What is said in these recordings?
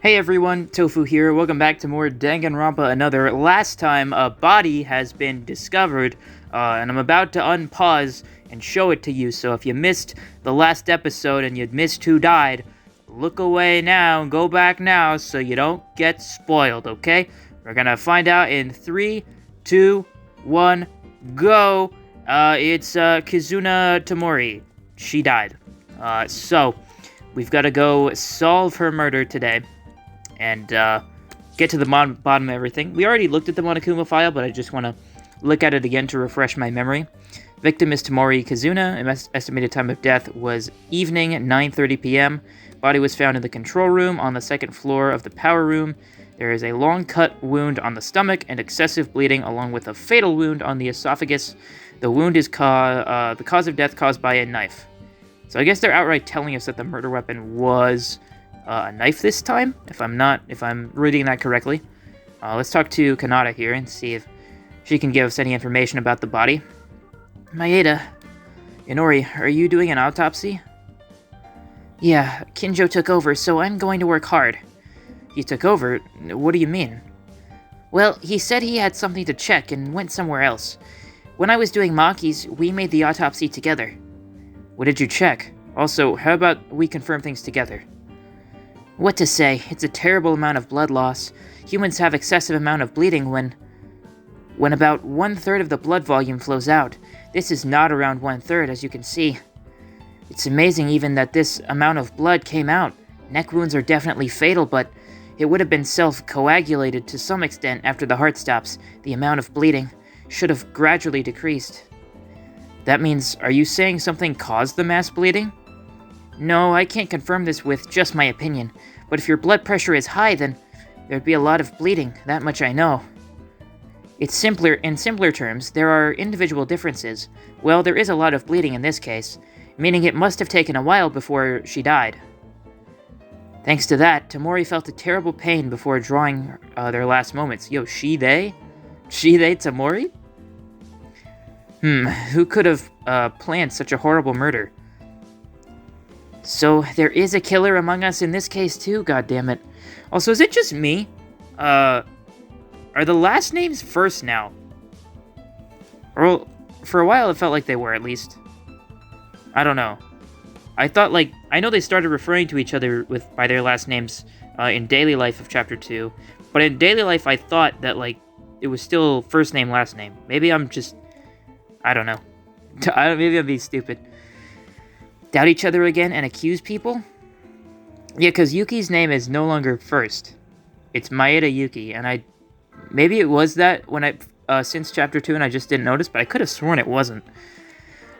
Hey everyone, Tofu here. Welcome back to more Danganronpa Another. Last time, a body has been discovered, and I'm about to unpause and show it to you. So if you missed the last episode and you'd missed who died, look away now and go back now so you don't get spoiled, okay? We're gonna find out in 3, 2, 1, go! It's Kizuna Tamori. She died. So we've got to go solve her murder today. And get to the bottom of everything. We already looked at the Monokuma file, but I just want to look at it again to refresh my memory. Victim is Tamori Kizuna. Estimated time of death was evening, 9:30 p.m. Body was found in the control room on the second floor of the power room. There is a long cut wound on the stomach and excessive bleeding, along with a fatal wound on the esophagus. The wound is the cause of death caused by a knife. So I guess they're outright telling us that the murder weapon was a knife this time, if I'm reading that correctly. Let's talk to Kanata here and see if she can give us any information about the body. Maeda, Inori, are you doing an autopsy? Yeah, Kinjo took over, so I'm going to work hard. He took over? What do you mean? Well, he said he had something to check and went somewhere else. When I was doing Maki's, we made the autopsy together. What did you check? Also, how about we confirm things together? What to say, it's a terrible amount of blood loss. Humans have excessive amount of bleeding when about 1/3 of the blood volume flows out. This is not around 1/3, as you can see. It's amazing even that this amount of blood came out. Neck wounds are definitely fatal, but it would have been self-coagulated to some extent after the heart stops. The amount of bleeding should have gradually decreased. That means, are you saying something caused the mass bleeding? No, I can't confirm this with just my opinion, but if your blood pressure is high, then there'd be a lot of bleeding, that much I know. In simpler terms, there are individual differences. Well, there is a lot of bleeding in this case, meaning it must have taken a while before she died. Thanks to that, Tamori felt a terrible pain before drawing their last moments. Yo, they Tamori? Who could have planned such a horrible murder? So, there is a killer among us in this case too, goddammit. Also, is it just me? Are the last names first now? Or, for a while it felt like they were, at least. I don't know. I thought, I know they started referring to each other by their last names in Daily Life of Chapter 2, but in Daily Life I thought that, it was still first name, last name. Maybe I'm just... I don't know. Maybe I'm being stupid. Doubt each other again and accuse people? Yeah, because Yuki's name is no longer first. It's Maeda Yuki, and maybe it was that since Chapter 2 and I just didn't notice, but I could have sworn it wasn't.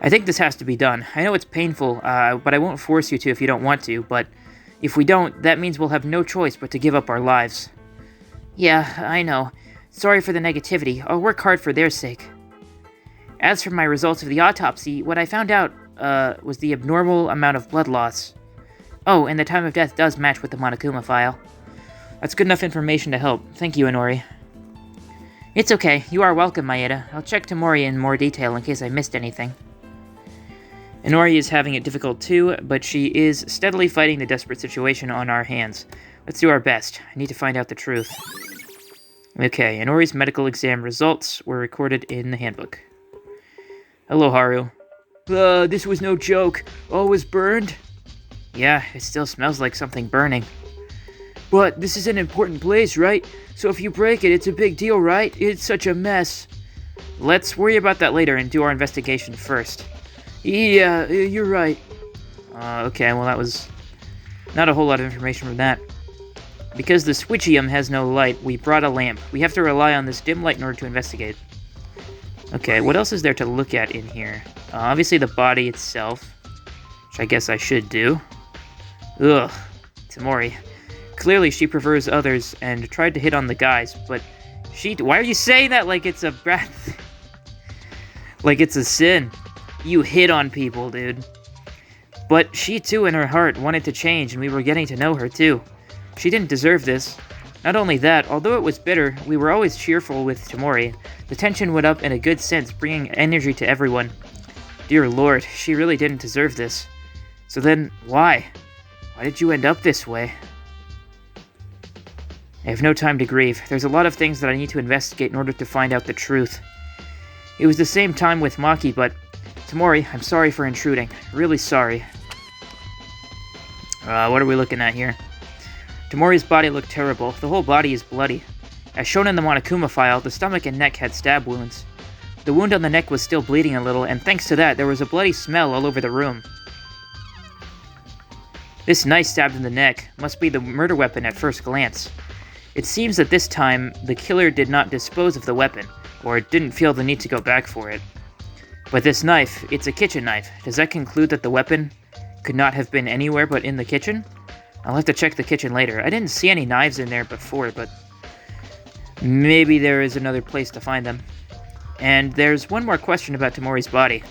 I think this has to be done. I know it's painful, but I won't force you to if you don't want to, but if we don't, that means we'll have no choice but to give up our lives. Yeah, I know. Sorry for the negativity. I'll work hard for their sake. As for my results of the autopsy, what I found out was the abnormal amount of blood loss. Oh, and the time of death does match with the Monokuma file. That's good enough information to help. Thank you, Inori. It's okay. You are welcome, Maeda. I'll check Tamori in more detail in case I missed anything. Inori is having it difficult too, but she is steadily fighting the desperate situation on our hands. Let's do our best. I need to find out the truth. Okay, Inori's medical exam results were recorded in the handbook. Hello, Haru. This was no joke. All was burned? Yeah, it still smells like something burning. But this is an important place, right? So if you break it, it's a big deal, right? It's such a mess. Let's worry about that later and do our investigation first. Yeah, you're right. Okay, well that was not a whole lot of information from that. Because the switchium has no light, we brought a lamp. We have to rely on this dim light in order to investigate. Okay, what else is there to look at in here? Obviously the body itself, which I guess I should do. Ugh, Tamori. Clearly she prefers others and tried to hit on the guys, but why are you saying that like it's a bad thing? Like it's a sin. You hit on people, dude. But she too in her heart wanted to change, and we were getting to know her too. She didn't deserve this. Not only that, although it was bitter, we were always cheerful with Tamori. The tension went up in a good sense, bringing energy to everyone. Dear Lord, she really didn't deserve this. So then, why? Why did you end up this way? I have no time to grieve. There's a lot of things that I need to investigate in order to find out the truth. It was the same time with Maki, but... Tamori, I'm sorry for intruding. Really sorry. What are we looking at here? Tamori's body looked terrible. The whole body is bloody. As shown in the Monokuma file, the stomach and neck had stab wounds. The wound on the neck was still bleeding a little, and thanks to that, there was a bloody smell all over the room. This knife stabbed in the neck must be the murder weapon at first glance. It seems that this time, the killer did not dispose of the weapon, or didn't feel the need to go back for it. But this knife, it's a kitchen knife. Does that conclude that the weapon could not have been anywhere but in the kitchen? I'll have to check the kitchen later. I didn't see any knives in there before, but maybe there is another place to find them. And there's one more question about Tamori's body.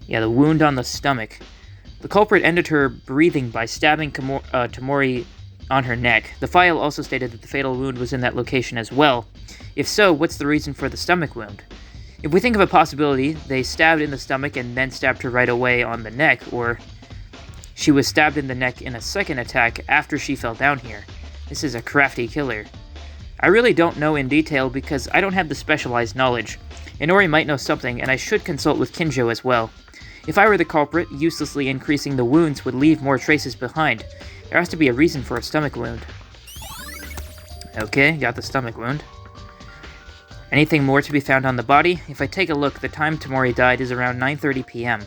Yeah, the wound on the stomach. The culprit ended her breathing by stabbing Tamori on her neck. The file also stated that the fatal wound was in that location as well. If so, what's the reason for the stomach wound? If we think of a possibility, they stabbed in the stomach and then stabbed her right away on the neck, or she was stabbed in the neck in a second attack after she fell down here. This is a crafty killer. I really don't know in detail because I don't have the specialized knowledge. Inori might know something, and I should consult with Kinjo as well. If I were the culprit, uselessly increasing the wounds would leave more traces behind. There has to be a reason for a stomach wound. Okay, got the stomach wound. Anything more to be found on the body? If I take a look, the time Tamori died is around 9:30 p.m.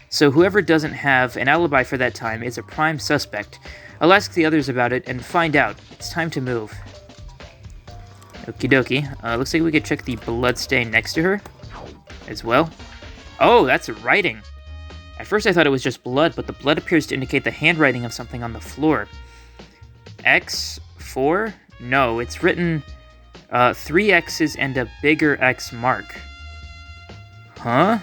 So whoever doesn't have an alibi for that time is a prime suspect. I'll ask the others about it and find out. It's time to move. Okie dokie. Looks like we could check the blood stain next to her as well. Oh, that's writing. At first I thought it was just blood, but the blood appears to indicate the handwriting of something on the floor. X4? No, it's written 3 X's and a bigger X mark. Huh?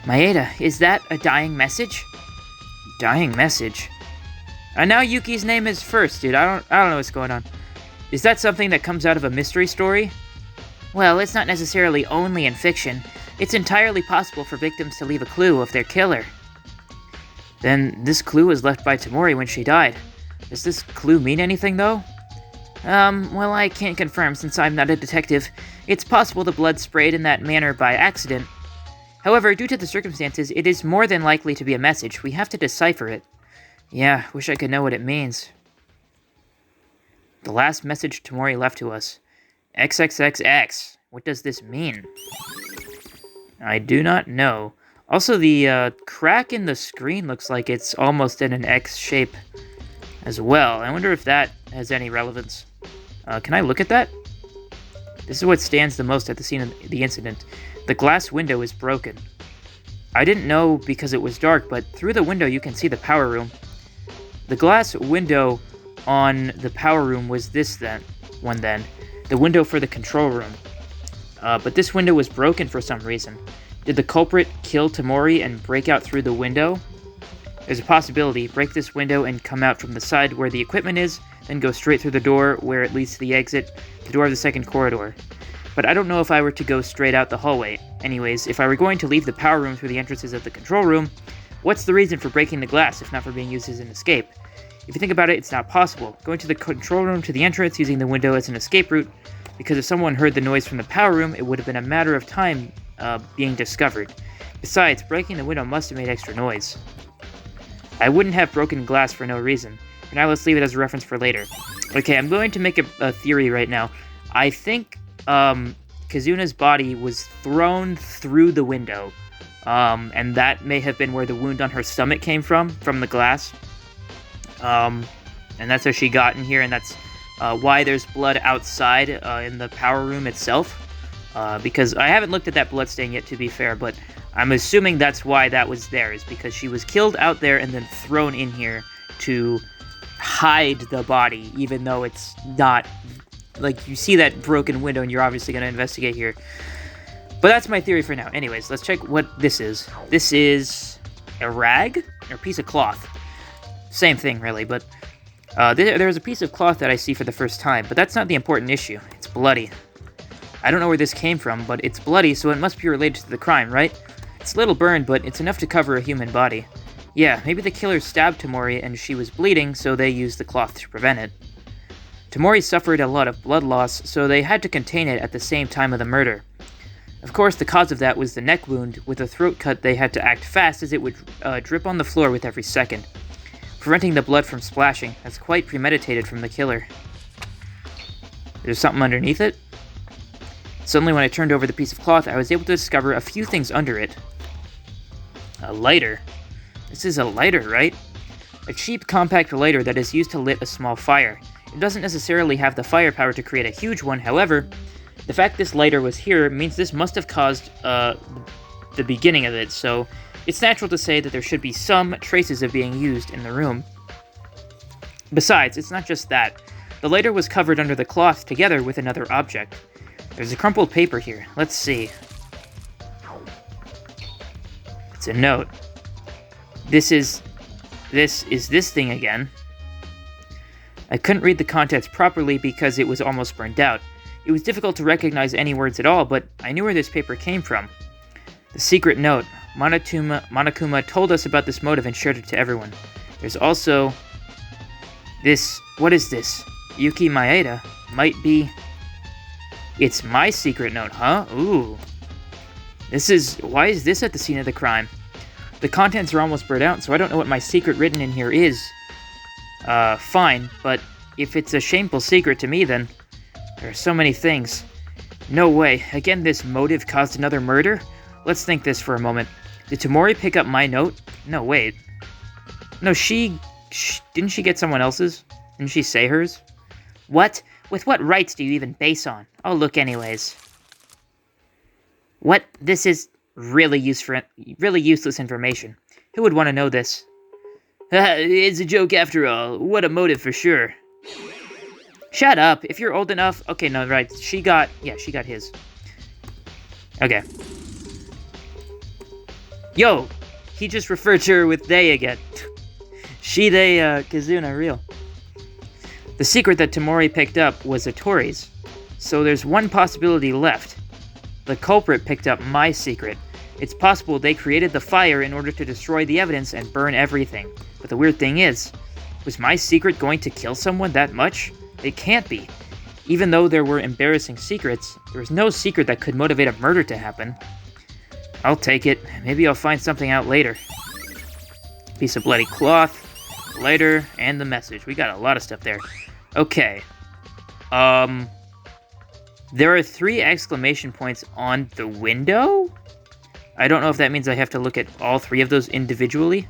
Maeda, is that a dying message? Dying message? Now Yuki's name is first, dude. I don't know what's going on. Is that something that comes out of a mystery story? Well, it's not necessarily only in fiction. It's entirely possible for victims to leave a clue of their killer. Then this clue was left by Tamori when she died. Does this clue mean anything, though? Well, I can't confirm since I'm not a detective. It's possible the blood sprayed in that manner by accident. However, due to the circumstances, it is more than likely to be a message. We have to decipher it. Yeah, wish I could know what it means. The last message Tamori left to us. XXXX. What does this mean? I do not know. Also, the crack in the screen looks like it's almost in an X shape as well. I wonder if that has any relevance. Can I look at that? This is what stands the most at the scene of the incident. The glass window is broken. I didn't know because it was dark, but through the window you can see the power room. The glass window on the power room was this one then. The window for the control room. But this window was broken for some reason. Did the culprit kill Tamori and break out through the window? There's a possibility. Break this window and come out from the side where the equipment is, then go straight through the door where it leads to the exit, the door of the second corridor. But I don't know if I were to go straight out the hallway. Anyways, if I were going to leave the power room through the entrances of the control room, what's the reason for breaking the glass if not for being used as an escape? If you think about it, it's not possible. Going to the control room to the entrance using the window as an escape route, because if someone heard the noise from the power room, it would have been a matter of time being discovered. Besides, breaking the window must have made extra noise. I wouldn't have broken glass for no reason. For now, let's leave it as a reference for later. Okay, I'm going to make a theory right now. I think Kazuna's body was thrown through the window, and that may have been where the wound on her stomach came from the glass. And that's how she got in here, and that's why there's blood outside in the power room itself. Because I haven't looked at that blood stain yet, to be fair, but I'm assuming that's why that was there, is because she was killed out there and then thrown in here to hide the body, even though it's not, like, you see that broken window and you're obviously going to investigate here. But that's my theory for now. Anyways, let's check what this is. This is a rag or a piece of cloth. Same thing, really, but there's a piece of cloth that I see for the first time, but that's not the important issue. It's bloody. I don't know where this came from, but it's bloody, so it must be related to the crime, right? It's a little burned, but it's enough to cover a human body. Yeah, maybe the killer stabbed Tamori and she was bleeding, so they used the cloth to prevent it. Tamori suffered a lot of blood loss, so they had to contain it at the same time of the murder. Of course, the cause of that was the neck wound. With a throat cut, they had to act fast as it would drip on the floor with every second, preventing the blood from splashing. That's quite premeditated from the killer. There's something underneath it? Suddenly, when I turned over the piece of cloth, I was able to discover a few things under it. A lighter. This is a lighter, right? A cheap, compact lighter that is used to lit a small fire. It doesn't necessarily have the firepower to create a huge one, however, the fact this lighter was here means this must have caused the beginning of it, so it's natural to say that there should be some traces of being used in the room. Besides, it's not just that. The lighter was covered under the cloth together with another object. There's a crumpled paper here. Let's see. It's a note. This is this thing again. I couldn't read the contents properly because it was almost burned out. It was difficult to recognize any words at all, but I knew where this paper came from. The secret note. Monokuma told us about this motive and shared it to everyone. There's also this. What is this? Yuki Maeda might be. It's my secret note, huh? Ooh. Why is this at the scene of the crime? The contents are almost burned out, so I don't know what my secret written in here is. Fine, but if it's a shameful secret to me, then there are so many things. No way. Again, this motive caused another murder? Let's think this for a moment. Did Tamori pick up my note? No, wait. No, didn't she get someone else's? Didn't she say hers? What? With what rights do you even base on? Oh, look anyways. What? This is really useless information. Who would want to know this? It's a joke after all. What a motive for sure. Shut up. If you're old enough... Okay, no, right. She got his. Okay. Yo! He just referred to her with they again. She, they, Kazuna, real. The secret that Tamori picked up was Atori's. So there's one possibility left. The culprit picked up my secret. It's possible they created the fire in order to destroy the evidence and burn everything. But the weird thing is, was my secret going to kill someone that much? It can't be. Even though there were embarrassing secrets, there was no secret that could motivate a murder to happen. I'll take it. Maybe I'll find something out later. Piece of bloody cloth, lighter, and the message. We got a lot of stuff there. Okay. There are 3 exclamation points on the window? I don't know if that means I have to look at all 3 of those individually.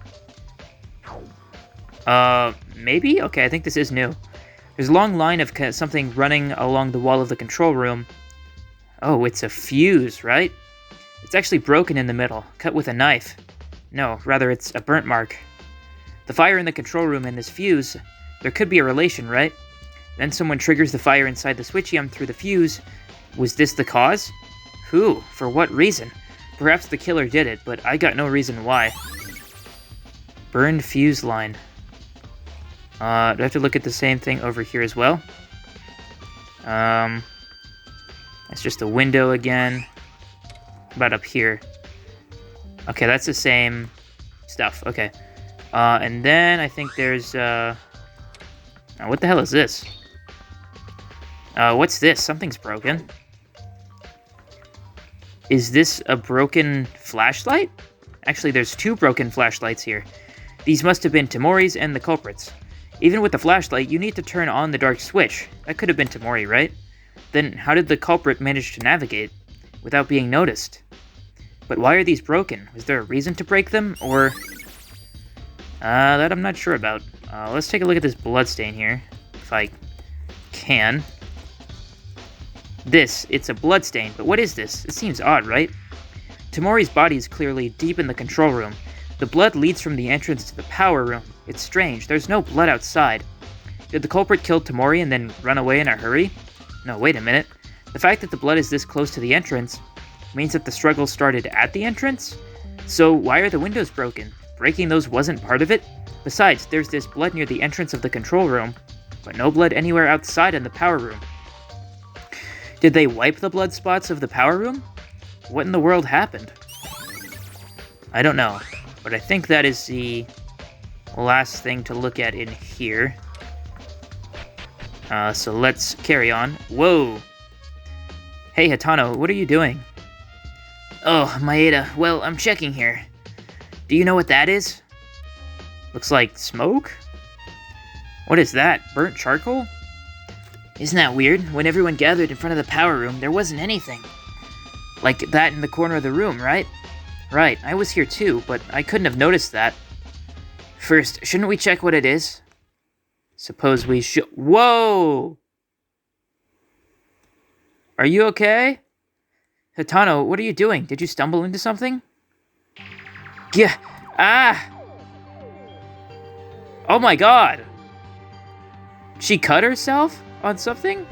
Maybe? Okay, I think this is new. There's a long line of something running along the wall of the control room. Oh, it's a fuse, right? It's actually broken in the middle, cut with a knife. No, rather it's a burnt mark. The fire in the control room and this fuse, there could be a relation, right? Then someone triggers the fire inside the switchium through the fuse. Was this the cause? Who? For what reason? Perhaps the killer did it, but I got no reason why. Burned fuse line. Do I have to look at the same thing over here as well? That's just a window again. About up here. Okay, that's the same stuff. Okay. And then I think there's, what the hell is this? What's this? Something's broken. Is this a broken flashlight? Actually, there's 2 broken flashlights here. These must have been Tamori's and the culprits. Even with the flashlight, you need to turn on the dark switch. That could have been Tamori, right? Then how did the culprit manage to navigate without being noticed? But why are these broken? Was there a reason to break them, or... that I'm not sure about. Let's take a look at this bloodstain here, if I can. It's a bloodstain, but what is this? It seems odd, right? Tamori's body is clearly deep in the control room. The blood leads from the entrance to the power room. It's strange, there's no blood outside. Did the culprit kill Tamori and then run away in a hurry? No, wait a minute. The fact that the blood is this close to the entrance means that the struggle started at the entrance? So why are the windows broken? Breaking those wasn't part of it? Besides, there's this blood near the entrance of the control room, but no blood anywhere outside in the power room. Did they wipe the blood spots of the power room? What in the world happened? I don't know. But I think that is the last thing to look at in here. So let's carry on. Whoa! Hey, Hatano, what are you doing? Oh, Maeda, well, I'm checking here. Do you know what that is? Looks like smoke? What is that? Burnt charcoal? Isn't that weird? When everyone gathered in front of the power room, there wasn't anything. Like that in the corner of the room, right? Right, I was here too, but I couldn't have noticed that. First, shouldn't we check what it is? Suppose we should. Whoa! Are you okay? Hatano, what are you doing? Did you stumble into something? Yeah. Ah! Oh my god! She cut herself on something?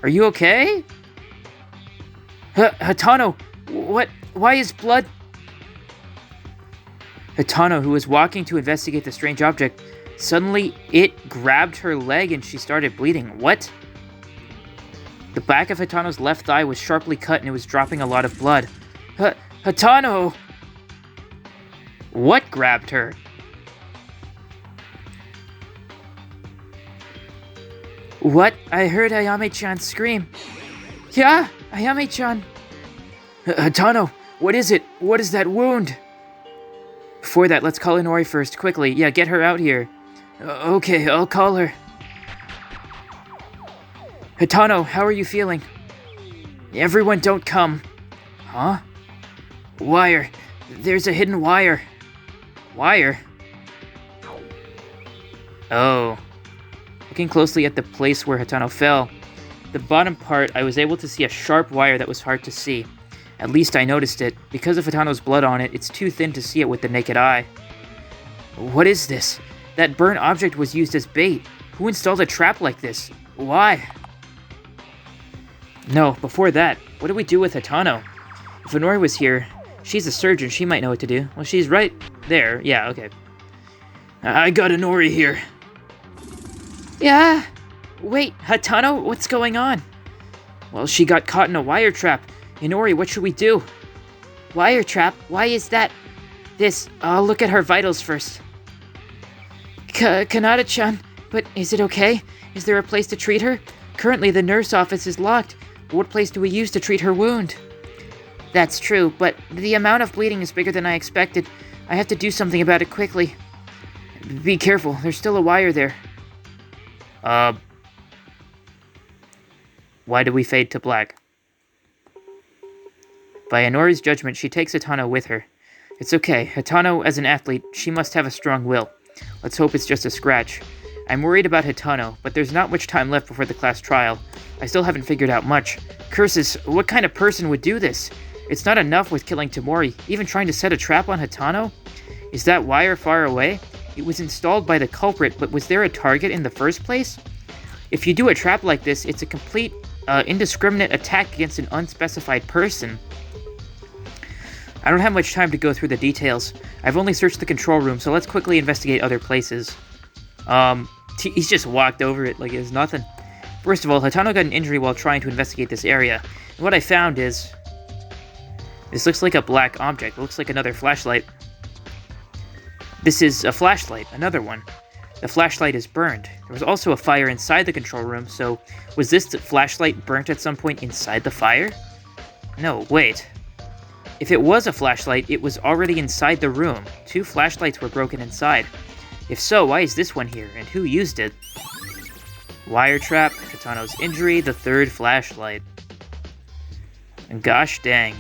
Are you okay? Hatano, what? Why is blood? Hatano, who was walking to investigate the strange object, suddenly it grabbed her leg and she started bleeding. What? The back of Hatano's left thigh was sharply cut and it was dropping a lot of blood. Hatano! What grabbed her? What? I heard Ayame-chan scream. Yeah, Ayame-chan. Hatano, what is it? What is that wound? Before that, let's call Inori first, quickly. Yeah, get her out here. Okay, I'll call her. Hatano, how are you feeling? Everyone don't come. Huh? Wire. There's a hidden wire. Wire? Oh. Looking closely at the place where Hatano fell, the bottom part, I was able to see a sharp wire that was hard to see. At least I noticed it. Because of Hatano's blood on it, it's too thin to see it with the naked eye. What is this? That burnt object was used as bait. Who installed a trap like this? Why? No, before that, what do we do with Hatano? If Inori was here, she's a surgeon, she might know what to do. Well, she's right there. Yeah, okay. I got Inori here. Yeah. Wait, Hatano, what's going on? Well, she got caught in a wire trap. Inori, what should we do? Wire trap? Why is that? I'll look at her vitals first. Kanata-chan, but is it okay? Is there a place to treat her? Currently, the nurse office is locked. What place do we use to treat her wound? That's true, but the amount of bleeding is bigger than I expected. I have to do something about it quickly. Be careful, there's still a wire there. Why do we fade to black? By Inori's judgment, she takes Hatano with her. It's okay. Hatano, as an athlete, she must have a strong will. Let's hope it's just a scratch. I'm worried about Hatano, but there's not much time left before the class trial. I still haven't figured out much. Curses, what kind of person would do this? It's not enough with killing Tamori, even trying to set a trap on Hatano? Is that wire far away? It was installed by the culprit, but was there a target in the first place? If you do a trap like this, it's a complete, indiscriminate attack against an unspecified person. I don't have much time to go through the details. I've only searched the control room, so let's quickly investigate other places. He's just walked over it like it was nothing. First of all, Hatano got an injury while trying to investigate this area. And what I found is... this looks like a black object. It looks like another flashlight. This is a flashlight, another one. The flashlight is burned. There was also a fire inside the control room, so was this flashlight burnt at some point inside the fire? No, wait. If it was a flashlight, it was already inside the room. 2 flashlights were broken inside. If so, why is this one here, and who used it? Wire trap, Hatano's injury, the 3rd flashlight. And gosh dang.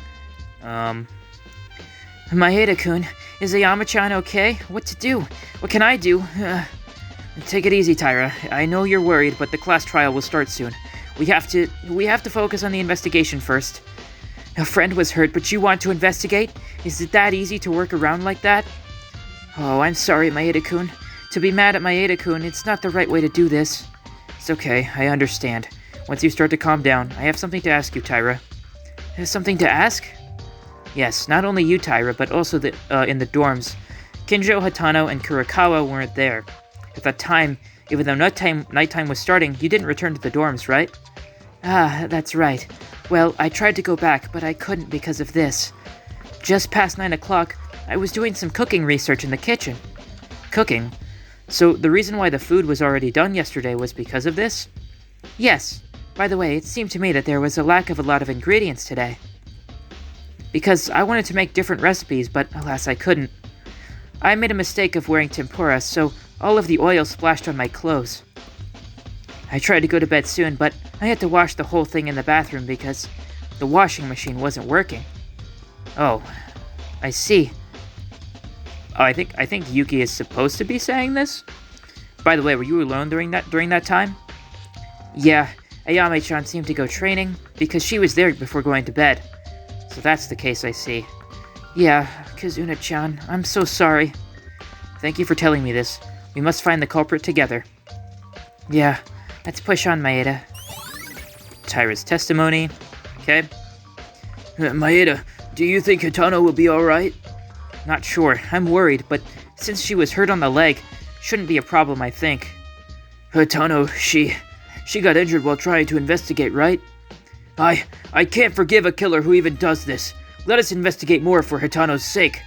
Maeda-kun, is Ayame-chan okay? What to do? What can I do? Take it easy, Tyra. I know you're worried, but the class trial will start soon. We have to focus on the investigation first. A friend was hurt, but you want to investigate? Is it that easy to work around like that? Oh, I'm sorry, Maeda-kun. To be mad at Maeda-kun, it's not the right way to do this. It's okay, I understand. Once you start to calm down, I have something to ask you, Tyra. Something to ask? Yes, not only you, Tyra, but also in the dorms. Kinjo, Hatano, and Kurakawa weren't there. At that time, even though nighttime was starting, you didn't return to the dorms, right? Ah, that's right. Well, I tried to go back, but I couldn't because of this. just past 9 o'clock, I was doing some cooking research in the kitchen. Cooking? So the reason why the food was already done yesterday was because of this? Yes. By the way, it seemed to me that there was a lack of a lot of ingredients today. Because I wanted to make different recipes, but alas I couldn't. I made a mistake of wearing tempura, so all of the oil splashed on my clothes. I tried to go to bed soon, but I had to wash the whole thing in the bathroom because the washing machine wasn't working. Oh, I see. Oh, I think Yuki is supposed to be saying this? By the way, were you alone during that time? Yeah, Ayame-chan seemed to go training because she was there before going to bed. So that's the case, I see. Yeah, Kazuna-chan, I'm so sorry. Thank you for telling me this. We must find the culprit together. Yeah, let's push on, Maeda. Taira's testimony. Okay. Maeda, do you think Hitano will be alright? Not sure. I'm worried, but since she was hurt on the leg, shouldn't be a problem, I think. Hitano, she got injured while trying to investigate, right? I can't forgive a killer who even does this. Let us investigate more for Hitano's sake.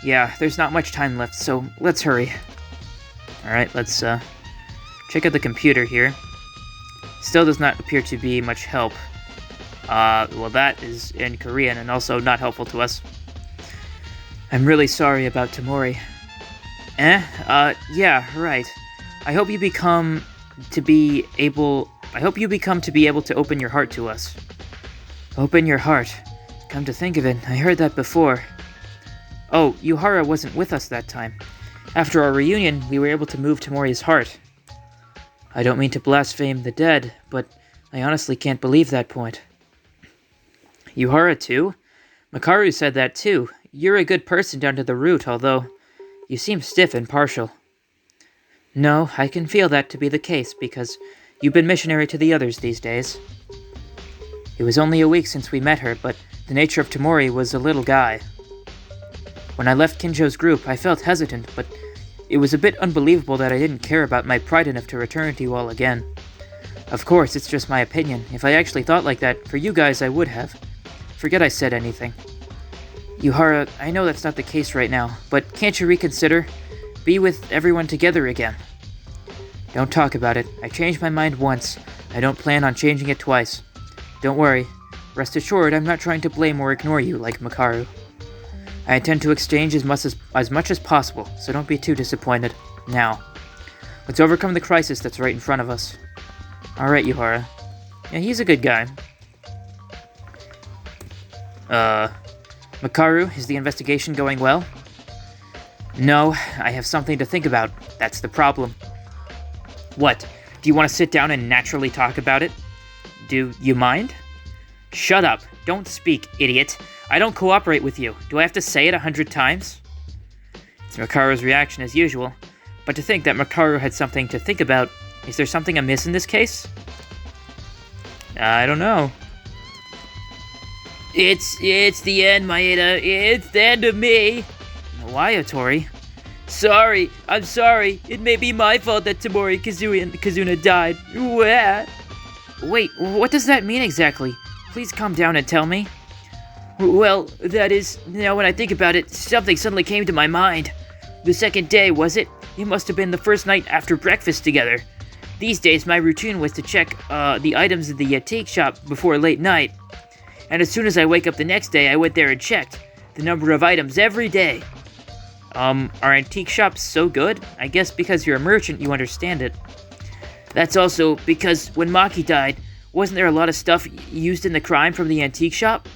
Yeah, there's not much time left, so let's hurry. Alright, let's check out the computer here. Still does not appear to be much help. Well, that is in Korean and also not helpful to us. I'm really sorry about Tamori. Yeah, right. I hope you become to be able to open your heart to us. Open your heart. Come to think of it, I heard that before. Oh, Yuhara wasn't with us that time. After our reunion, we were able to move Tamori's heart. I don't mean to blaspheme the dead, but I honestly can't believe that point. Yuhara too? Makaru said that too. You're a good person down to the root, although you seem stiff and partial. No, I can feel that to be the case, because you've been missionary to the others these days. It was only a week since we met her, but the nature of Tamori was a little guy. When I left Kinjo's group, I felt hesitant, but it was a bit unbelievable that I didn't care about my pride enough to return to you all again. Of course, it's just my opinion. If I actually thought like that, for you guys I would have. Forget I said anything. Yuhara, I know that's not the case right now, but can't you reconsider? Be with everyone together again. Don't talk about it. I changed my mind once. I don't plan on changing it twice. Don't worry. Rest assured, I'm not trying to blame or ignore you like Makaru. I intend to exchange as much as possible, so don't be too disappointed. Now, let's overcome the crisis that's right in front of us. Alright, Yuhara. Yeah, he's a good guy. Makaru, is the investigation going well? No, I have something to think about. That's the problem. What? Do you want to sit down and naturally talk about it? Do you mind? Shut up. Don't speak, idiot. I don't cooperate with you. Do I have to say it 100 times? It's Makaru's reaction as usual. But to think that Makaru had something to think about, is there something amiss in this case? I don't know. It's the end, Maeda. It's the end of me. Why, Otori? Sorry. I'm sorry. It may be my fault that Tamori, Kazui, and Kazuna died. Wah. Wait, what does that mean exactly? Please calm down and tell me. Well, that is, now when I think about it, something suddenly came to my mind. The second day, was it? It must have been the first night after breakfast together. These days, my routine was to check the items in the antique shop before late night. And as soon as I wake up the next day, I went there and checked the number of items every day. Are antique shops so good? I guess because you're a merchant, you understand it. That's also because when Maki died, wasn't there a lot of stuff used in the crime from the antique shop?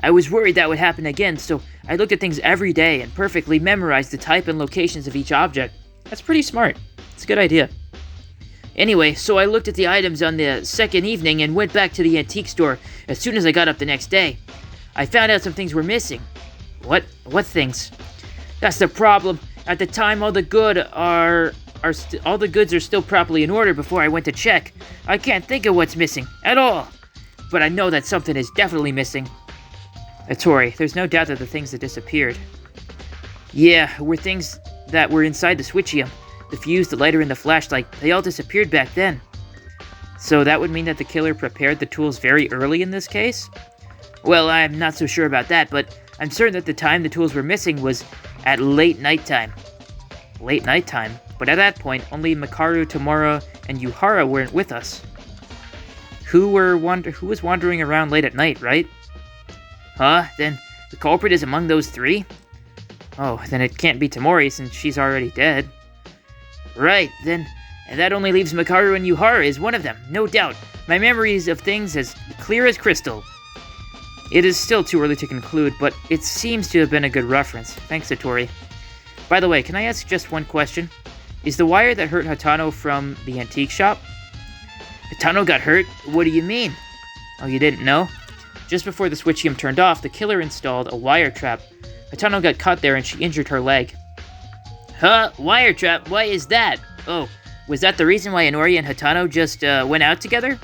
I was worried that would happen again, so I looked at things every day and perfectly memorized the type and locations of each object. That's pretty smart. It's a good idea. Anyway, so I looked at the items on the second evening and went back to the antique store as soon as I got up the next day. I found out some things were missing. What things? That's the problem. At the time, all the goods are still properly in order before I went to check. I can't think of what's missing at all. But I know that something is definitely missing. Otori, there's no doubt that the things that disappeared. Yeah, were things that were inside the switchium. The fuse, the lighter, and the flashlight, they all disappeared back then. So that would mean that the killer prepared the tools very early in this case? Well, I'm not so sure about that, but I'm certain that the time the tools were missing was at late nighttime. Late nighttime? But at that point, only Makaru, Tamura, and Yuhara weren't with us. Who was wandering around late at night, right? Huh? Then the culprit is among those three? Oh, then it can't be Tamori since she's already dead. Right, then, and that only leaves Makaru and Yuhara as one of them, no doubt. My memories of things as clear as crystal. It is still too early to conclude, but it seems to have been a good reference. Thanks, Satori. By the way, can I ask just one question? Is the wire that hurt Hatano from the antique shop? Hatano got hurt? What do you mean? Oh, you didn't know? Just before the switchium turned off, the killer installed a wire trap. Hatano got caught there and she injured her leg. Huh? Wire trap? Why is that? Oh, was that the reason why Inori and Hatano just went out together?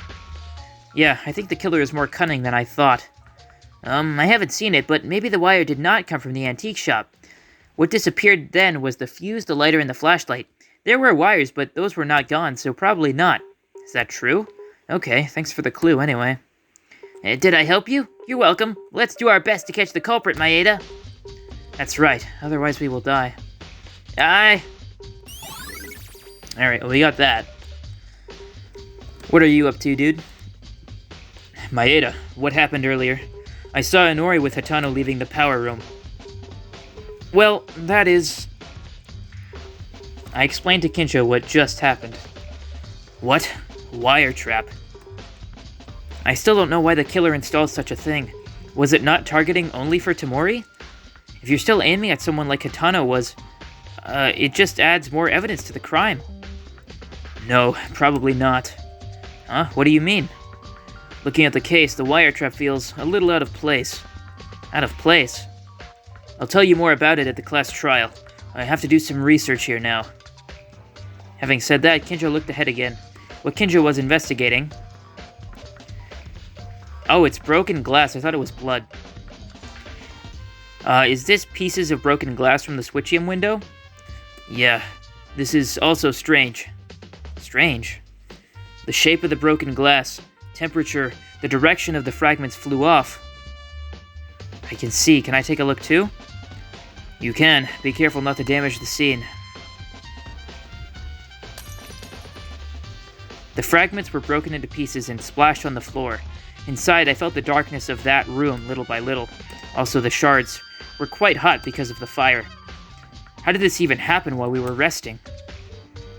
Yeah, I think the killer is more cunning than I thought. I haven't seen it, but maybe the wire did not come from the antique shop. What disappeared then was the fuse, the lighter, and the flashlight. There were wires, but those were not gone, so probably not. Is that true? Okay, thanks for the clue anyway. Did I help you? You're welcome. Let's do our best to catch the culprit, Maeda. That's right, otherwise we will die. Aye. Alright, well, we got that. What are you up to, dude? Maeda, what happened earlier? I saw Inori with Hatano leaving the power room. Well, that is... I explained to Kincho what just happened. What? Wire trap. I still don't know why the killer installed such a thing. Was it not targeting only for Tamori? If you're still aiming at someone like Hatano was, it just adds more evidence to the crime. No, probably not. Huh? What do you mean? Looking at the case, the wire trap feels a little out of place. Out of place? I'll tell you more about it at the class trial. I have to do some research here now. Having said that, Kinjo looked ahead again. What Kinjo was investigating... Oh, it's broken glass. I thought it was blood. Is this pieces of broken glass from the switchium window? Yeah. This is also strange. Strange? The shape of the broken glass, temperature, the direction of the fragments flew off. I can see. Can I take a look too? You can. Be careful not to damage the scene. The fragments were broken into pieces and splashed on the floor. Inside, I felt the darkness of that room little by little. Also, the shards were quite hot because of the fire. How did this even happen while we were resting?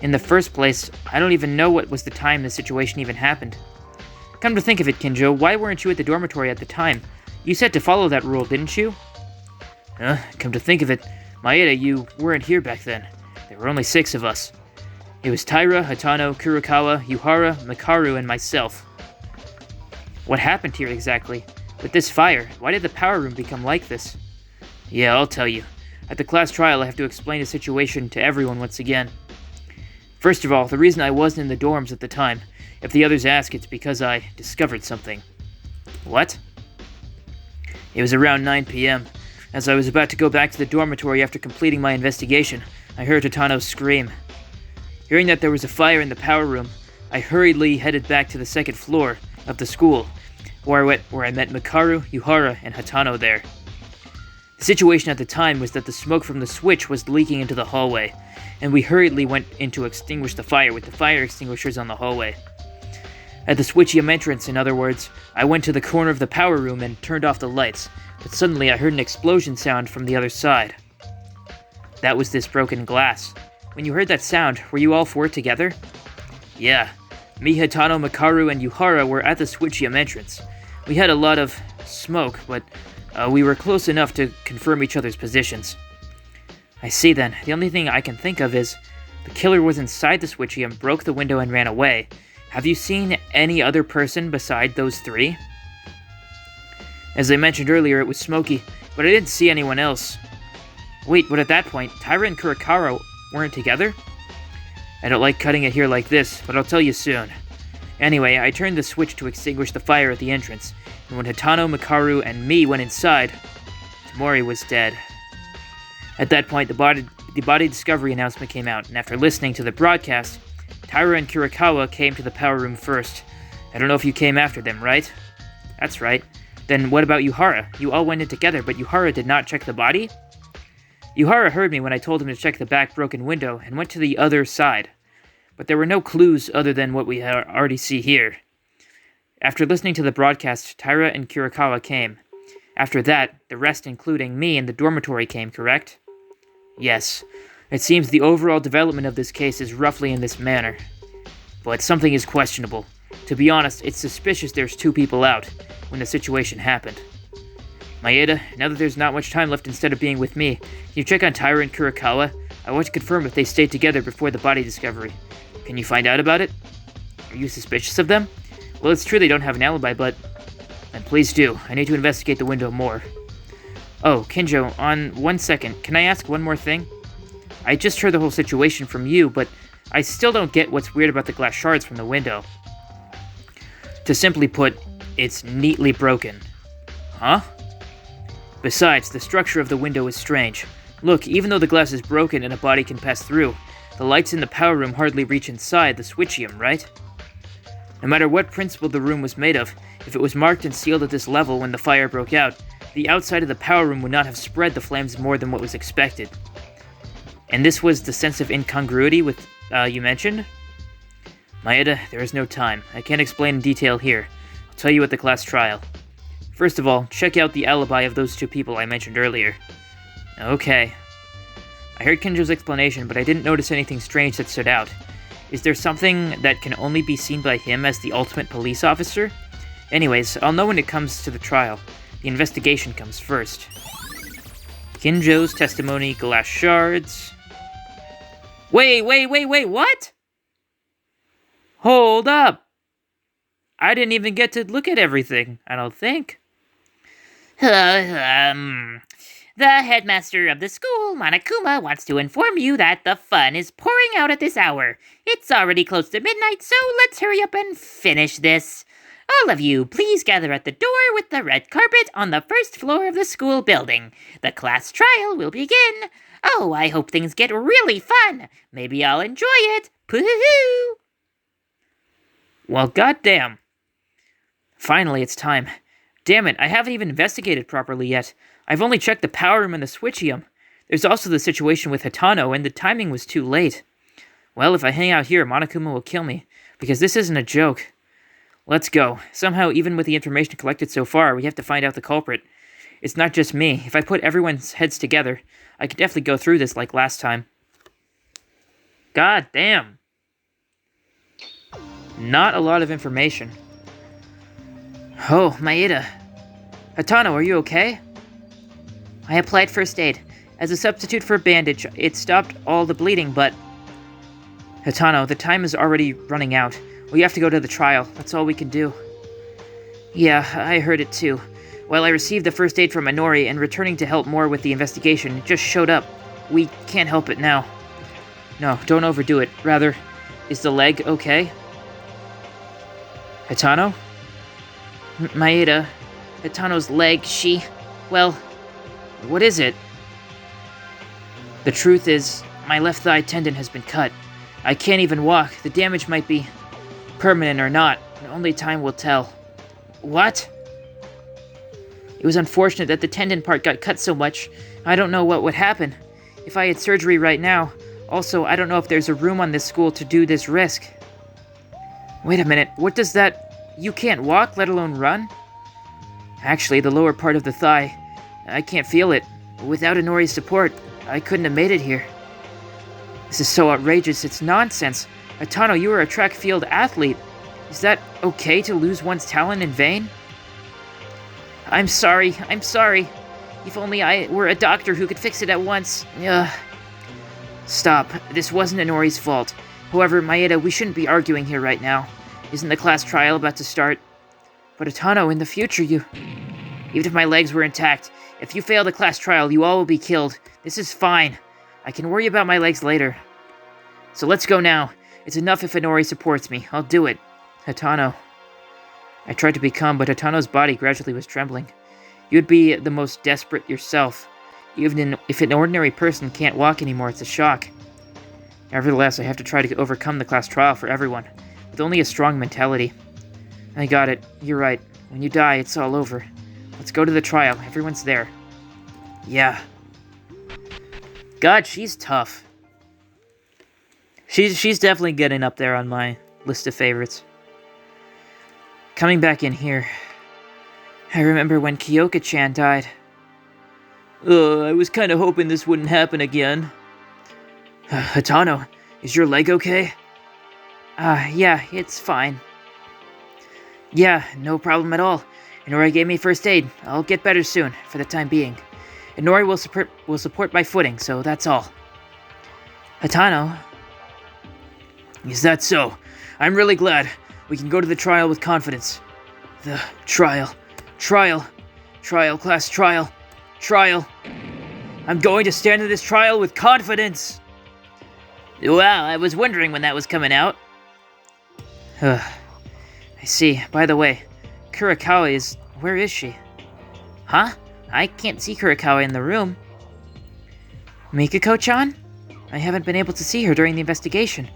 In the first place, I don't even know what was the time the situation even happened. Come to think of it, Kinjo, why weren't you at the dormitory at the time? You said to follow that rule, didn't you? Come to think of it, Maeda, you weren't here back then. There were only 6 of us. It was Taira, Hatano, Kurokawa, Yuhara, Makaru, and myself. What happened here exactly? With this fire, why did the power room become like this? Yeah, I'll tell you. At the class trial, I have to explain the situation to everyone once again. First of all, the reason I wasn't in the dorms at the time, if the others ask, it's because I discovered something. What? It was around 9 p.m. As I was about to go back to the dormitory after completing my investigation, I heard Hatano scream. Hearing that there was a fire in the power room, I hurriedly headed back to the 2nd floor of the school, where I met Makaru, Yuhara, and Hatano there. The situation at the time was that the smoke from the switch was leaking into the hallway, and we hurriedly went in to extinguish the fire with the fire extinguishers on the hallway. At the switchium entrance, in other words, I went to the corner of the power room and turned off the lights, but suddenly I heard an explosion sound from the other side. That was this broken glass. When you heard that sound, were you all 4 together? Yeah. Me, Hatano, Makaru, and Yuhara were at the switchium entrance. We had a lot of smoke, but we were close enough to confirm each other's positions. I see then. The only thing I can think of is the killer was inside the switchium, broke the window, and ran away. Have you seen any other person beside those 3? As I mentioned earlier, it was smoky, but I didn't see anyone else. Wait, but at that point, Taira and Kurokawa weren't together? I don't like cutting it here like this, but I'll tell you soon. Anyway, I turned the switch to extinguish the fire at the entrance, and when Hatano, Makaru, and me went inside, Tamori was dead. At that point, the body discovery announcement came out, and after listening to the broadcast, Taira and Kurokawa came to the power room first. I don't know if you came after them, right? That's right. Then what about Yuhara? You all went in together, but Yuhara did not check the body? Yuhara heard me when I told him to check the back broken window and went to the other side. But there were no clues other than what we already see here. After listening to the broadcast, Taira and Kurikawa came. After that, the rest, including me and the dormitory, came, correct? Yes. It seems the overall development of this case is roughly in this manner. But something is questionable. To be honest, it's suspicious there's 2 people out when the situation happened. Maeda, now that there's not much time left instead of being with me, can you check on Taira and Kurikawa? I want to confirm if they stayed together before the body discovery. Can you find out about it? Are you suspicious of them? Well, it's true they don't have an alibi, but... Then please do. I need to investigate the window more. Oh, Kinjo, on 1 second, can I ask one more thing? I just heard the whole situation from you, but I still don't get what's weird about the glass shards from the window. To simply put, it's neatly broken. Huh? Besides, the structure of the window is strange. Look, even though the glass is broken and a body can pass through, the lights in the power room hardly reach inside the switchium, right? No matter what principle the room was made of, if it was marked and sealed at this level when the fire broke out, the outside of the power room would not have spread the flames more than what was expected. And this was the sense of incongruity with, you mentioned? Maeda, there is no time. I can't explain in detail here. I'll tell you at the class trial. First of all, check out the alibi of those 2 people I mentioned earlier. Okay. I heard Kinjo's explanation, but I didn't notice anything strange that stood out. Is there something that can only be seen by him as the ultimate police officer? Anyways, I'll know when it comes to the trial. The investigation comes first. Kinjo's testimony, glass shards... Wait, what? Hold up! I didn't even get to look at everything, I don't think. The headmaster of the school, Monokuma, wants to inform you that the fun is pouring out at this hour. It's already close to midnight, so let's hurry up and finish this. All of you, please gather at the door with the red carpet on the first floor of the school building. The class trial will begin. Oh, I hope things get really fun. Maybe I'll enjoy it. Pooh-hoo! Well, goddamn. Finally, it's time. Damn it, I haven't even investigated properly yet. I've only checked the power room and the switchium. There's also the situation with Hitano, and the timing was too late. Well, if I hang out here, Monokuma will kill me, because this isn't a joke. Let's go. Somehow, even with the information collected so far, we have to find out the culprit. It's not just me. If I put everyone's heads together, I could definitely go through this like last time. God damn. Not a lot of information. Oh, Maeda. Hitano, are you okay? I applied first aid. As a substitute for a bandage, it stopped all the bleeding, but... Hitano, the time is already running out. We have to go to the trial. That's all we can do. Yeah, I heard it too. While I received the first aid from Minori and returning to help more with the investigation, it just showed up. We can't help it now. No, don't overdo it. Rather, is the leg okay? Hitano? Maeda. Hitano's leg, well, what is it? The truth is, my left thigh tendon has been cut. I can't even walk. The damage might be permanent or not. Only time will tell. What? It was unfortunate that the tendon part got cut so much. I don't know what would happen if I had surgery right now. Also, I don't know if there's a room on this school to do this risk. Wait a minute, what does that... You can't walk, let alone run? Actually, the lower part of the thigh, I can't feel it. Without Inori's support, I couldn't have made it here. This is so outrageous, it's nonsense. Hitano, you are a track field athlete. Is that okay to lose one's talent in vain? I'm sorry. If only I were a doctor who could fix it at once. Stop. This wasn't Inori's fault. However, Maeda, we shouldn't be arguing here right now. Isn't the class trial about to start? But Hitano, in the future, you... Even if my legs were intact, if you fail the class trial, you all will be killed. This is fine. I can worry about my legs later. So let's go now. It's enough if Inori supports me. I'll do it. Hitano. I tried to be calm, but Hitano's body gradually was trembling. You'd be the most desperate yourself. Even if an ordinary person can't walk anymore, it's a shock. Nevertheless, I have to try to overcome the class trial for everyone, with only a strong mentality. I got it. You're right. When you die, it's all over. Let's go to the trial. Everyone's there. Yeah. God, she's tough. She's definitely getting up there on my list of favorites. Coming back in here, I remember when Kyoka-chan died. I was kind of hoping this wouldn't happen again. Hatano, is your leg okay? Yeah, it's fine. Yeah, no problem at all. Inori gave me first aid. I'll get better soon, for the time being. Inori will support my footing, so that's all. Hatano? Is that so? I'm really glad. We can go to the trial with confidence. The trial. Trial. Trial, class trial. Trial. I'm going to stand in this trial with confidence! Wow, I was wondering when that was coming out. I see. By the way, Kurikawa is... Where is she? Huh? I can't see Kurikawa in the room. Mikako-chan? I haven't been able to see her during the investigation.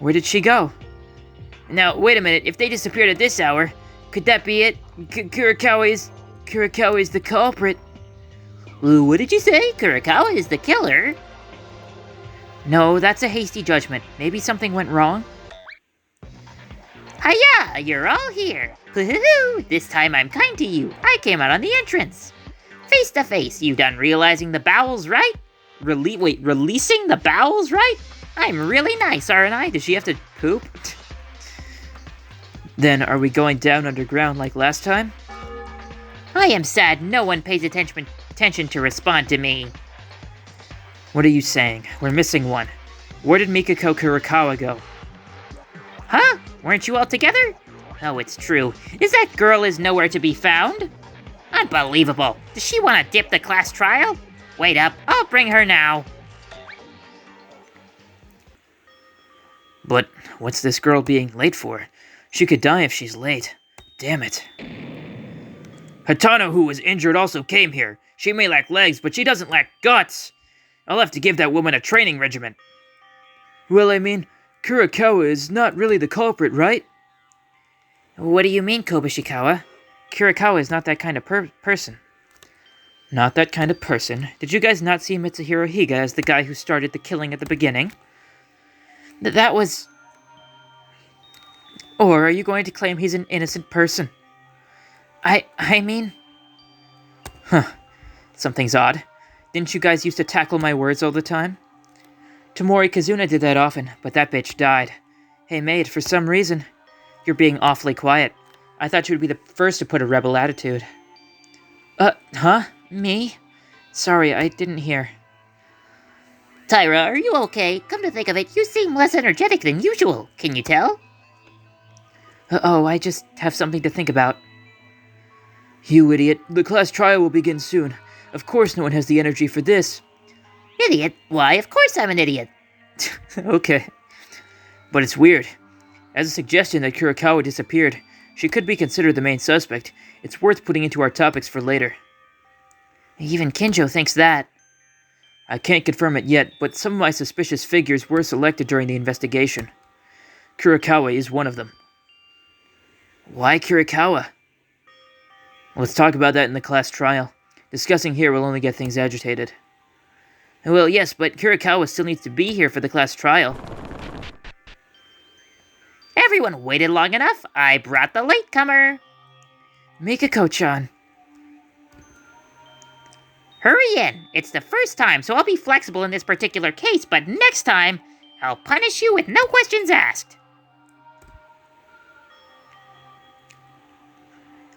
Where did she go? Now, wait a minute. If they disappeared at this hour, could that be it? Kurikawa is the culprit. What did you say? Kurikawa is the killer? No, that's a hasty judgment. Maybe something went wrong? Hiya! You're all here! Hoo-hoo-hoo! This time I'm kind to you. I came out on the entrance. Face to face, you done realizing the bowels right? Releasing the bowels right? I'm really nice, aren't I? Does she have to poop? Then are we going down underground like last time? I am sad no one pays attention to respond to me. What are you saying? We're missing one. Where did Mikako Kurikawa go? Huh? Weren't you all together? Oh, it's true. That girl is nowhere to be found? Unbelievable. Does she want to dip the class trial? Wait up, I'll bring her now. But what's this girl being late for? She could die if she's late. Damn it. Hatano, who was injured, also came here. She may lack legs, but she doesn't lack guts. I'll have to give that woman a training regimen. Well, I mean, Kurikawa is not really the culprit, right? What do you mean, Kobashikawa? Kurikawa is not that kind of person. Not that kind of person? Did you guys not see Mitsuhiro Higa as the guy who started the killing at the beginning? That was... Or are you going to claim he's an innocent person? I mean... Huh. Something's odd. Didn't you guys used to tackle my words all the time? Tomori Kazuna did that often, but that bitch died. Hey maid, for some reason, you're being awfully quiet. I thought you would be the first to put a rebel attitude. Huh? Me? Sorry, I didn't hear. Tyra, are you okay? Come to think of it, you seem less energetic than usual. Can you tell? Oh, I just have something to think about. You idiot. The class trial will begin soon. Of course no one has the energy for this. Idiot? Why, of course I'm an idiot. Okay. But it's weird. As a suggestion that Kurikawa disappeared, she could be considered the main suspect. It's worth putting into our topics for later. Even Kinjo thinks that. I can't confirm it yet, but some of my suspicious figures were selected during the investigation. Kurikawa is one of them. Why Kurikawa? Let's talk about that in the class trial. Discussing here will only get things agitated. Well, yes, but Kurikawa still needs to be here for the class trial. Everyone waited long enough. I brought the latecomer. Mikako-chan. Hurry in. It's the first time, so I'll be flexible in this particular case, but next time, I'll punish you with no questions asked.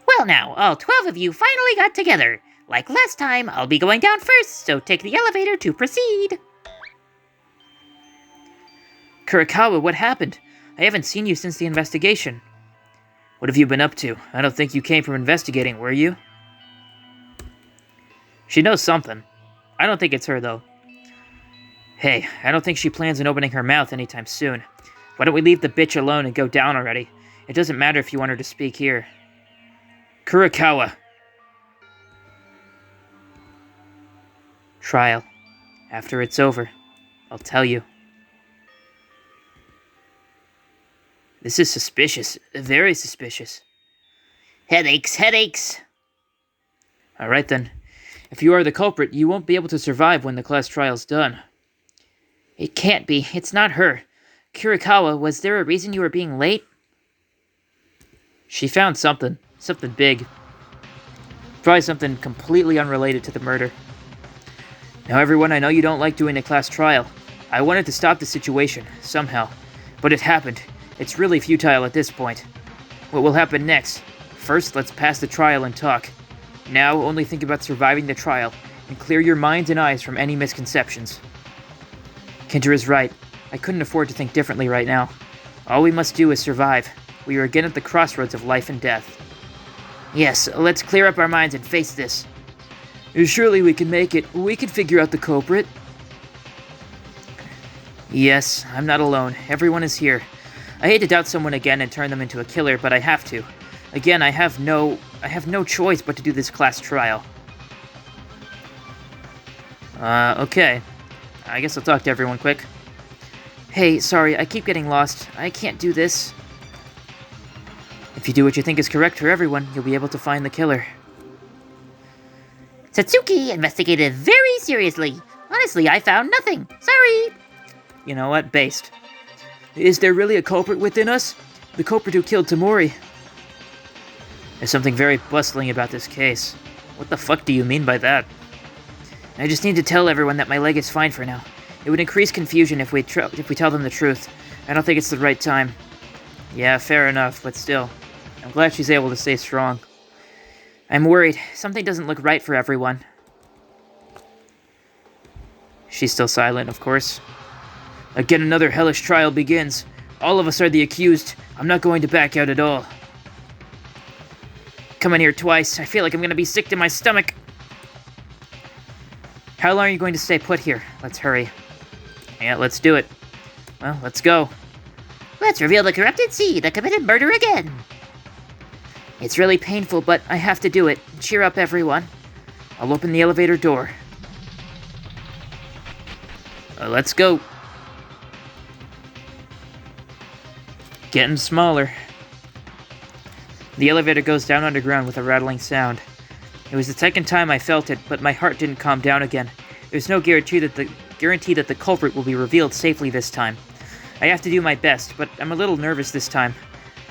Well now, all 12 of you finally got together. Like last time, I'll be going down first, so take the elevator to proceed. Kurikawa, what happened? I haven't seen you since the investigation. What have you been up to? I don't think you came from investigating, were you? She knows something. I don't think it's her, though. Hey, I don't think she plans on opening her mouth anytime soon. Why don't we leave the bitch alone and go down already? It doesn't matter if you want her to speak here. Kurikawa. Trial. After it's over, I'll tell you. This is suspicious. Very suspicious. Headaches, headaches. Alright then. If you are the culprit, you won't be able to survive when the class trial's done. It can't be. It's not her. Kurikawa, was there a reason you were being late? She found something. Something big. Probably something completely unrelated to the murder. Now everyone, I know you don't like doing a class trial. I wanted to stop the situation, somehow. But it happened. It's really futile at this point. What will happen next? First, let's pass the trial and talk. Now, only think about surviving the trial, and clear your minds and eyes from any misconceptions. Kinter is right. I couldn't afford to think differently right now. All we must do is survive. We are again at the crossroads of life and death. Yes, let's clear up our minds and face this. Surely we can make it. We can figure out the culprit. Yes, I'm not alone. Everyone is here. I hate to doubt someone again and turn them into a killer, but I have to. Again, I have no choice but to do this class trial. Okay. I guess I'll talk to everyone quick. Hey, sorry, I keep getting lost. I can't do this. If you do what you think is correct for everyone, you'll be able to find the killer. Satsuki investigated very seriously. Honestly, I found nothing. Sorry. You know what? Based. Is there really a culprit within us? The culprit who killed Tamori. There's something very bustling about this case. What the fuck do you mean by that? I just need to tell everyone that my leg is fine for now. It would increase confusion if we tell them the truth. I don't think it's the right time. Yeah, fair enough, but still. I'm glad she's able to stay strong. I'm worried. Something doesn't look right for everyone. She's still silent, of course. Again, another hellish trial begins. All of us are the accused. I'm not going to back out at all. Come in here twice. I feel like I'm gonna be sick to my stomach. How long are you going to stay put here? Let's hurry. Yeah, let's do it. Well, let's go. Let's reveal the corrupted seed that committed murder again. It's really painful, but I have to do it. Cheer up, everyone. I'll open the elevator door. Let's go. Getting smaller. The elevator goes down underground with a rattling sound. It was the second time I felt it, but my heart didn't calm down again. There's no guarantee that the culprit will be revealed safely this time. I have to do my best, but I'm a little nervous this time.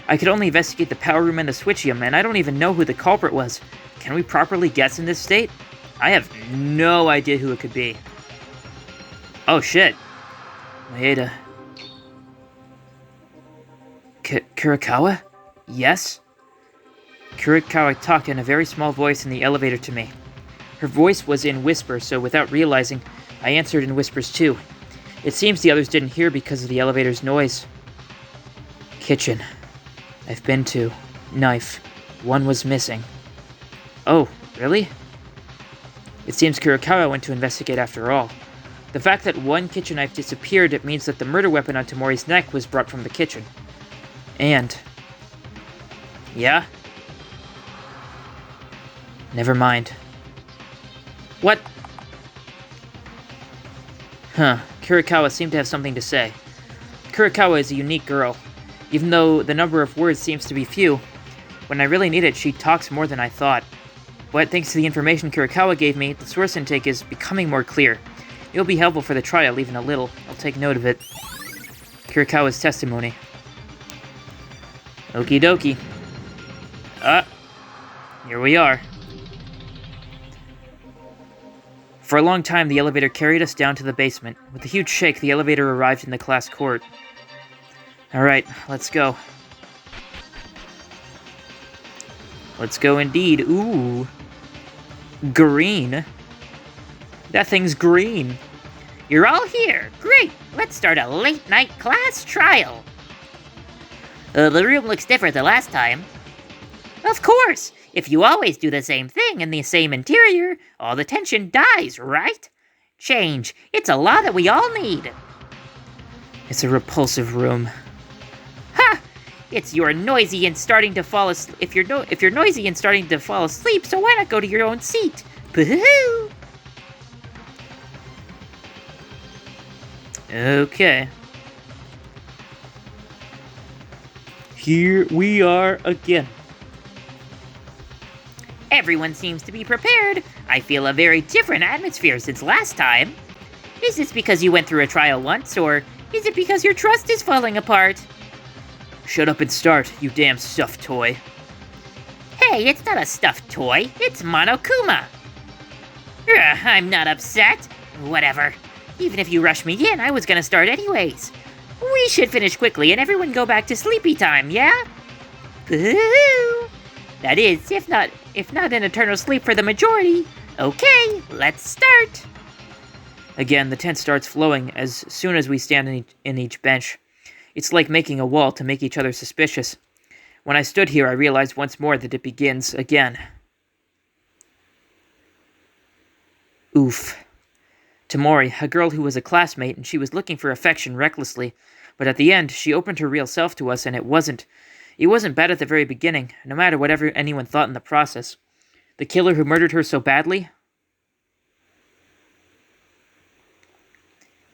I could only investigate the power room and the switchium, and I don't even know who the culprit was. Can we properly guess in this state? I have no idea who it could be. Oh shit. Maeda. Kurikawa? Yes? Kurikawa talked in a very small voice in the elevator to me. Her voice was in whisper, so without realizing, I answered in whispers too. It seems the others didn't hear because of the elevator's noise. Kitchen. I've been to. Knife. One was missing. Oh, really? It seems Kurikawa went to investigate after all. The fact that one kitchen knife disappeared, it means that the murder weapon on Tamori's neck was brought from the kitchen. And... yeah? Never mind. What? Huh. Kurikawa seemed to have something to say. Kurikawa is a unique girl. Even though the number of words seems to be few, when I really need it, she talks more than I thought. But thanks to the information Kurikawa gave me, the source intake is becoming more clear. It'll be helpful for the trial, even a little. I'll take note of it. Kurikawa's testimony. Okie dokie. Here we are. For a long time, the elevator carried us down to the basement. With a huge shake, the elevator arrived in the class court. Alright, let's go. Let's go indeed. Ooh. Green. That thing's green. You're all here. Great. Let's start a late-night class trial. The room looks different than last time. Of course. If you always do the same thing in the same interior, all the tension dies, right? Change. It's a law that we all need. It's a repulsive room. Ha! It's you're noisy and starting to fall asleep. If you're noisy and starting to fall asleep, so why not go to your own seat? Boo-hoo! Okay. Here we are again. everyone seems to be prepared. I feel a very different atmosphere since last time. Is this because you went through a trial once, or is it because your trust is falling apart? Shut up and start, you damn stuffed toy. Hey, it's not a stuffed toy, it's Monokuma. Ugh, I'm not upset. Whatever. Even if you rush me in, I was gonna start anyways. We should finish quickly and everyone go back to sleepy time, yeah? Boo! That is, if not an eternal sleep for the majority. Okay, let's start. Again, the tent starts flowing as soon as we stand in each bench. It's like making a wall to make each other suspicious. When I stood here, I realized once more that it begins again. Oof. Tamori, a girl who was a classmate, and she was looking for affection recklessly, but at the end, she opened her real self to us, and it wasn't bad at the very beginning, no matter whatever anyone thought in the process. The killer who murdered her so badly?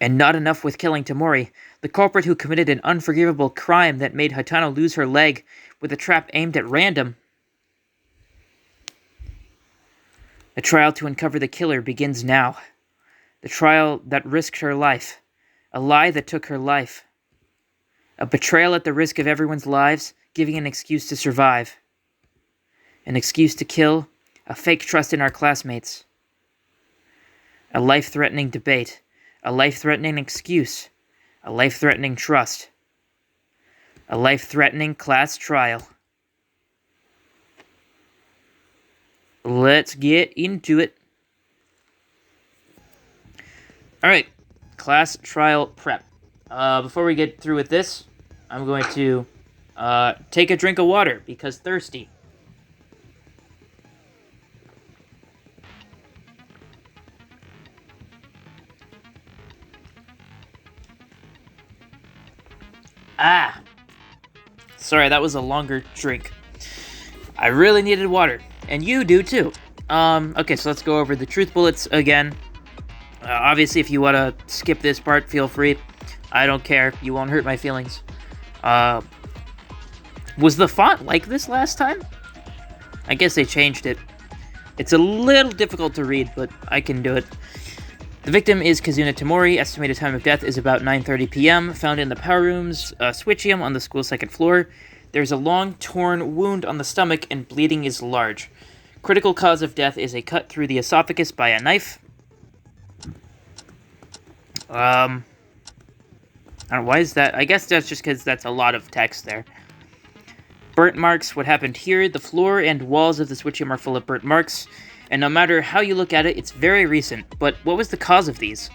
And not enough with killing Tamori, the culprit who committed an unforgivable crime that made Hatano lose her leg with a trap aimed at random. The trial to uncover the killer begins now. The trial that risked her life. A lie that took her life. A betrayal at the risk of everyone's lives, giving an excuse to survive. An excuse to kill, a fake trust in our classmates. A life-threatening debate. A life-threatening excuse. A life-threatening trust. A life-threatening class trial. Let's get into it. Alright, class trial prep. Before we get through with this, I'm going to take a drink of water because thirsty. Sorry, that was a longer drink. I really needed water, and you do too. Okay, so let's go over the truth bullets again. Obviously, if you want to skip this part, feel free. I don't care. You won't hurt my feelings. Was the font like this last time? I guess they changed it. It's a little difficult to read, but I can do it. The victim is Kazuna Tamori. Estimated time of death is about 9:30 p.m. Found in the power room's switchium on the school's second floor. There's a long, torn wound on the stomach, and bleeding is large. Critical cause of death is a cut through the esophagus by a knife. I don't know, why is that? I guess that's just because that's a lot of text there. Burnt marks, what happened here? The floor and walls of the switchium are full of burnt marks. And no matter how you look at it, it's very recent. But what was the cause of these?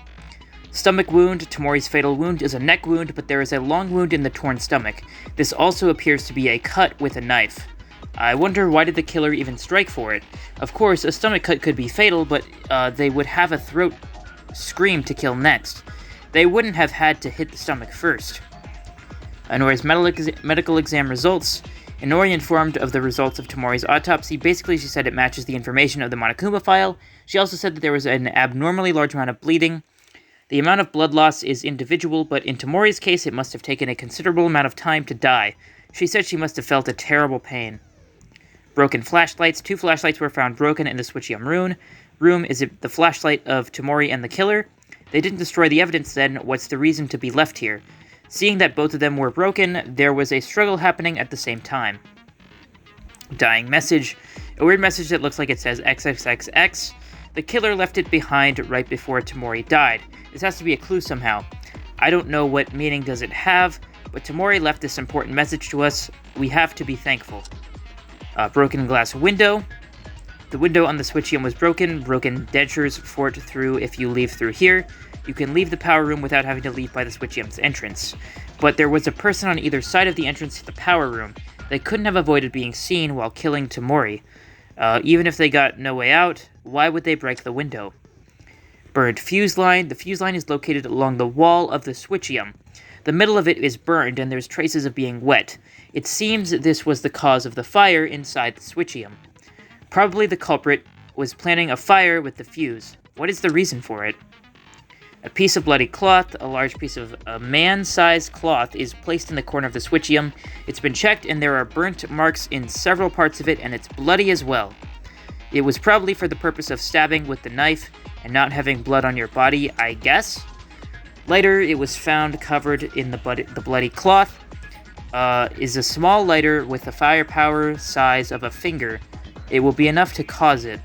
Stomach wound. Tamori's fatal wound is a neck wound, but there is a long wound in the torn stomach. This also appears to be a cut with a knife. I wonder, why did the killer even strike for it? Of course, a stomach cut could be fatal, but they would have a throat scream to kill next. They wouldn't have had to hit the stomach first. Inori's medical exam results. Inori informed of the results of Tamori's autopsy. Basically, she said it matches the information of the Monokuma file. She also said that there was an abnormally large amount of bleeding. The amount of blood loss is individual, but in Tamori's case, it must have taken a considerable amount of time to die. She said she must have felt a terrible pain. Broken flashlights. 2 flashlights were found broken in the switchium room. Is it the flashlight of Tamori and the killer? They didn't destroy the evidence then. What's the reason to be left here? Seeing that both of them were broken, there was a struggle happening at the same time. Dying message. A weird message that looks like it says XXXX. The killer left it behind right before Tamori died. This has to be a clue somehow. I don't know what meaning does it have, but Tamori left this important message to us. We have to be thankful. Broken glass window. The window on the switchium was broken. Broken dentures fort through if you leave through here. You can leave the power room without having to leave by the switchium's entrance. But there was a person on either side of the entrance to the power room. They couldn't have avoided being seen while killing Tamori. Even if they got no way out, why would they break the window? Burned fuse line. The fuse line is located along the wall of the switchium. The middle of it is burned, and there's traces of being wet. It seems this was the cause of the fire inside the switchium. Probably the culprit was planning a fire with the fuse. What is the reason for it? A piece of bloody cloth, a large piece of a man-sized cloth, is placed in the corner of the switchium. It's been checked, and there are burnt marks in several parts of it, and it's bloody as well. It was probably for the purpose of stabbing with the knife and not having blood on your body, I guess. Later, it was found covered in the bloody cloth. Is a small lighter with a firepower size of a finger. It will be enough to cause it.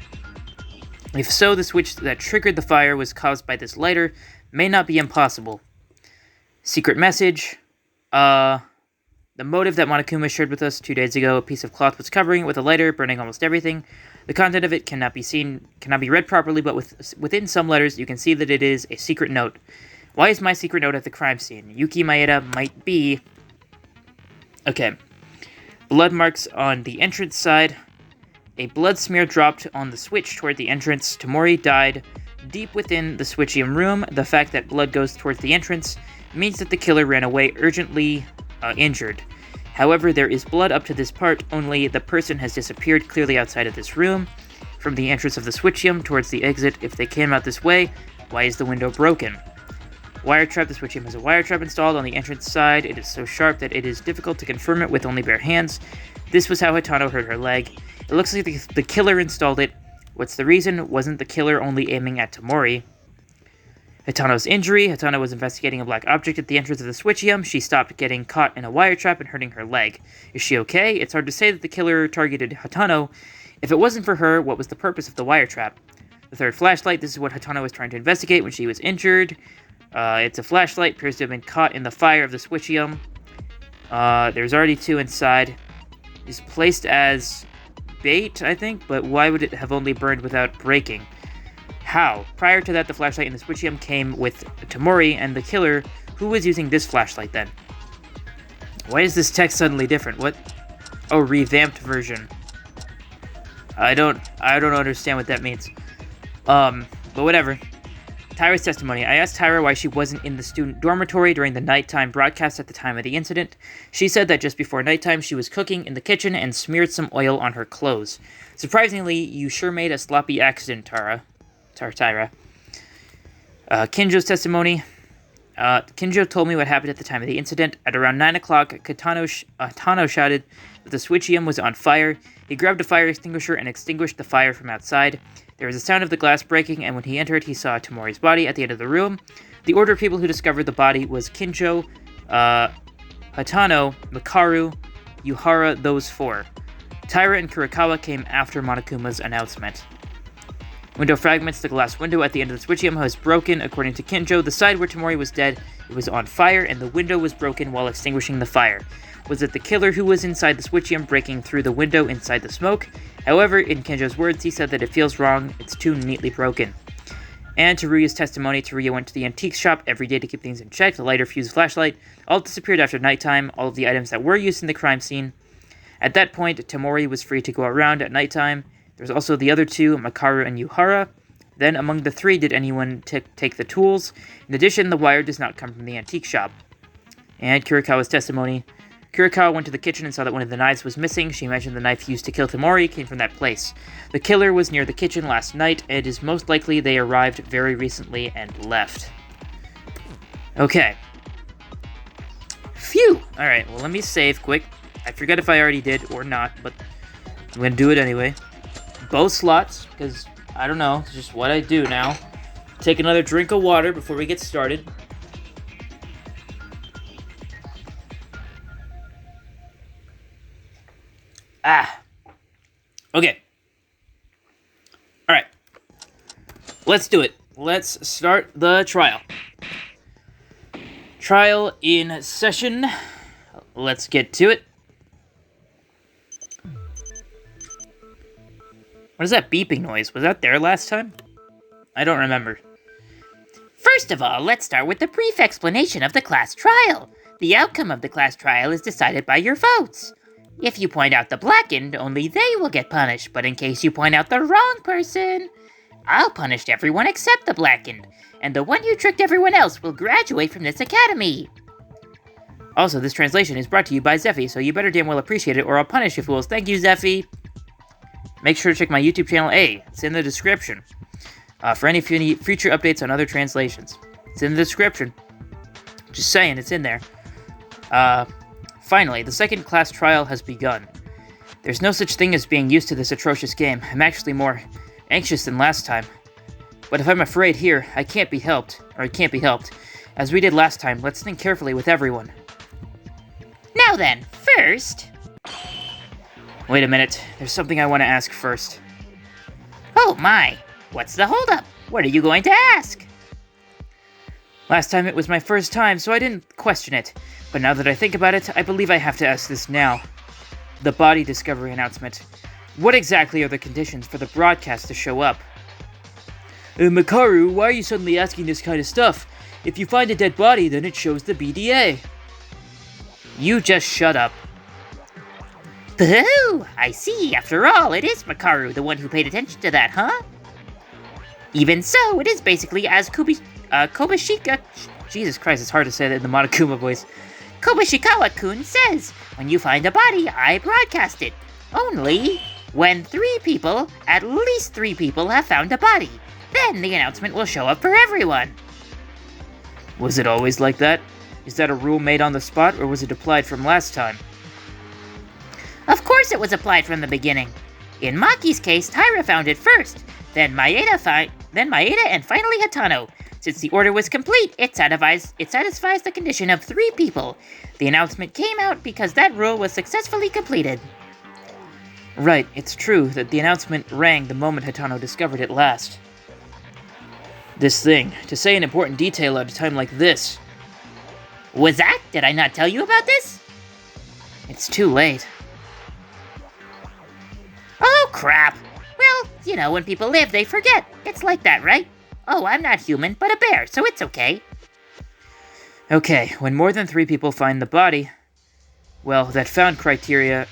If so, the switch that triggered the fire was caused by this lighter. May not be impossible. Secret message. The motive that Monokuma shared with us 2 days ago, a piece of cloth was covering it with a lighter, burning almost everything. The content of it cannot be read properly, but within some letters, you can see that it is a secret note. Why is my secret note at the crime scene? Yuki Maeda might be... Okay. Blood marks on the entrance side. A blood smear dropped on the switch toward the entrance. Tamori died deep within the switchium room. The fact that blood goes towards the entrance means that the killer ran away urgently injured. However, there is blood up to this part, only the person has disappeared clearly outside of this room. From the entrance of the switchium towards the exit, if they came out this way, why is the window broken? Wire trap. The switchium has a wire trap installed on the entrance side. It is so sharp that it is difficult to confirm it with only bare hands. This was how Hatano hurt her leg. It looks like the killer installed it. What's the reason? Wasn't the killer only aiming at Tamori? Hatano's injury. Hatano was investigating a black object at the entrance of the switchium. She stopped getting caught in a wire trap and hurting her leg. Is she okay? It's hard to say that the killer targeted Hatano. If it wasn't for her, what was the purpose of the wire trap? The third flashlight. This is what Hatano was trying to investigate when she was injured. It's a flashlight. Appears to have been caught in the fire of the switchium. There's already 2 inside. It's placed as bait, I think, but why would it have only burned without breaking? How? Prior to that, the flashlight in the switchium came with Tamori and the killer. Who was using this flashlight then? Why is this text suddenly different? What? Oh, revamped version. I don't understand what that means. But whatever. Tyra's testimony. I asked Tyra why she wasn't in the student dormitory during the nighttime broadcast at the time of the incident. She said that just before nighttime, she was cooking in the kitchen and smeared some oil on her clothes. Surprisingly, you sure made a sloppy accident, Tyra. Kinjo's testimony. Kinjo told me what happened at the time of the incident. At around 9 o'clock, Hatano shouted that the switchium was on fire. He grabbed a fire extinguisher and extinguished the fire from outside. There was a sound of the glass breaking, and when he entered, he saw Tamori's body at the end of the room. The order of people who discovered the body was Kinjo, Hatano, Makaru, Yuhara, those 4. Tyra and Kurikawa came after Monokuma's announcement. Window fragments. The glass window at the end of the switchium was broken. According to Kinjo, the side where Tamori was dead, it was on fire, and the window was broken while extinguishing the fire. Was it the killer who was inside the switchium breaking through the window inside the smoke? However, in Kinjo's words, he said that it feels wrong. It's too neatly broken. And Teruya's testimony. Teruya went to the antique shop every day to keep things in check. The lighter, fuse, flashlight all disappeared after nighttime. All of the items that were used in the crime scene. At that point, Tamori was free to go around at nighttime. There was also the other 2, Makaru and Yuhara. Then, among the 3, did anyone take the tools? In addition, the wire does not come from the antique shop. And Kurikawa's testimony. Kurikawa went to the kitchen and saw that one of the knives was missing. She mentioned the knife used to kill Tamori came from that place. The killer was near the kitchen last night, and it is most likely they arrived very recently and left. Okay. Phew! Alright, well, let me save quick. I forget if I already did or not, but I'm gonna do it anyway. Both slots, because, I don't know, it's just what I do now. Take another drink of water before we get started. Okay. Alright. Let's do it. Let's start the trial. Trial in session. Let's get to it. What is that beeping noise? Was that there last time? I don't remember. First of all, let's start with the brief explanation of the class trial. The outcome of the class trial is decided by your votes. If you point out the blackened, only they will get punished, but in case you point out the wrong person, I'll punish everyone except the blackened, and the one who tricked everyone else will graduate from this academy. Also, this translation is brought to you by Zephy, so you better damn well appreciate it or I'll punish you fools. Thank you, Zephy! Make sure to check my YouTube channel, it's in the description, for any future updates on other translations. It's in the description. Just saying, it's in there. Finally, the second class trial has begun. There's no such thing as being used to this atrocious game. I'm actually more anxious than last time. But if I'm afraid here, I can't be helped. Or it can't be helped. As we did last time, let's think carefully with everyone. Now then, first... Wait a minute. There's something I want to ask first. Oh my, what's the holdup? What are you going to ask? Last time it was my first time, so I didn't question it. But now that I think about it, I believe I have to ask this now. The body discovery announcement. What exactly are the conditions for the broadcast to show up? Makaru, why are you suddenly asking this kind of stuff? If you find a dead body, then it shows the BDA. You just shut up. Boo! I see, after all, it is Makaru, the one who paid attention to that, huh? Even so, it is basically as Kobashika... Jesus Christ, it's hard to say that in the Monokuma voice. Kobashikawa-kun says, when you find a body, I broadcast it. Only when at least three people have found a body. Then the announcement will show up for everyone. Was it always like that? Is that a rule made on the spot, or was it applied from last time? Of course it was applied from the beginning. In Maki's case, Taira found it first, then Maeda and finally Hatano. Since the order was complete, it satisfies the condition of 3 people. The announcement came out because that rule was successfully completed. Right, it's true that the announcement rang the moment Hatano discovered it last. This thing, to say an important detail at a time like this. Was that? Did I not tell you about this? It's too late. Oh, crap. Well, you know, when people live, they forget. It's like that, right? Oh, I'm not human, but a bear, so it's okay. Okay, when more than 3 people find the body... Well, that found criteria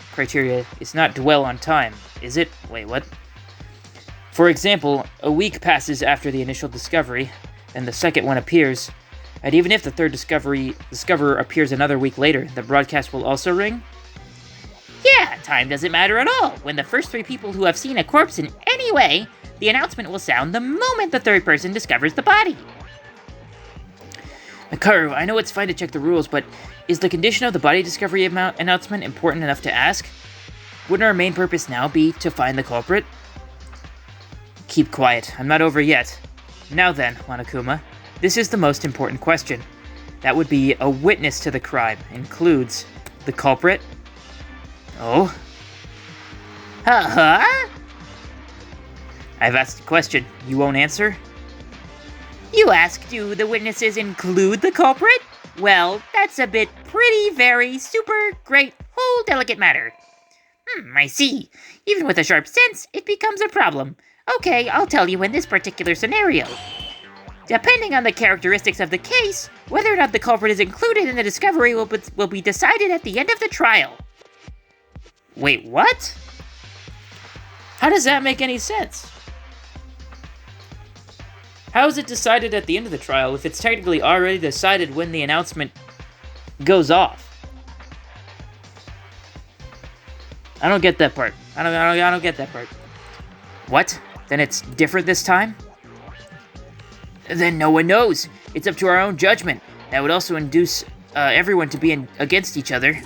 is not dwell on time, is it? Wait, what? For example, a week passes after the initial discovery, and the second one appears, and even if the third discoverer appears another week later, the broadcast will also ring? Yeah, time doesn't matter at all. When the first 3 people who have seen a corpse in any way, the announcement will sound the moment the third person discovers the body. Makaru, I know it's fine to check the rules, but is the condition of the body discovery announcement important enough to ask? Wouldn't our main purpose now be to find the culprit? Keep quiet, I'm not over yet. Now then, Monokuma, this is the most important question. That would be a witness to the crime, includes the culprit? Oh? Uh-huh? I've asked a question. You won't answer? You asked, do the witnesses include the culprit? Well, that's a bit pretty, very, super, great, whole delicate matter. I see. Even with a sharp sense, it becomes a problem. Okay, I'll tell you in this particular scenario. Depending on the characteristics of the case, whether or not the culprit is included in the discovery will be decided at the end of the trial. Wait, what? How does that make any sense? How is it decided at the end of the trial if it's technically already decided when the announcement goes off? I don't get that part. I don't get that part. What? Then it's different this time? Then no one knows. It's up to our own judgment. That would also induce everyone to be against each other.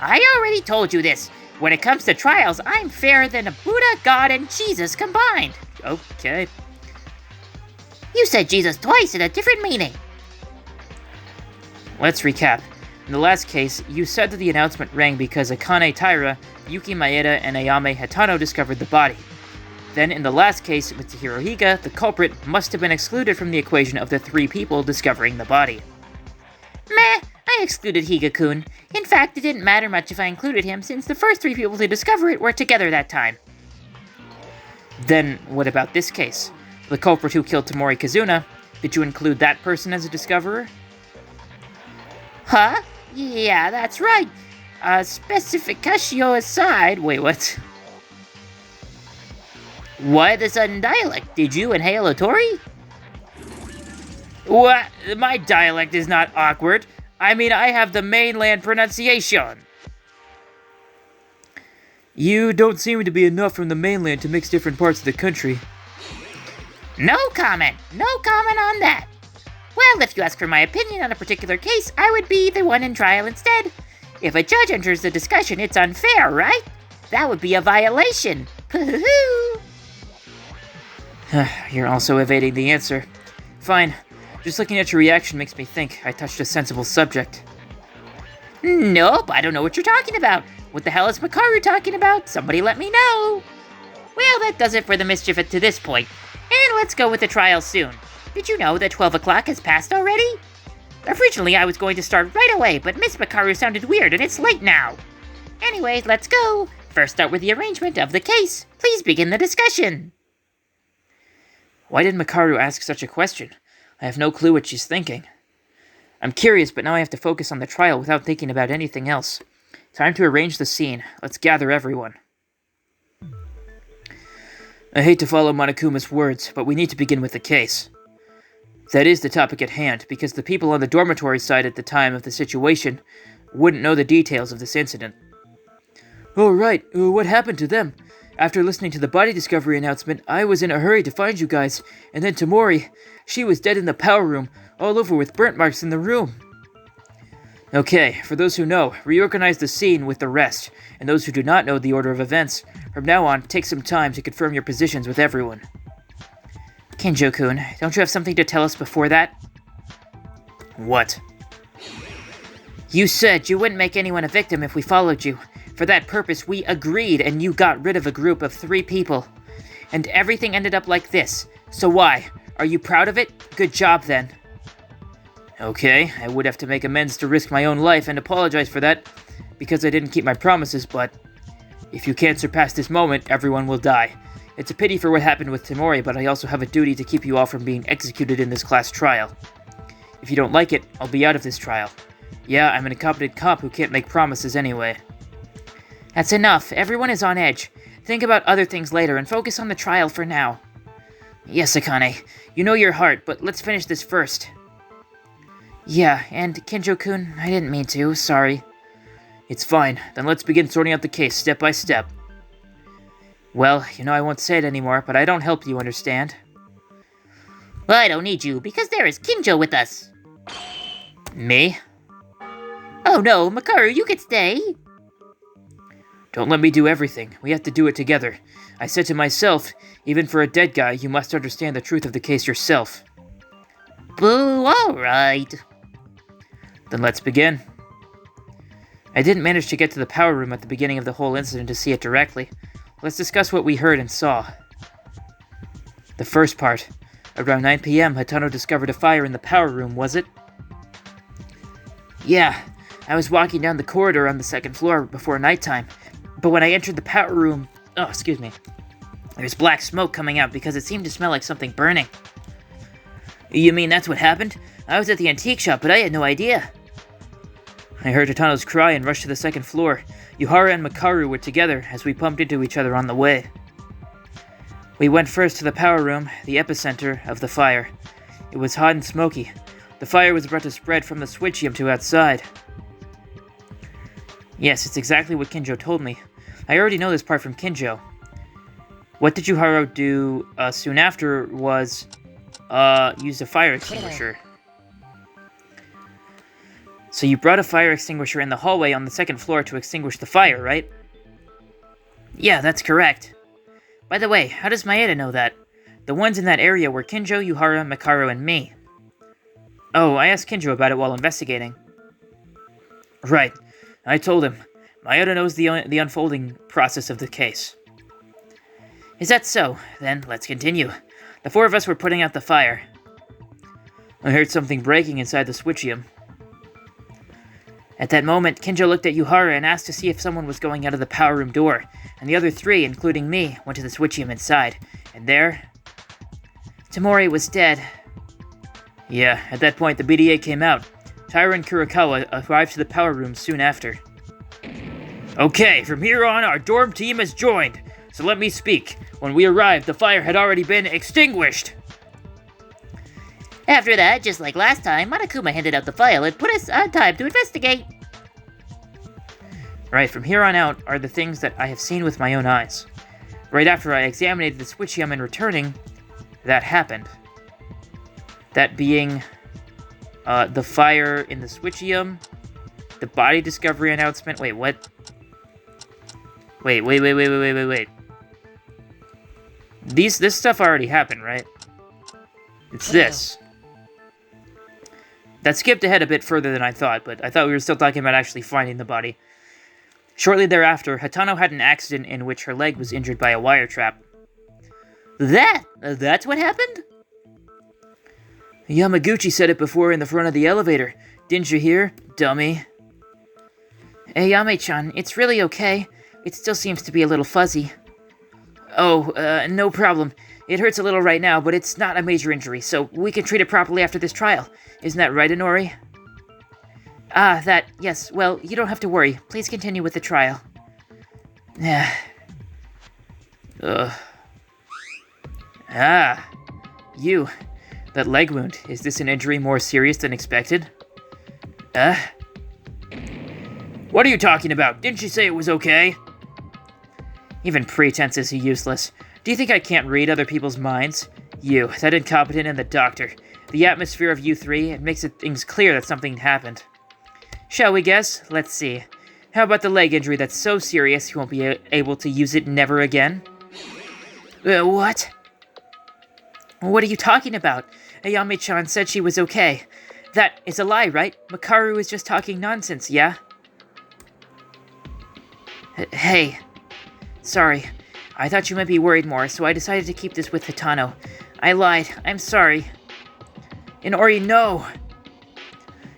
I already told you this. When it comes to trials, I'm fairer than a Buddha, God, and Jesus combined. Okay. You said Jesus twice in a different meaning. Let's recap. In the last case, you said that the announcement rang because Akane Taira, Yuki Maeda, and Ayame Hatano discovered the body. Then, in the last case, Mitsuhiro Higa, the culprit, must have been excluded from the equation of the 3 people discovering the body. Meh, I excluded Higa-kun. In fact, it didn't matter much if I included him, since the first 3 people to discover it were together that time. Then, what about this case? The culprit who killed Tomori Kazuna, did you include that person as a discoverer? Huh? Yeah, that's right. Specificatio aside... Wait, what? Why the sudden dialect? Did you inhale a Tori? What? My dialect is not awkward. I mean, I have the mainland pronunciation. You don't seem to be enough from the mainland to mix different parts of the country. No comment. No comment on that. Well, if you ask for my opinion on a particular case, I would be the one in trial instead. If a judge enters the discussion, it's unfair, right? That would be a violation. You're also evading the answer. Fine. Just looking at your reaction makes me think I touched a sensible subject. Nope, I don't know what you're talking about. What the hell is Makaru talking about? Somebody let me know. Well, that does it for the mischief to this point. And let's go with the trial soon. Did you know that 12 o'clock has passed already? Originally, I was going to start right away, but Miss Makaru sounded weird and it's late now. Anyways, let's go. First, start with the arrangement of the case. Please begin the discussion. Why did Makaru ask such a question? I have no clue what she's thinking. I'm curious, but now I have to focus on the trial without thinking about anything else. Time to arrange the scene. Let's gather everyone. I hate to follow Monokuma's words, but we need to begin with the case. That is the topic at hand, because the people on the dormitory side at the time of the situation wouldn't know the details of this incident. Oh, right. What happened to them? After listening to the body discovery announcement, I was in a hurry to find you guys, and then Tamori, she was dead in the power room, all over with burnt marks in the room. Okay, for those who know, reorganize the scene with the rest, and those who do not know the order of events, from now on, take some time to confirm your positions with everyone. Kinjo-kun, don't you have something to tell us before that? What? You said you wouldn't make anyone a victim if we followed you. For that purpose, we agreed, and you got rid of a group of 3 people. And everything ended up like this. So why? Are you proud of it? Good job, then. Okay, I would have to make amends to risk my own life and apologize for that, because I didn't keep my promises, but if you can't surpass this moment, everyone will die. It's a pity for what happened with Tamori, but I also have a duty to keep you all from being executed in this class trial. If you don't like it, I'll be out of this trial. Yeah, I'm an incompetent cop who can't make promises anyway. That's enough. Everyone is on edge. Think about other things later and focus on the trial for now. Yes, Akane. You know your heart, but let's finish this first. Yeah, and Kinjo-kun, I didn't mean to. Sorry. It's fine. Then let's begin sorting out the case step by step. Well, you know I won't say it anymore, but I don't help you, understand? Well, I don't need you, because there is Kinjo with us. Me? Oh no, Makaru, you can stay. Don't let me do everything. We have to do it together. I said to myself, even for a dead guy, you must understand the truth of the case yourself. Boo, alright. Then let's begin. I didn't manage to get to the power room at the beginning of the whole incident to see it directly. Let's discuss what we heard and saw. The first part. Around 9 p.m., Hatano discovered a fire in the power room, was it? Yeah. I was walking down the corridor on the 2nd floor before nighttime, but when I entered the power room... Oh, excuse me. There's black smoke coming out because it seemed to smell like something burning. You mean that's what happened? I was at the antique shop, but I had no idea. I heard Hatano's cry and rushed to the 2nd floor. Yuhara and Makaru were together as we bumped into each other on the way. We went first to the power room, the epicenter of the fire. It was hot and smoky. The fire was about to spread from the switchium to outside. Yes, it's exactly what Kinjo told me. I already know this part from Kinjo. What did Yuhara do soon after was use a fire extinguisher. So you brought a fire extinguisher in the hallway on the 2nd floor to extinguish the fire, right? Yeah, that's correct. By the way, how does Maeda know that? The ones in that area were Kinjo, Yuhara, Makaru, and me. Oh, I asked Kinjo about it while investigating. Right. I told him. Maeda knows the unfolding process of the case. Is that so? Then, let's continue. The 4 of us were putting out the fire. I heard something breaking inside the switchium. At that moment, Kinjo looked at Yuhara and asked to see if someone was going out of the power room door, and the other 3, including me, went to the switchium inside. And there... Tamori was dead. Yeah, at that point the BDA came out. Taira and Kurakawa arrived to the power room soon after. Okay, from here on, our dorm team has joined. So let me speak. When we arrived, the fire had already been extinguished. After that, just like last time, Monokuma handed out the file and put us on time to investigate. Right, from here on out are the things that I have seen with my own eyes. Right after I examined the switchium and returning, that happened. That being the fire in the switchium, the body discovery announcement. Wait, what? Wait. This stuff already happened, right? It's this. That skipped ahead a bit further than I thought, but I thought we were still talking about actually finding the body. Shortly thereafter, Hatano had an accident in which her leg was injured by a wire trap. That's what happened? Yamaguchi said it before in the front of the elevator. Didn't you hear, dummy? Ayame-chan, it's really okay. It still seems to be a little fuzzy. Oh, no problem. It hurts a little right now, but it's not a major injury, so we can treat it properly after this trial. Isn't that right, Inori? Yes. Well, you don't have to worry. Please continue with the trial. You. That leg wound. Is this an injury more serious than expected? What are you talking about? Didn't you say it was okay? Even pretenses are useless. Do you think I can't read other people's minds? You, that incompetent, and the doctor. The atmosphere of you three, it makes things clear that something happened. Shall we guess? Let's see. How about the leg injury that's so serious you won't be able to use it never again? What? What are you talking about? Ayame-chan said she was okay. That is a lie, right? Makaru is just talking nonsense, yeah? Hey. Sorry. I thought you might be worried more, so I decided to keep this with Hatano. I lied. I'm sorry. Inori, no!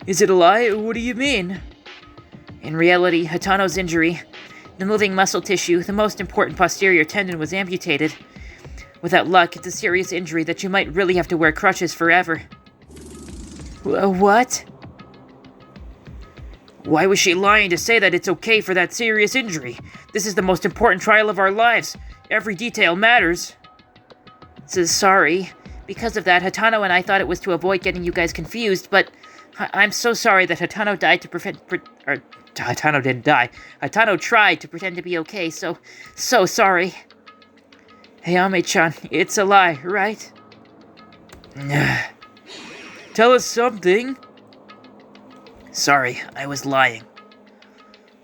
Is it a lie? What do you mean? In reality, Hatano's injury, the moving muscle tissue, the most important posterior tendon was amputated. Without luck, it's a serious injury that you might really have to wear crutches forever. What? Why was she lying to say that it's okay for that serious injury? This is the most important trial of our lives. Every detail matters. Sorry. Because of that, Hatano and I thought it was to avoid getting you guys confused, but I'm so sorry that Hatano died to Hatano didn't die. Hatano tried to pretend to be okay, so sorry. Ayame-chan, it's a lie, right? Tell us something. Sorry, I was lying.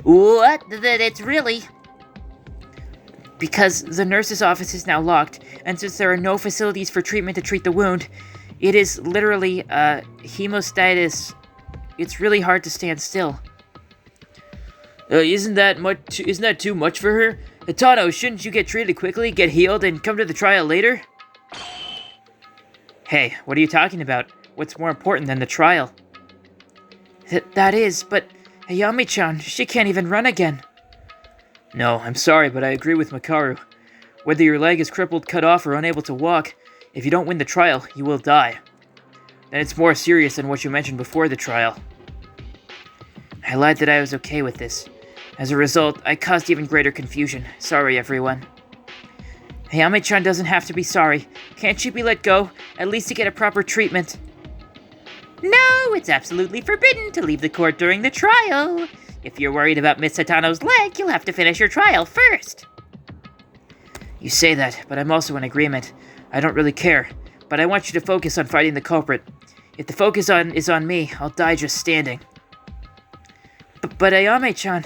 What? It's really... Because the nurse's office is now locked, and since there are no facilities for treatment to treat the wound, it is literally, hemostasis. It's really hard to stand still. Isn't that too much for her? Hatano, shouldn't you get treated quickly, get healed, and come to the trial later? Hey, what are you talking about? What's more important than the trial? That is, but Ayame-chan, she can't even run again. No, I'm sorry, but I agree with Makaru. Whether your leg is crippled, cut off, or unable to walk, if you don't win the trial, you will die. And it's more serious than what you mentioned before the trial. I lied that I was okay with this. As a result, I caused even greater confusion. Sorry, everyone. Ayame-chan doesn't have to be sorry. Can't she be let go, at least to get a proper treatment? No, it's absolutely forbidden to leave the court during the trial. If you're worried about Miss Hatano's leg, you'll have to finish your trial first. You say that, but I'm also in agreement. I don't really care, but I want you to focus on fighting the culprit. If the focus is on me, I'll die just standing. But Ayame-chan...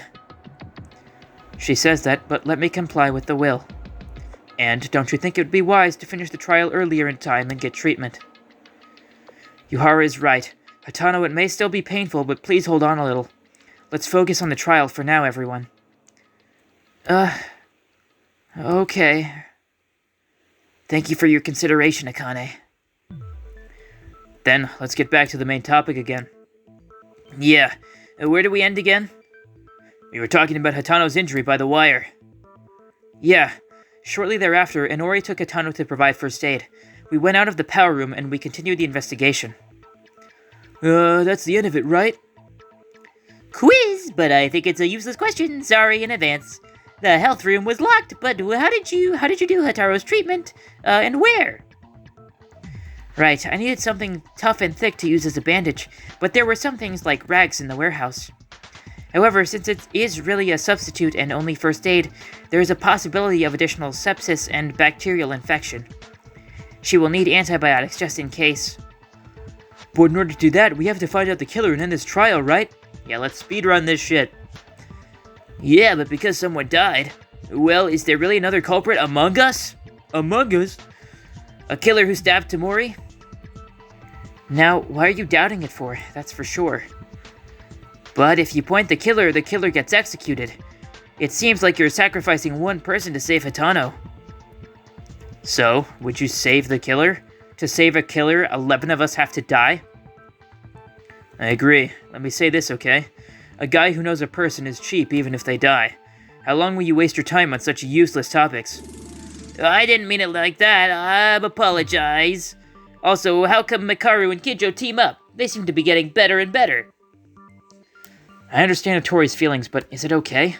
She says that, but let me comply with the will. And don't you think it would be wise to finish the trial earlier in time and get treatment? Yuhara is right. Hatano, it may still be painful, but please hold on a little. Let's focus on the trial for now, everyone. Okay. Thank you for your consideration, Akane. Then, let's get back to the main topic again. Yeah. Where do we end again? We were talking about Hatano's injury by the wire. Yeah. Shortly thereafter, Inori took Hatano to provide first aid. We went out of the power room and we continued the investigation. That's the end of it, right? Quiz, but I think it's a useless question. Sorry in advance. The health room was locked, but how did you do Hataro's treatment? And where? Right, I needed something tough and thick to use as a bandage, but there were some things like rags in the warehouse. However, since it is really a substitute and only first aid, there is a possibility of additional sepsis and bacterial infection. She will need antibiotics just in case. But in order to do that, we have to find out the killer and end this trial, right? Yeah, let's speedrun this shit. Yeah, but because someone died. Well, is there really another culprit among us? Among us? A killer who stabbed Tamori? Now, why are you doubting it for? That's for sure. But if you point the killer gets executed. It seems like you're sacrificing one person to save Hitano. So, would you save the killer? To save a killer, 11 of us have to die? I agree. Let me say this, okay? A guy who knows a person is cheap even if they die. How long will you waste your time on such useless topics? I didn't mean it like that. I apologize. Also, how come Mikaru and Kijo team up? They seem to be getting better and better. I understand Tori's feelings, but is it okay?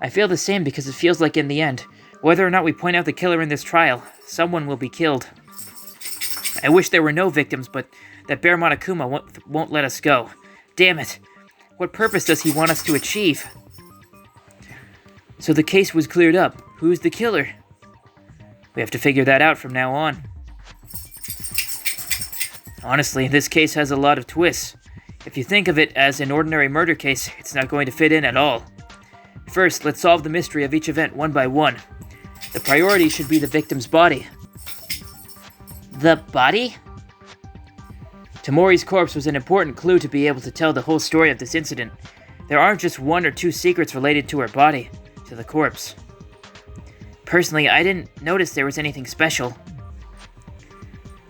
I feel the same because it feels like in the end, whether or not we point out the killer in this trial, someone will be killed. I wish there were no victims, but that Bear Monokuma won't let us go. Damn it. What purpose does he want us to achieve? So the case was cleared up. Who's the killer? We have to figure that out from now on. Honestly, this case has a lot of twists. If you think of it as an ordinary murder case, it's not going to fit in at all. First, let's solve the mystery of each event one by one. The priority should be the victim's body. The body? Tamori's corpse was an important clue to be able to tell the whole story of this incident. There aren't just one or two secrets related to her body, to the corpse. Personally, I didn't notice there was anything special.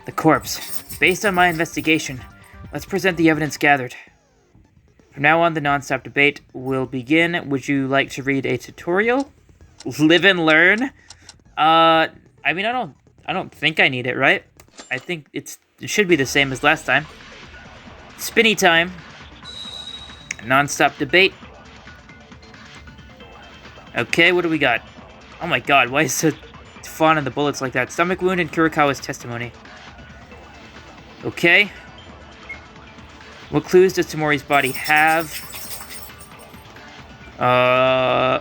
The corpse. Based on my investigation, let's present the evidence gathered. From now on, the non-stop debate will begin. Would you like to read a tutorial? Live and learn? I mean, I don't think I need it, right? I think it should be the same as last time. Spinny time. Non-stop debate. Okay, what do we got? Oh my god, why is the font and the bullets like that? Stomach wound and Kurokawa's testimony. Okay. What clues does Tamori's body have? I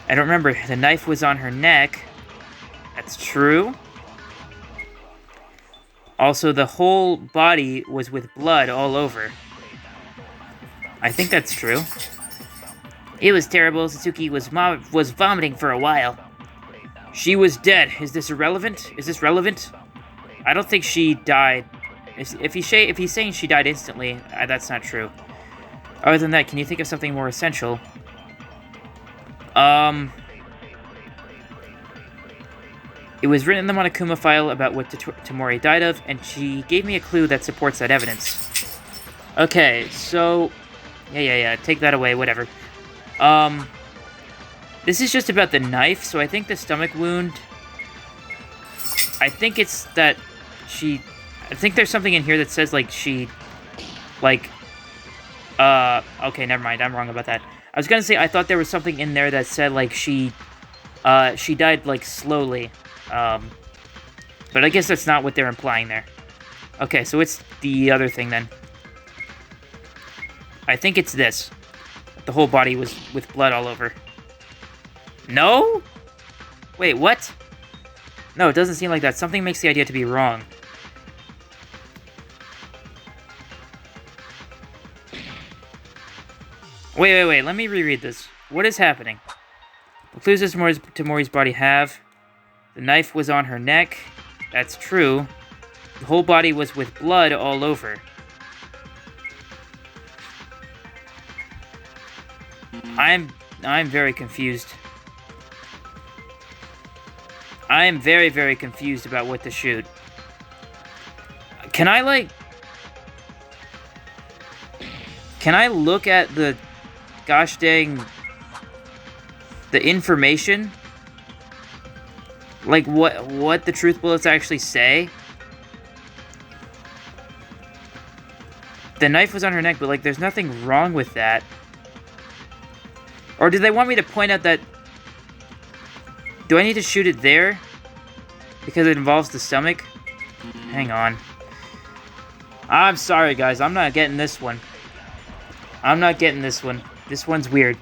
don't remember. The knife was on her neck. That's true. Also, the whole body was with blood all over. I think that's true. It was terrible. Satsuki was vomiting for a while. She was dead. Is this irrelevant? Is this relevant? I don't think she died. If he's saying she died instantly, that's not true. Other than that, can you think of something more essential? It was written in the Monokuma file about what Tamori died of, and she gave me a clue that supports that evidence. Okay, so... Yeah, take that away, whatever. This is just about the knife, so I think the stomach wound... I think it's that she... I think there's something in here that says, like, she... Like... Okay, never mind, I'm wrong about that. I was gonna say, I thought there was something in there that said, like, she died, like, slowly. But I guess that's not what they're implying there. Okay, so it's the other thing, then. I think it's this. The whole body was with blood all over. No? Wait, what? No, it doesn't seem like that. Something makes the idea to be wrong. Wait, let me reread this. What is happening? What clues does Tamori's body have? The knife was on her neck. That's true. The whole body was with blood all over. I'm very confused. I am very, very confused about what to shoot. Can I look at the gosh dang the information? Like what the truth bullets actually say? The knife was on her neck, but like there's nothing wrong with that. Or do they want me to point out that... Do I need to shoot it there? Because it involves the stomach? Hang on. I'm sorry, guys. I'm not getting this one. I'm not getting this one. This one's weird.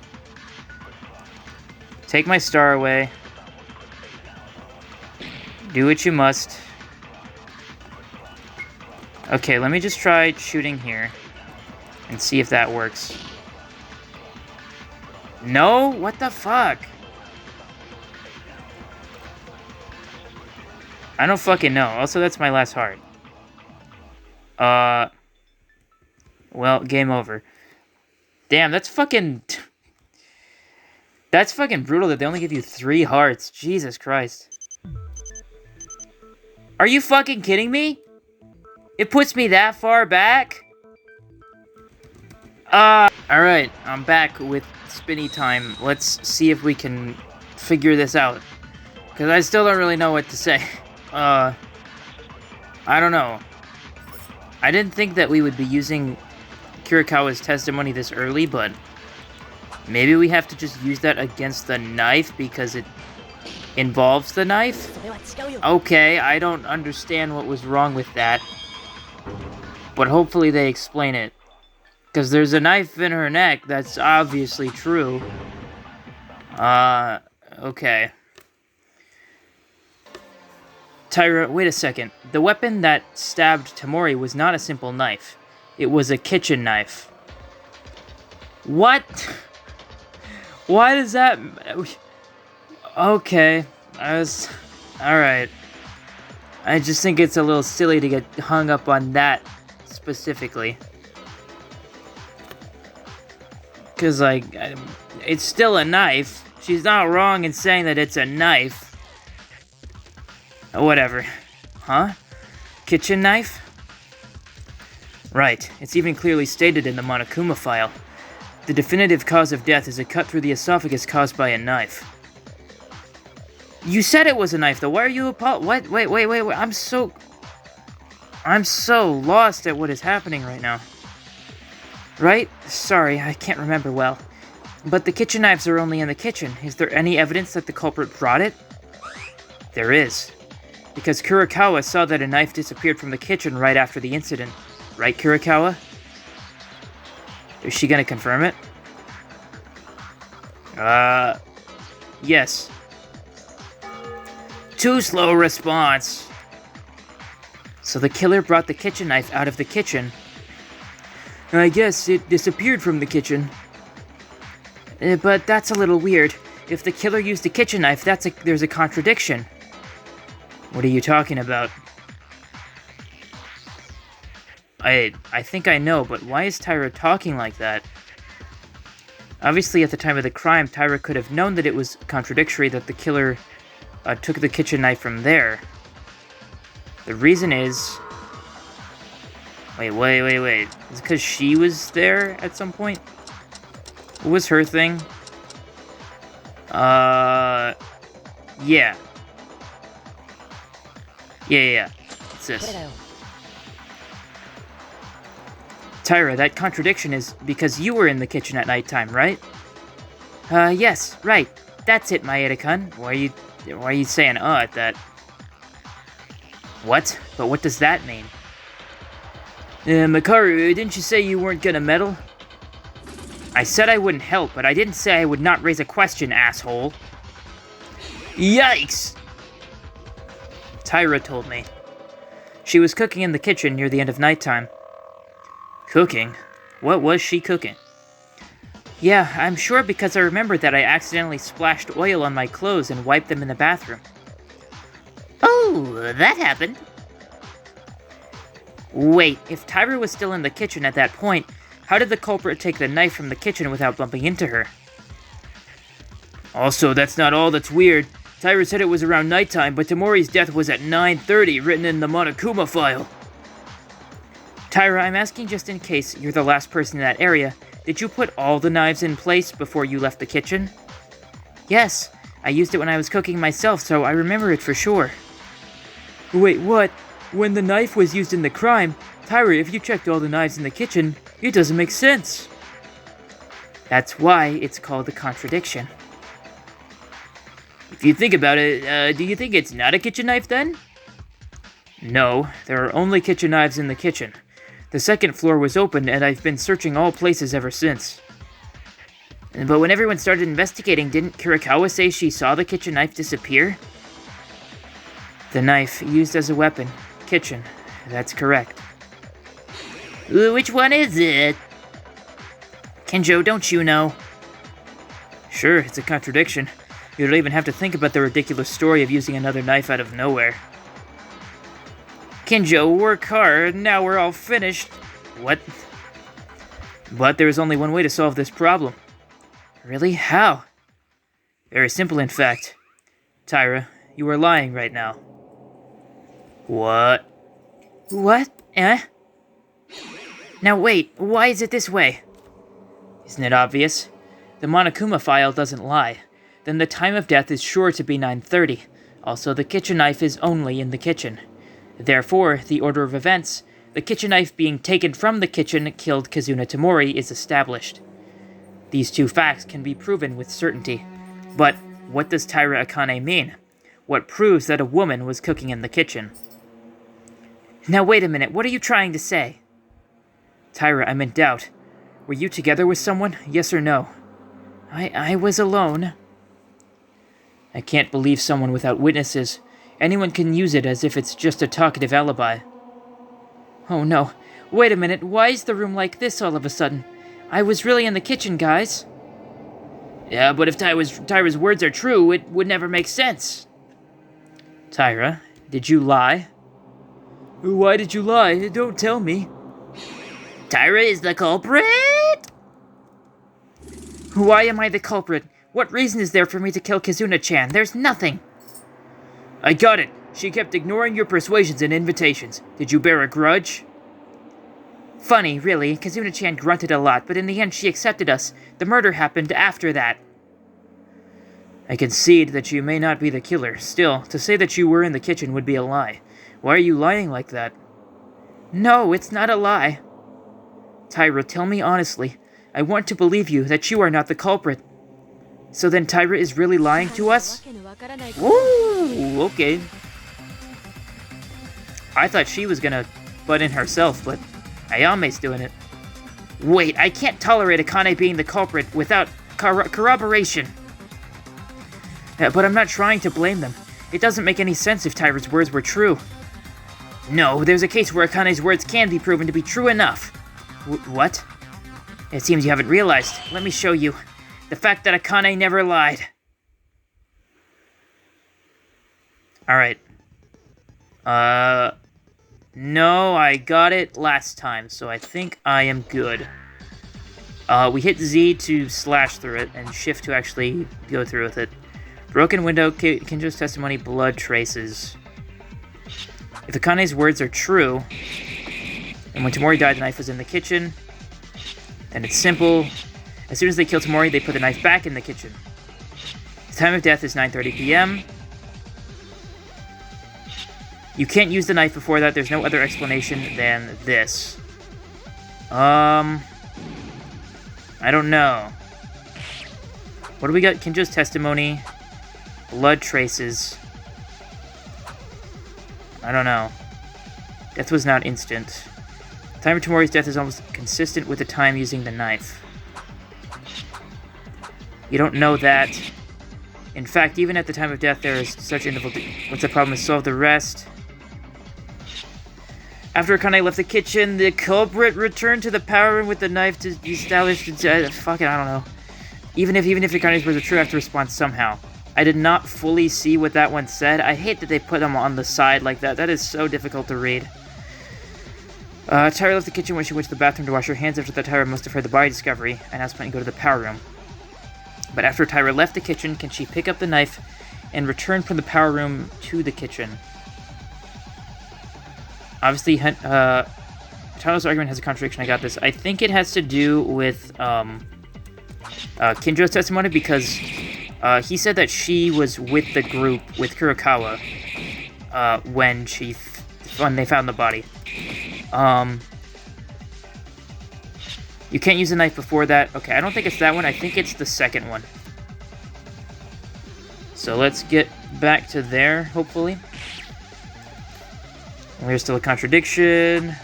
Take my star away. Do what you must. Okay, let me just try shooting here. And see if that works. No? What the fuck? I don't fucking know. Also, that's my last heart. Well, game over. Damn, that's fucking... That's fucking brutal that they only give you 3 hearts. Jesus Christ. Are you fucking kidding me? It puts me that far back? Alright, I'm back with Spinny time. Let's see if we can figure this out. Because I still don't really know what to say. I don't know. I didn't think that we would be using Kurikawa's testimony this early, but maybe we have to just use that against the knife because it involves the knife? Okay, I don't understand what was wrong with that. But hopefully they explain it. Because there's a knife in her neck, that's obviously true. Okay. Tyra, wait a second. The weapon that stabbed Tamori was not a simple knife. It was a kitchen knife. What? Why does that... Okay. Alright. I just think it's a little silly to get hung up on that specifically. Because, like, it's still a knife. She's not wrong in saying that it's a knife. Whatever. Huh? Kitchen knife? Right. It's even clearly stated in the Monokuma file. The definitive cause of death is a cut through the esophagus caused by a knife. You said it was a knife, though. Why are you What? Wait. I'm so lost at what is happening right now. Right? Sorry, I can't remember well. But the kitchen knives are only in the kitchen. Is there any evidence that the culprit brought it? There is. Because Kurikawa saw that a knife disappeared from the kitchen right after the incident. Right, Kurikawa? Is she gonna confirm it? Yes. Too slow response. So the killer brought the kitchen knife out of the kitchen. I guess it disappeared from the kitchen. But that's a little weird. If the killer used the kitchen knife, there's a contradiction. What are you talking about? I think I know, but why is Tyra talking like that? Obviously, at the time of the crime, Tyra could have known that it was contradictory that the killer took the kitchen knife from there. The reason is... Wait. Is it because she was there at some point? What was her thing? Yeah. Yeah. It's this. Tyra, that contradiction is because you were in the kitchen at nighttime, right? Yes, right. That's it, Maeda-kun. Why are you saying at that? What? But what does that mean? Makaru, didn't you say you weren't gonna meddle? I said I wouldn't help, but I didn't say I would not raise a question, asshole. Yikes! Tyra told me. She was cooking in the kitchen near the end of nighttime. Cooking? What was she cooking? Yeah, I'm sure because I remembered that I accidentally splashed oil on my clothes and wiped them in the bathroom. Oh, that happened. Wait, if Tyra was still in the kitchen at that point, how did the culprit take the knife from the kitchen without bumping into her? Also, that's not all that's weird. Tyra said it was around nighttime, but Tamori's death was at 9:30, written in the Monokuma file. Tyra, I'm asking just in case you're the last person in that area. Did you put all the knives in place before you left the kitchen? Yes, I used it when I was cooking myself, so I remember it for sure. Wait, what? When the knife was used in the crime, Tyra, if you checked all the knives in the kitchen, it doesn't make sense. That's why it's called a contradiction. If you think about it, do you think it's not a kitchen knife then? No, there are only kitchen knives in the kitchen. The second floor was open, and I've been searching all places ever since. But when everyone started investigating, didn't Kurikawa say she saw the kitchen knife disappear? The knife, used as a weapon. Kitchen. That's correct. Which one is it? Kenjo, don't you know? Sure, it's a contradiction. You don't even have to think about the ridiculous story of using another knife out of nowhere. Kinjo, work hard. Now we're all finished. What? But there is only one way to solve this problem. Really? How? Very simple, in fact. Tyra, you are lying right now. What? What? Now wait, why is it this way? Isn't it obvious? The Monokuma file doesn't lie. Then the time of death is sure to be 9:30. Also, the kitchen knife is only in the kitchen. Therefore, the order of events, the kitchen knife being taken from the kitchen killed Kazuna Tamori, is established. These two facts can be proven with certainty. But what does Taira Akane mean? What proves that a woman was cooking in the kitchen? Now wait a minute, what are you trying to say? Tyra, I'm in doubt. Were you together with someone? Yes or no? I was alone. I can't believe someone without witnesses. Anyone can use it as if it's just a talkative alibi. Oh no. Wait a minute, why is the room like this all of a sudden? I was really in the kitchen, guys. Yeah, but if Tyra's words are true, it would never make sense. Tyra, did you lie? Why did you lie? Don't tell me. Tyra is the culprit? Why am I the culprit? What reason is there for me to kill Kazuna-chan? There's nothing. I got it. She kept ignoring your persuasions and invitations. Did you bear a grudge? Funny, really. Kazuna-chan grunted a lot, but in the end she accepted us. The murder happened after that. I concede that you may not be the killer. Still, to say that you were in the kitchen would be a lie. Why are you lying like that? No, it's not a lie. Tyra, tell me honestly. I want to believe you that you are not the culprit. So then Tyra is really lying to us? Ooh, okay. I thought she was gonna butt in herself, but Ayame's doing it. Wait, I can't tolerate Akane being the culprit without corroboration. But I'm not trying to blame them. It doesn't make any sense if Tyra's words were true. No, there's a case where Akane's words can be proven to be true enough. What? It seems you haven't realized. Let me show you. The fact that Akane never lied. Alright. No, I got it last time, so I think I am good. We hit Z to slash through it, and shift to actually go through with it. Broken window, Kinjo's testimony, blood traces. If Akane's words are true, and when Tamori died, the knife was in the kitchen, then it's simple. As soon as they kill Tamori, they put the knife back in the kitchen. The time of death is 9:30 p.m. You can't use the knife before that. There's no other explanation than this. I don't know. What do we got? Kinjo's testimony. Blood traces. I don't know. Death was not instant. The time of Tamori's death is almost consistent with the time using the knife. You don't know that. In fact, even at the time of death, there is such interval. What's the problem? Is solve the rest. After Akane left the kitchen, the culprit returned to the power room with the knife to establish. Fucking, I don't know. Even if Akane's words are true, I have to respond somehow. I did not fully see what that one said. I hate that they put them on the side like that. That is so difficult to read. Tyra left the kitchen when she went to the bathroom to wash her hands. After that, Tyra must have heard the body discovery and asked Plant to go to the power room. But after Tyra left the kitchen, can she pick up the knife and return from the power room to the kitchen? Obviously, Tyra's argument has a contradiction. I got this. I think it has to do with Kinjo's testimony because he said that she was with the group with Kurokawa when they found the body. You can't use a knife before that. Okay, I don't think it's that one. I think it's the second one. So let's get back to there, hopefully. And there's still a contradiction.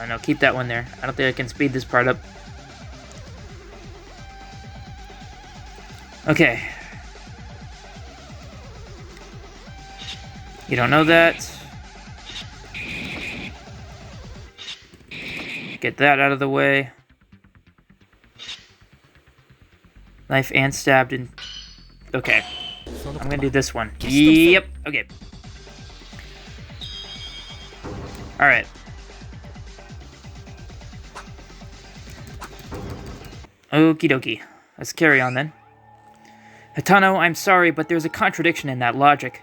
No, keep that one there. I don't think I can speed this part up. Okay. You don't know that. Get that out of the way. Knife and stabbed in... Okay. I'm gonna do this one. Yep. Okay. Alright. Okie dokie. Let's carry on then. Hatano, I'm sorry, but there's a contradiction in that logic.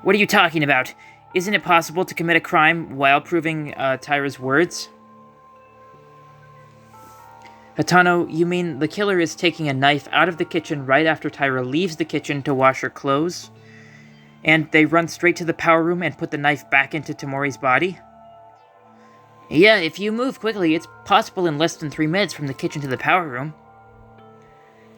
What are you talking about? Isn't it possible to commit a crime while proving Tyra's words? Hatano, you mean the killer is taking a knife out of the kitchen right after Tyra leaves the kitchen to wash her clothes? And they run straight to the power room and put the knife back into Tamori's body? Yeah, if you move quickly, it's possible in less than 3 minutes from the kitchen to the power room.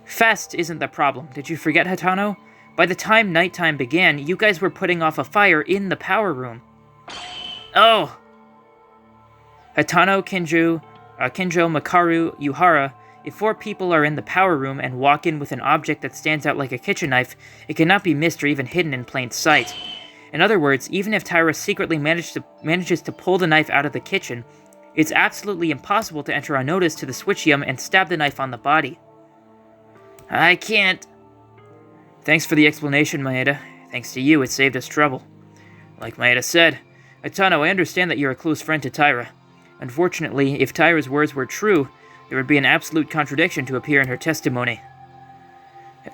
Fast isn't the problem. Did you forget, Hatano? By the time nighttime began, you guys were putting off a fire in the power room. Oh! Hatano, Kinjo, Makaru, Yuhara, if 4 people are in the power room and walk in with an object that stands out like a kitchen knife, it cannot be missed or even hidden in plain sight. In other words, even if Tyra secretly manages to pull the knife out of the kitchen, it's absolutely impossible to enter unnoticed to the switchium and stab the knife on the body. I can't... Thanks for the explanation, Maeda. Thanks to you, it saved us trouble. Like Maeda said, Hatano, I understand that you're a close friend to Tyra. Unfortunately, if Tyra's words were true, there would be an absolute contradiction to appear in her testimony.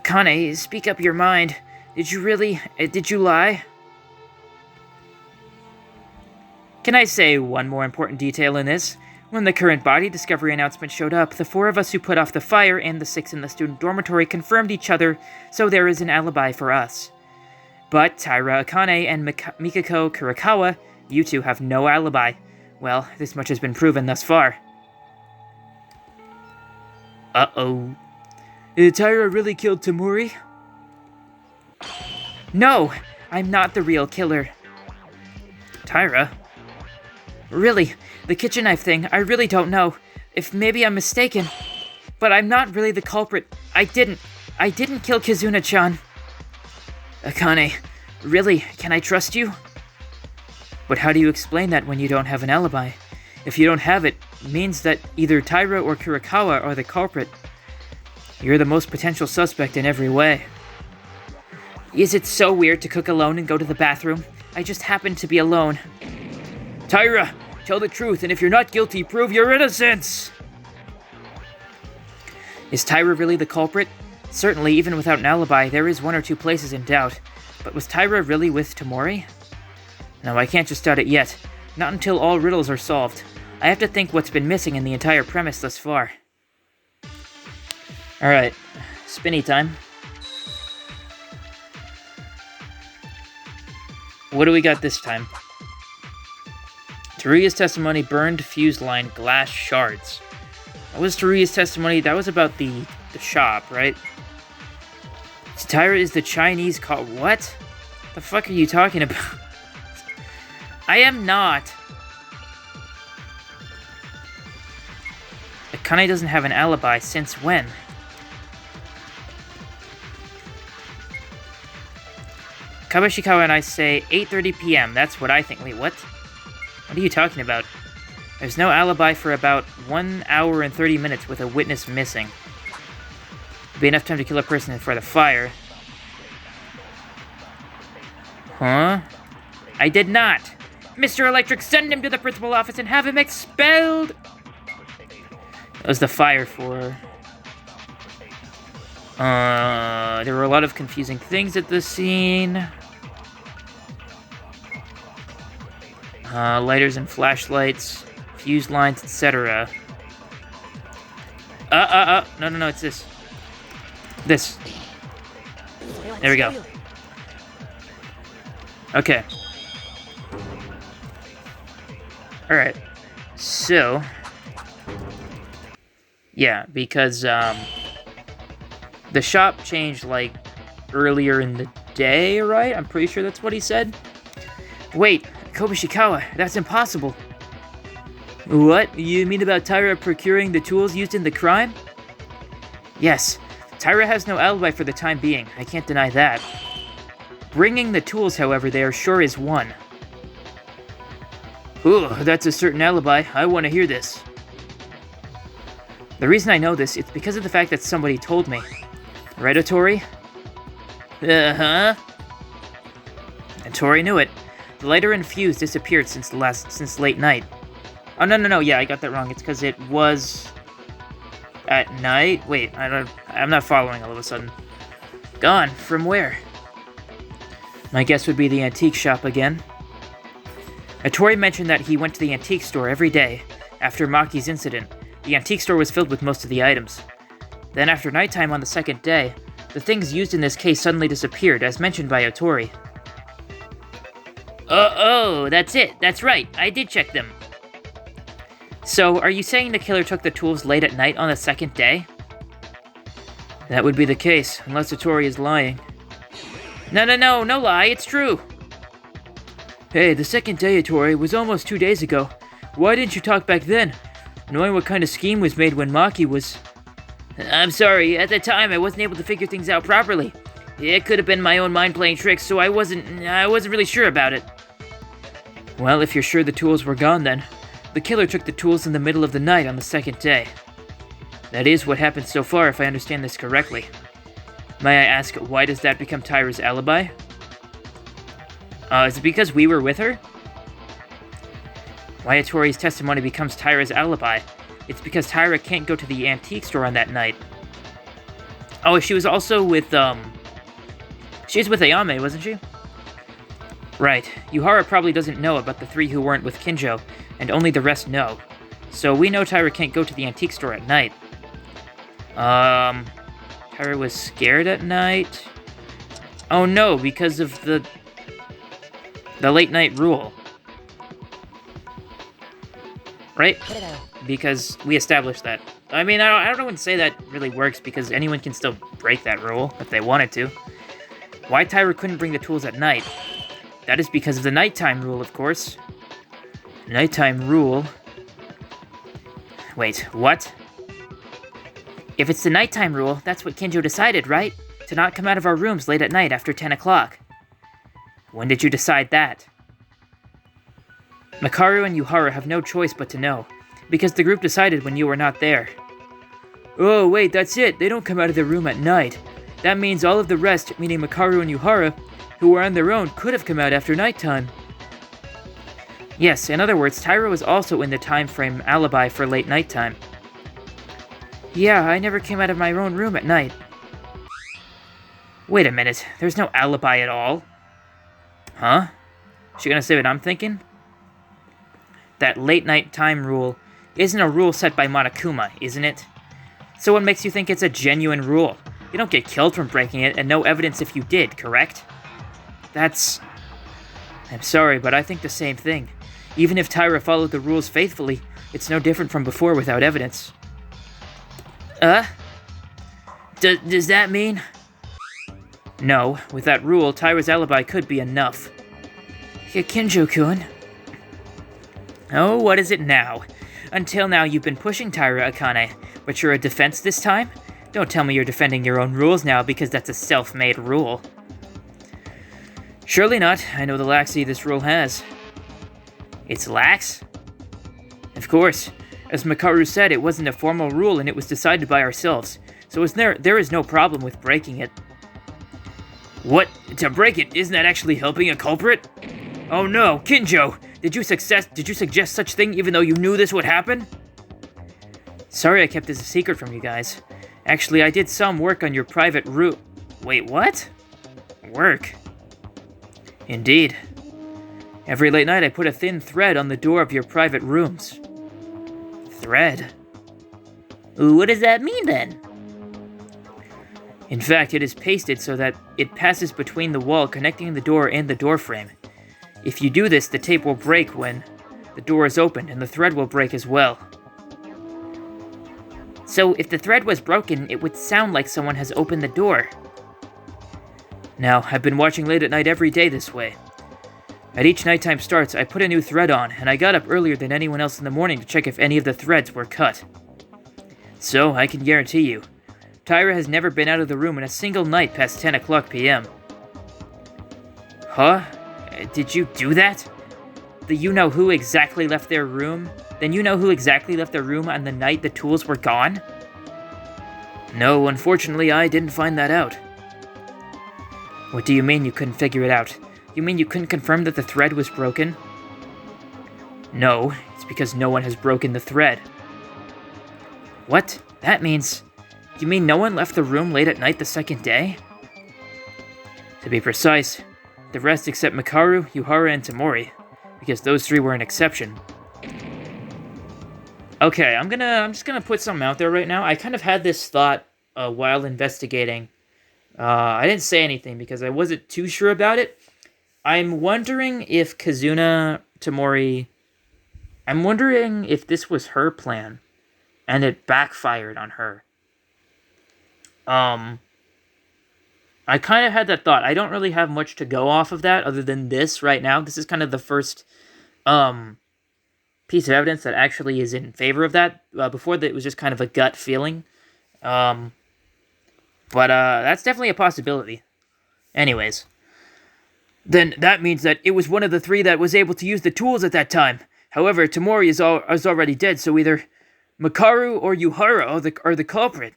Kane, speak up your mind. Did you lie? Can I say one more important detail in this? When the current body discovery announcement showed up, the 4 of us who put off the fire and the 6 in the student dormitory confirmed each other, so there is an alibi for us. But Tyra Akane and Mikako Kurakawa, you two have no alibi. Well, this much has been proven thus far. Uh-oh. Did Tyra really kill Tamori? No! I'm not the real killer. Tyra? Really, the kitchen knife thing, I really don't know. If maybe I'm mistaken. But I'm not really the culprit. I didn't kill Kizuna-chan. Akane, really, can I trust you? But how do you explain that when you don't have an alibi? If you don't have it, it means that either Tyra or Kurakawa are the culprit. You're the most potential suspect in every way. Is it so weird to cook alone and go to the bathroom? I just happened to be alone. Tyra, tell the truth, and if you're not guilty, prove your innocence! Is Tyra really the culprit? Certainly, even without an alibi, there is 1 or 2 places in doubt. But was Tyra really with Tamori? No, I can't just doubt it yet. Not until all riddles are solved. I have to think what's been missing in the entire premise thus far. Alright, spinny time. What do we got this time? Teruya's testimony burned fuse line glass shards. What was Teruya's testimony? That was about the shop, right? Tyra is the Chinese what? The fuck are you talking about? I am not. Akane doesn't have an alibi. Since when? Kabashikawa and I say 8:30 p.m. That's what I think. Wait, what? What are you talking about? There's no alibi for about 1 hour and 30 minutes with a witness missing. It'd be enough time to kill a person for the fire. Huh? I did not! Mr. Electric, send him to the principal office and have him expelled! That was the fire for... there were a lot of confusing things at this scene. Lighters and flashlights, fuse lines, etc. No, it's this. This. There we go. Okay. Alright. So... yeah, because, the shop changed, like, earlier in the day, right? I'm pretty sure that's what he said. Wait, Kobashikawa, that's impossible. What? You mean about Tyra procuring the tools used in the crime? Yes. Tyra has no alibi for the time being. I can't deny that. Bringing the tools, however, they are sure is one. Ooh, that's a certain alibi. I want to hear this. The reason I know this, it's because of the fact that somebody told me. Right, Otori? Uh-huh. And Tori knew it. The lighter and fuse disappeared since late night. Oh, no, yeah, I got that wrong. It's because it was at night. Wait, I'm not following all of a sudden. Gone? From where? My guess would be the antique shop again. Atori mentioned that he went to the antique store every day. After Maki's incident, the antique store was filled with most of the items. Then after nighttime on the second day, the things used in this case suddenly disappeared, as mentioned by Atori. Oh, that's it. That's right. I did check them. So, are you saying the killer took the tools late at night on the second day? That would be the case, unless Atori is lying. No lie, it's true. Hey, the second day, Atori, was almost 2 days ago. Why didn't you talk back then? Knowing what kind of scheme was made when Maki was... I'm sorry, at the time I wasn't able to figure things out properly. It could have been my own mind playing tricks, so I wasn't really sure about it. Well, if you're sure the tools were gone then, the killer took the tools in the middle of the night on the second day. That is what happened so far, if I understand this correctly. May I ask, why does that become Tyra's alibi? Is it because we were with her? Why Atori's testimony becomes Tyra's alibi? It's because Tyra can't go to the antique store on that night. Oh, she was also with, she was with Ayame, wasn't she? Right. Yuhara probably doesn't know about the 3 who weren't with Kinjo, and only the rest know. So we know Tyra can't go to the antique store at night. Tyra was scared at night? Oh no, because of the late night rule. Right? Because we established that. I mean, I don't want to say that really works because anyone can still break that rule if they wanted to. Why Tyra couldn't bring the tools at night? That is because of the nighttime rule, of course. Nighttime rule? Wait, what? If it's the nighttime rule, that's what Kinjo decided, right? To not come out of our rooms late at night after 10 o'clock. When did you decide that? Makaru and Yuhara have no choice but to know, because the group decided when you were not there. Oh, wait, that's it. They don't come out of their room at night. That means all of the rest, meaning Makaru and Yuhara, who were on their own, could have come out after nighttime. Yes, in other words, Tyra was also in the time frame alibi for late nighttime. Yeah, I never came out of my own room at night. Wait a minute, there's no alibi at all. Huh? She gonna say what I'm thinking? That late night time rule isn't a rule set by Monokuma, isn't it? So what makes you think it's a genuine rule? You don't get killed from breaking it, and no evidence if you did, correct? That's... I'm sorry, but I think the same thing. Even if Tyra followed the rules faithfully, it's no different from before without evidence. Does that mean? No, with that rule, Tyra's alibi could be enough. Kinjo-kun? Oh, what is it now? Until now, you've been pushing Tyra, Akane, but you're a defense this time? Don't tell me you're defending your own rules now, because that's a self-made rule. Surely not. I know the laxity this rule has. It's lax? Of course. As Makaru said, it wasn't a formal rule and it was decided by ourselves, so there is no problem with breaking it. What? To break it, isn't that actually helping a culprit? Oh no, Kinjo! Did you suggest such thing even though you knew this would happen? Sorry I kept this a secret from you guys. Actually, I did some work on your private room. Wait, what? Work? Indeed. Every late night I put a thin thread on the door of your private rooms. Thread? What does that mean then? In fact, it is pasted so that it passes between the wall connecting the door and the door frame. If you do this, the tape will break when the door is opened, and the thread will break as well. So if the thread was broken, it would sound like someone has opened the door. Now, I've been watching late at night every day this way. At each nighttime starts, I put a new thread on, and I got up earlier than anyone else in the morning to check if any of the threads were cut. So, I can guarantee you, Tyra has never been out of the room in a single night past 10 o'clock p.m. Huh? Did you do that? The you-know-who exactly left their room? Then you know who exactly left their room on the night the tools were gone? No, unfortunately, I didn't find that out. What do you mean you couldn't figure it out? You mean you couldn't confirm that the thread was broken? No, it's because no one has broken the thread. What? That means... You mean no one left the room late at night the second day? To be precise, the rest except Makaru, Yuhara, and Tamori, because those three were an exception. Okay, I'm just gonna put something out there right now. I kind of had this thought while investigating. I didn't say anything because I wasn't too sure about it. I'm wondering if Kazuna Tamori... I'm wondering if this was her plan, and it backfired on her. I kind of had that thought. I don't really have much to go off of that other than this right now. This is kind of the first piece of evidence that actually is in favor of that. Before that, it was just kind of a gut feeling. But that's definitely a possibility. Anyways. Then that means that it was one of the three that was able to use the tools at that time. However, Tamori is already dead, so either Makaru or Yuhara are the culprit.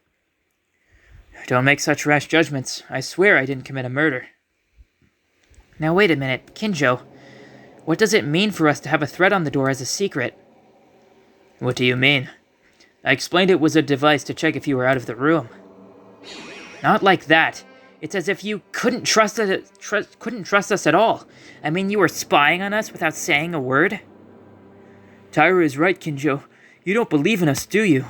Don't make such rash judgments. I swear I didn't commit a murder. Now wait a minute, Kinjo. What does it mean for us to have a thread on the door as a secret? What do you mean? I explained it was a device to check if you were out of the room. Not like that. It's as if you couldn't trust us at all. I mean, you were spying on us without saying a word? Taira is right, Kinjo. You don't believe in us, do you?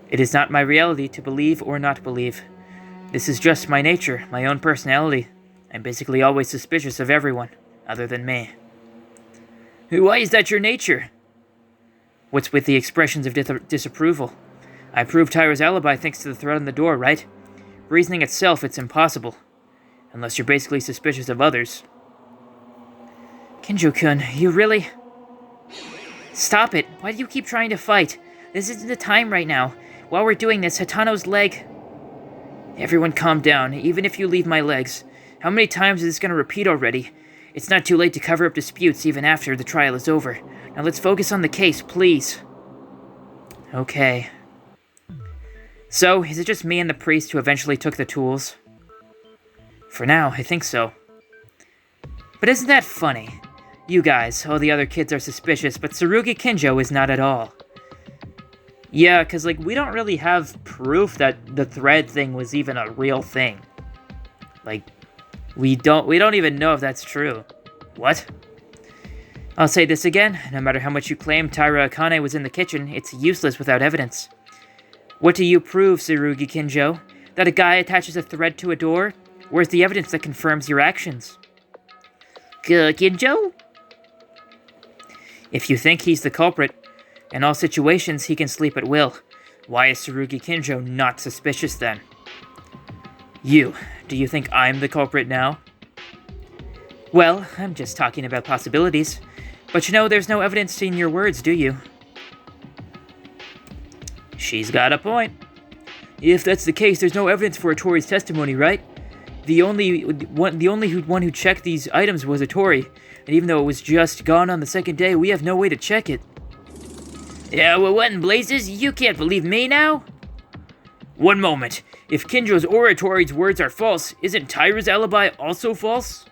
It is not my reality to believe or not believe. This is just my nature, my own personality. I'm basically always suspicious of everyone, other than me. Why is that your nature? What's with the expressions of disapproval? I proved Taira's alibi thanks to the thread on the door, right? Reasoning itself, it's impossible. Unless you're basically suspicious of others. Kinjo-kun, you really... Stop it. Why do you keep trying to fight? This isn't the time right now. While we're doing this, Hatano's leg... Everyone calm down, even if you leave my legs. How many times is this going to repeat already? It's not too late to cover up disputes even after the trial is over. Now let's focus on the case, please. Okay. So, is it just me and the priest who eventually took the tools? For now, I think so. But isn't that funny? You guys, all the other kids are suspicious, but Tsurugi Kinjo is not at all. Yeah, because, like, we don't really have proof that the thread thing was even a real thing. Like, we don't even know if that's true. What? I'll say this again, no matter how much you claim Taira Akane was in the kitchen, it's useless without evidence. What do you prove, Tsurugi Kinjo? That a guy attaches a thread to a door? Where's the evidence that confirms your actions? Kinjo? If you think he's the culprit, in all situations he can sleep at will. Why is Tsurugi Kinjo not suspicious then? Do you think I'm the culprit now? Well, I'm just talking about possibilities. But you know, there's no evidence in your words, do you? She's got a point. If that's the case, there's no evidence for Atori's testimony, right? The only one who checked these items was Atori, and even though it was just gone on the second day, we have no way to check it. Yeah, well, what in blazes? You can't believe me now? One moment. If Kinjo's or Atori's words are false, isn't Taira's alibi also false?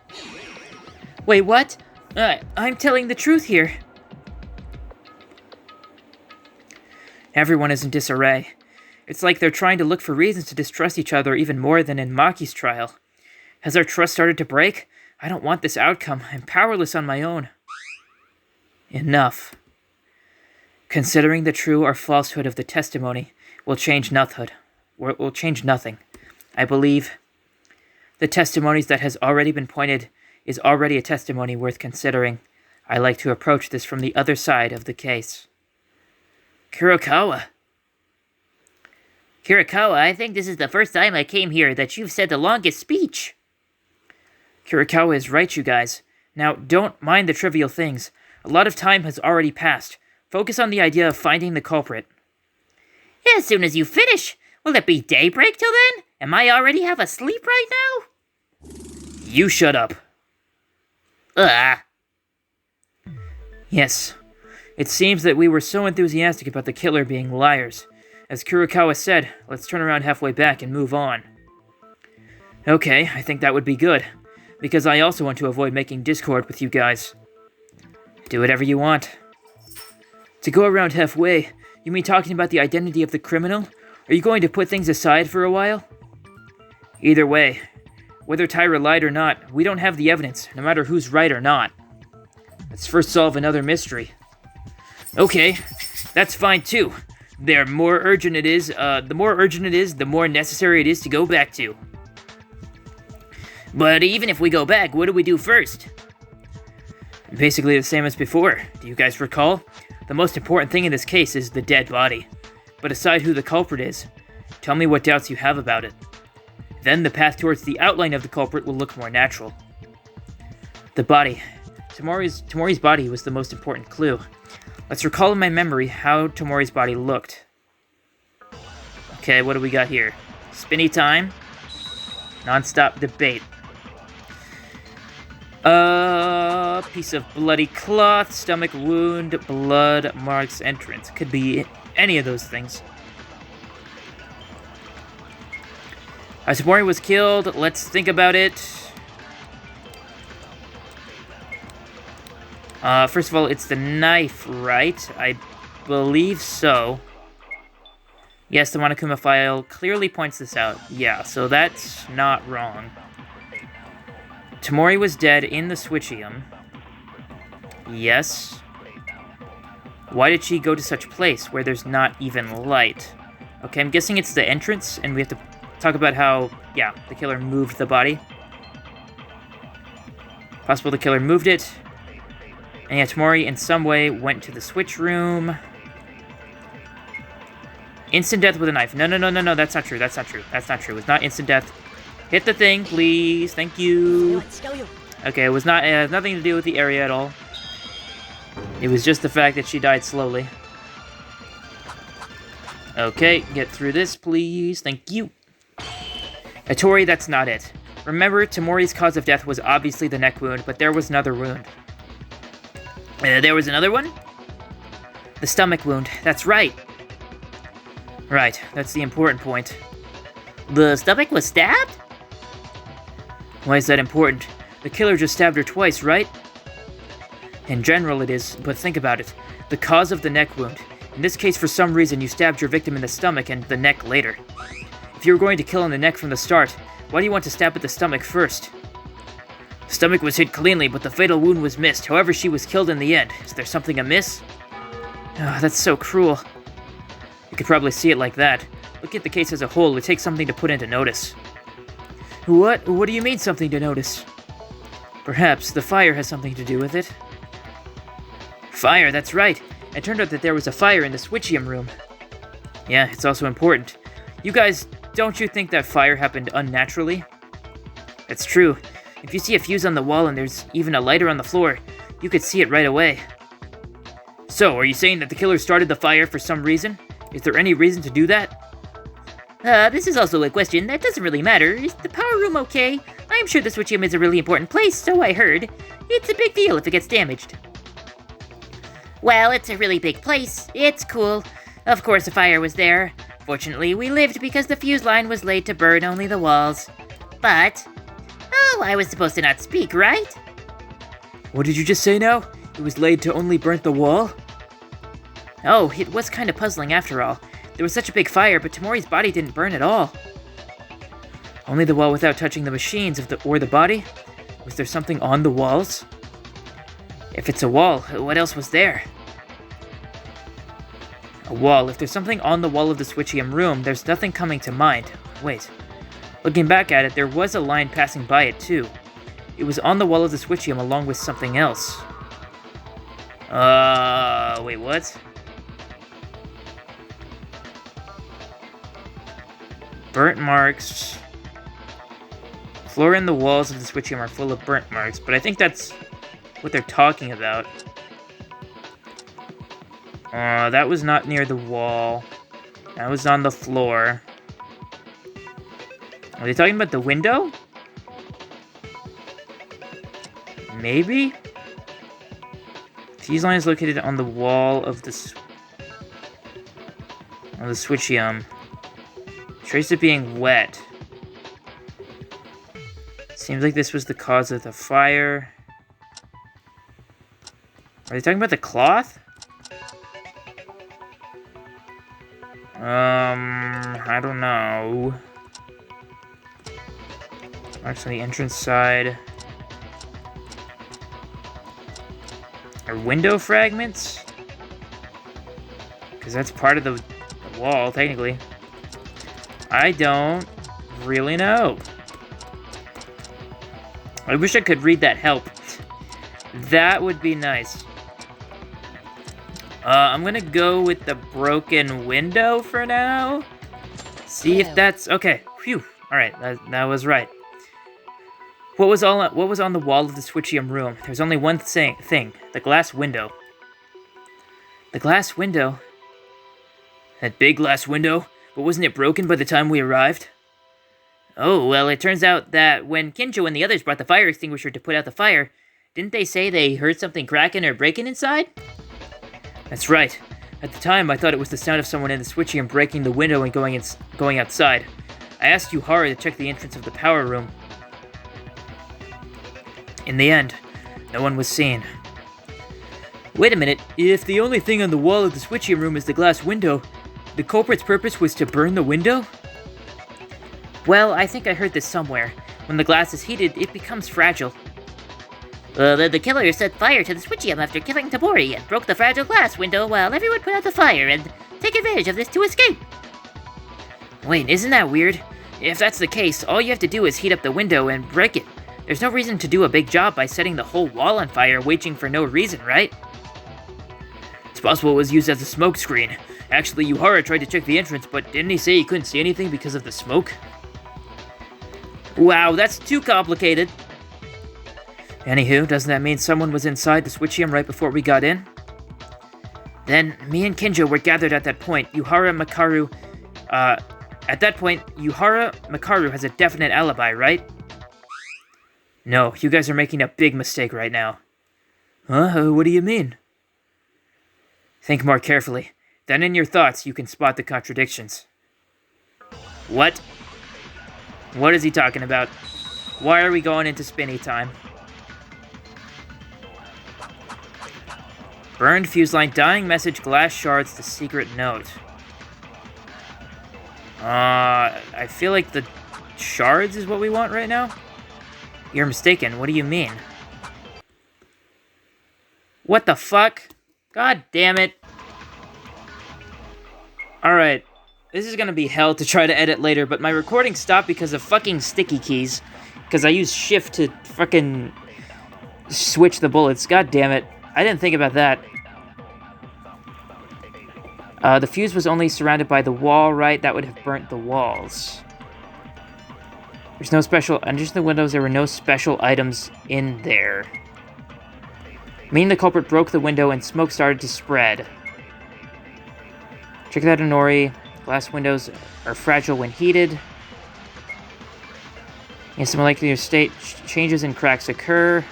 Wait, what? I'm telling the truth here. Everyone is in disarray. It's like they're trying to look for reasons to distrust each other even more than in Maki's trial. Has our trust started to break? I don't want this outcome. I'm powerless on my own. Enough. Considering the true or falsehood of the testimony will change nothing. I believe the testimonies that has already been pointed is already a testimony worth considering. I like to approach this from the other side of the case. Kurokawa, I think this is the first time I came here that you've said the longest speech. Kurokawa is right, you guys. Now, don't mind the trivial things. A lot of time has already passed. Focus on the idea of finding the culprit. As soon as you finish, will it be daybreak till then? Am I already half asleep right now? You shut up. Ugh. Yes. It seems that we were so enthusiastic about the killer being liars. As Kurokawa said, let's turn around halfway back and move on. Okay, I think that would be good. Because I also want to avoid making discord with you guys. Do whatever you want. To go around halfway, you mean talking about the identity of the criminal? Are you going to put things aside for a while? Either way, whether Tyra lied or not, we don't have the evidence, no matter who's right or not. Let's first solve another mystery. Okay, that's fine too. The more urgent it is, the more necessary it is to go back to. But even if we go back, what do we do first? Basically the same as before. Do you guys recall? The most important thing in this case is the dead body. But aside who the culprit is, tell me what doubts you have about it. Then the path towards the outline of the culprit will look more natural. The body. Tamori's body was the most important clue. Let's recall in my memory how Tamori's body looked. Okay, what do we got here? Spinny time. Non-stop debate. Piece of bloody cloth, stomach wound, blood marks entrance. Could be any of those things. Tamori was killed. Let's think about it. First of all, it's the knife, right? I believe so. Yes, the Monokuma file clearly points this out. Yeah, so that's not wrong. Tamori was dead in the Switchium. Yes. Why did she go to such a place where there's not even light? Okay, I'm guessing it's the entrance, and we have to talk about how, yeah, the killer moved the body. Possible the killer moved it. And yeah, Tamori in some way went to the switch room. Instant death with a knife. No, that's not true. That's not true. It's not instant death. Hit the thing, please. Thank you. Okay, it was not, it has nothing to do with the area at all. It was just the fact that she died slowly. Okay, get through this, please. Thank you. Tori, that's not it. Remember, Tamori's cause of death was obviously the neck wound, but there was another wound. There was another one? The stomach wound, that's right. Right, that's the important point. The stomach was stabbed? Why is that important? The killer just stabbed her twice, right? In general it is, but think about it. The cause of the neck wound. In this case, for some reason, you stabbed your victim in the stomach and the neck later. If you were going to kill in the neck from the start, why do you want to stab at the stomach first? The stomach was hit cleanly, but the fatal wound was missed. However, she was killed in the end. Is there something amiss? Oh, that's so cruel. You could probably see it like that. Look at the case as a whole. It takes something to put into notice. What? What do you mean something to notice? Perhaps the fire has something to do with it. Fire, that's right. It turned out that there was a fire in the Switchium room. Yeah, it's also important. You guys, don't you think that fire happened unnaturally? It's true. If you see a fuse on the wall and there's even a lighter on the floor, you could see it right away. So, are you saying that the killer started the fire for some reason? Is there any reason to do that? This is also a question that doesn't really matter. Is the power room okay? I'm sure the Switchium is a really important place, so I heard. It's a big deal if it gets damaged. Well, it's a really big place. It's cool. Of course a fire was there. Fortunately, we lived because the fuse line was laid to burn only the walls. But... oh, I was supposed to not speak, right? What did you just say now? It was laid to only burn the wall? Oh, it was kind of puzzling after all. There was such a big fire, but Tamori's body didn't burn at all. Only the wall without touching the machines or the body? Was there something on the walls? If it's a wall, what else was there? A wall. If there's something on the wall of the Switchium room, there's nothing coming to mind. Wait. Looking back at it, there was a line passing by it, too. It was on the wall of the Switchium along with something else. Wait, what? Burnt marks. Floor and the walls of the Switchium are full of burnt marks, but I think that's what they're talking about. That was not near the wall. That was on the floor. Are they talking about the window? Maybe? Fuse line is located on the wall of the Switchium. Trace it being wet. Seems like this was the cause of the fire. Are they talking about the cloth? I don't know. Actually, the entrance side. Are window fragments? Because that's part of the wall, technically. I don't really know. I wish I could read that help. That would be nice. I'm gonna go with the broken window for now. See if that's... Okay, phew. Alright, that was right. What was on the wall of the Switchium room? There's only one thing. The glass window. The glass window? That big glass window? But wasn't it broken by the time we arrived? Oh, well, it turns out that when Kinjo and the others brought the fire extinguisher to put out the fire, didn't they say they heard something cracking or breaking inside? That's right. At the time, I thought it was the sound of someone in the Switchium breaking the window and going outside. I asked Yuhara to check the entrance of the power room. In the end, no one was seen. Wait a minute, if the only thing on the wall of the Switchium room is the glass window, the culprit's purpose was to burn the window? Well, I think I heard this somewhere. When the glass is heated, it becomes fragile. The killer set fire to the Switchium after killing Tabori and broke the fragile glass window while everyone put out the fire and took advantage of this to escape. Wait, isn't that weird? If that's the case, all you have to do is heat up the window and break it. There's no reason to do a big job by setting the whole wall on fire waging for no reason, right? It's possible it was used as a smoke screen. Actually, Yuhara tried to check the entrance, but didn't he say he couldn't see anything because of the smoke? Wow, that's too complicated. Anywho, doesn't that mean someone was inside the Switchium right before we got in? Then, me and Kinjo were gathered at that point. At that point, Yuhara Makaru has a definite alibi, right? No, you guys are making a big mistake right now. Huh? What do you mean? Think more carefully. Then in your thoughts, you can spot the contradictions. What? What is he talking about? Why are we going into spinny time? Burned fuse line, dying message, glass shards, the secret note. I feel like the shards is what we want right now? You're mistaken. What do you mean? What the fuck? God damn it. Alright. This is gonna be hell to try to edit later, but my recording stopped because of fucking sticky keys. Because I used shift to fucking switch the bullets. God damn it. I didn't think about that. The fuse was only surrounded by the wall, right? That would have burnt the walls. There's no special... Underneath the windows, there were no special items in there. Meaning the culprit broke the window and smoke started to spread. Check that, Inori. Glass windows are fragile when heated. In some molecular state, changes and cracks occur.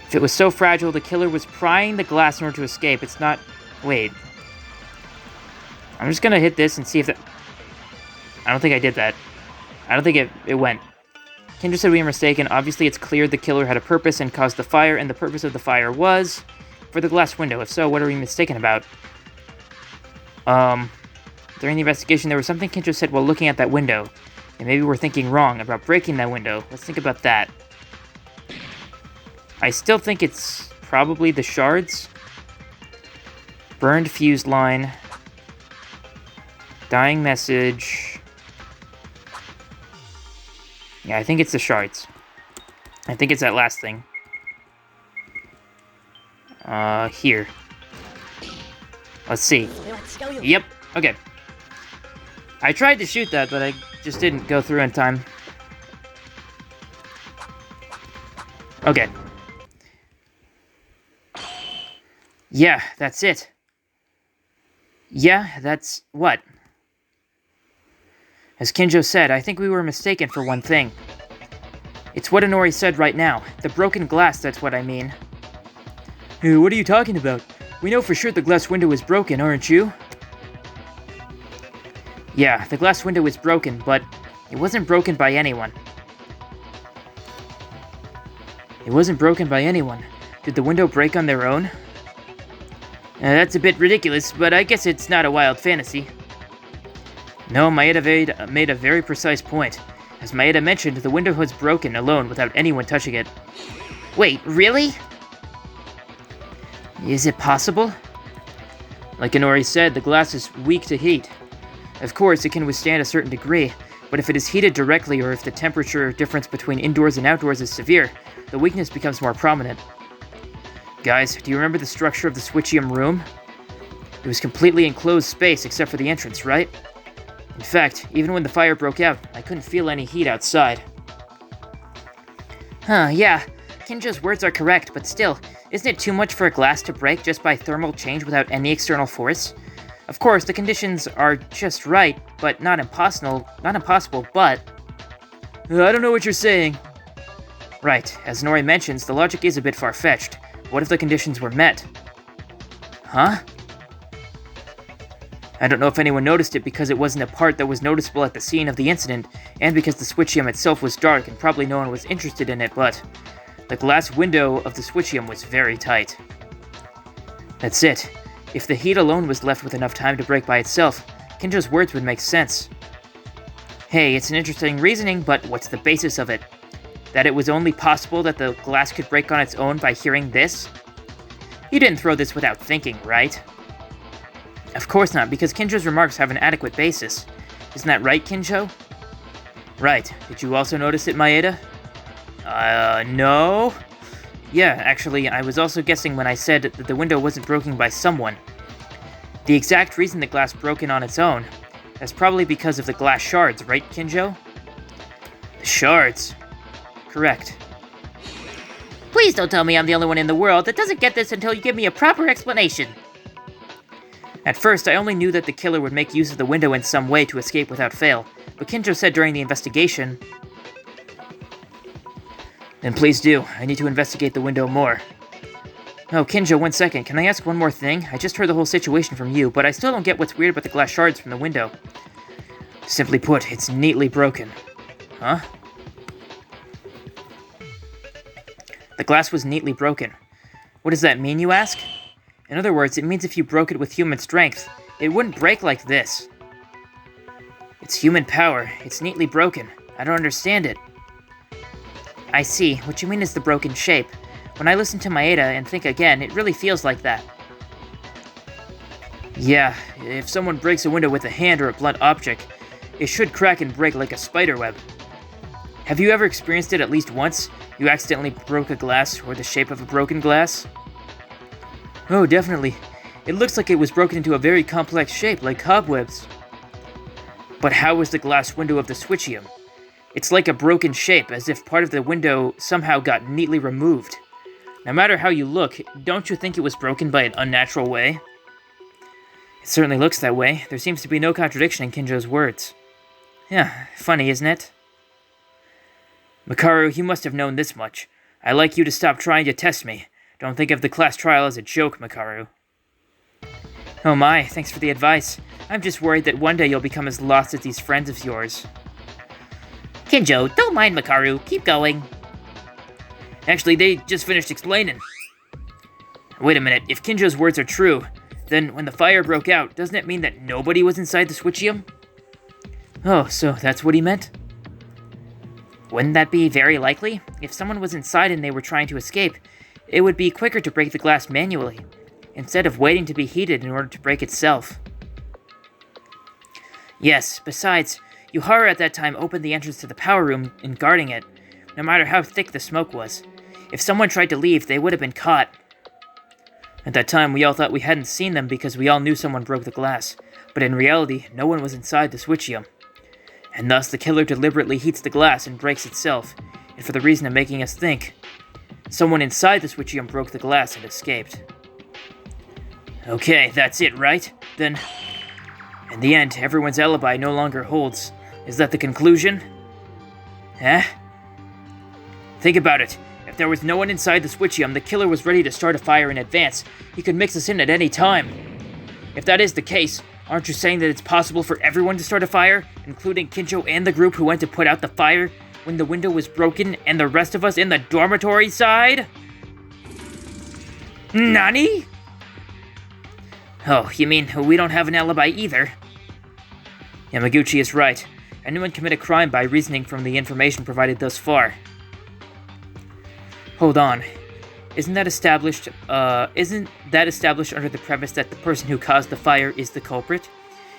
If it was so fragile, the killer was prying the glass in order to escape. It's not... Wait. I'm just gonna hit this and see if that... I don't think I did that. I don't think it went. Kendra said we were mistaken. Obviously, it's clear the killer had a purpose and caused the fire, and the purpose of the fire was for the glass window. If so, what are we mistaken about? During the investigation, there was something Kendra said while looking at that window. And maybe we're thinking wrong about breaking that window. Let's think about that. I still think it's probably the shards. Burned fuse line. Dying message. Yeah, I think it's the shards. I think it's that last thing. Here. Let's see. Yep, okay. I tried to shoot that, but I just didn't go through in time. Okay. Yeah, that's it. Yeah, that's what? As Kinjo said, I think we were mistaken for one thing. It's what Inori said right now. The broken glass, that's what I mean. What are you talking about? We know for sure the glass window is broken, aren't you? Yeah, the glass window is broken, but It wasn't broken by anyone. It wasn't broken by anyone. Did the window break on their own? That's a bit ridiculous, but I guess it's not a wild fantasy. No, Maeda made a very precise point. As Maeda mentioned, the window was broken alone without anyone touching it. Wait, really? Is it possible? Like Inori said, the glass is weak to heat. Of course, it can withstand a certain degree, but if it is heated directly or if the temperature difference between indoors and outdoors is severe, the weakness becomes more prominent. Guys, do you remember the structure of the Switchium room? It was completely enclosed space except for the entrance, right? In fact, even when the fire broke out, I couldn't feel any heat outside. Yeah. Kinjo's words are correct, but still, isn't it too much for a glass to break just by thermal change without any external force? Of course, the conditions are just right, but not impossible, but... I don't know what you're saying. Right, as Nori mentions, the logic is a bit far-fetched. What if the conditions were met? Huh? I don't know if anyone noticed it because it wasn't a part that was noticeable at the scene of the incident, and because the Switchium itself was dark and probably no one was interested in it, but the glass window of the Switchium was very tight. That's it. If the heat alone was left with enough time to break by itself, Kinjo's words would make sense. Hey, it's an interesting reasoning, but what's the basis of it? That it was only possible that the glass could break on its own by hearing this? You didn't throw this without thinking, right? Of course not, because Kinjo's remarks have an adequate basis. Isn't that right, Kinjo? Right. Did you also notice it, Maeda? No? Yeah, actually, I was also guessing when I said that the window wasn't broken by someone. The exact reason the glass broke in on its own. That's probably because of the glass shards, right, Kinjo? The shards. Correct. Please don't tell me I'm the only one in the world that doesn't get this until you give me a proper explanation. At first, I only knew that the killer would make use of the window in some way to escape without fail, but Kinjo said during the investigation... Then please do. I need to investigate the window more. Oh, Kinjo, 1 second. Can I ask one more thing? I just heard the whole situation from you, but I still don't get what's weird about the glass shards from the window. Simply put, it's neatly broken. Huh? The glass was neatly broken. What does that mean, you ask? In other words, it means if you broke it with human strength, it wouldn't break like this. It's human power. It's neatly broken. I don't understand it. I see. What you mean is the broken shape. When I listen to Maeda and think again, it really feels like that. Yeah, if someone breaks a window with a hand or a blunt object, it should crack and break like a spider web. Have you ever experienced it at least once? You accidentally broke a glass or the shape of a broken glass? Oh, definitely. It looks like it was broken into a very complex shape, like cobwebs. But how was the glass window of the Switchium? It's like a broken shape, as if part of the window somehow got neatly removed. No matter how you look, don't you think it was broken by an unnatural way? It certainly looks that way. There seems to be no contradiction in Kinjo's words. Yeah, funny, isn't it? Makaru, you must have known this much. I'd like you to stop trying to test me. Don't think of the class trial as a joke, Makaru. Oh my, thanks for the advice. I'm just worried that one day you'll become as lost as these friends of yours. Kinjo, don't mind Makaru. Keep going. Actually, they just finished explaining. Wait a minute, if Kinjo's words are true, then when the fire broke out, doesn't it mean that nobody was inside the Switchium? Oh, so that's what he meant? Wouldn't that be very likely? If someone was inside and they were trying to escape, it would be quicker to break the glass manually, instead of waiting to be heated in order to break itself. Yes, besides, Yuhara at that time opened the entrance to the power room and guarding it, no matter how thick the smoke was. If someone tried to leave, they would have been caught. At that time, we all thought we hadn't seen them because we all knew someone broke the glass, but in reality, no one was inside the Switchium. And thus, the killer deliberately heats the glass and breaks itself, and for the reason of making us think, someone inside the Switchium broke the glass and escaped. Okay, that's it, right? Then, in the end, everyone's alibi no longer holds. Is that the conclusion? Eh? Think about it. If there was no one inside the Switchium, the killer was ready to start a fire in advance. He could mix us in at any time. If that is the case, Aren't you saying that it's possible for everyone to start a fire, including Kinjo and the group who went to put out the fire when the window was broken and the rest of us in the dormitory side? Nani? Oh, you mean we don't have an alibi either? Yamaguchi is right. Anyone commit a crime by reasoning from the information provided thus far. Hold on. Isn't that established under the premise that the person who caused the fire is the culprit?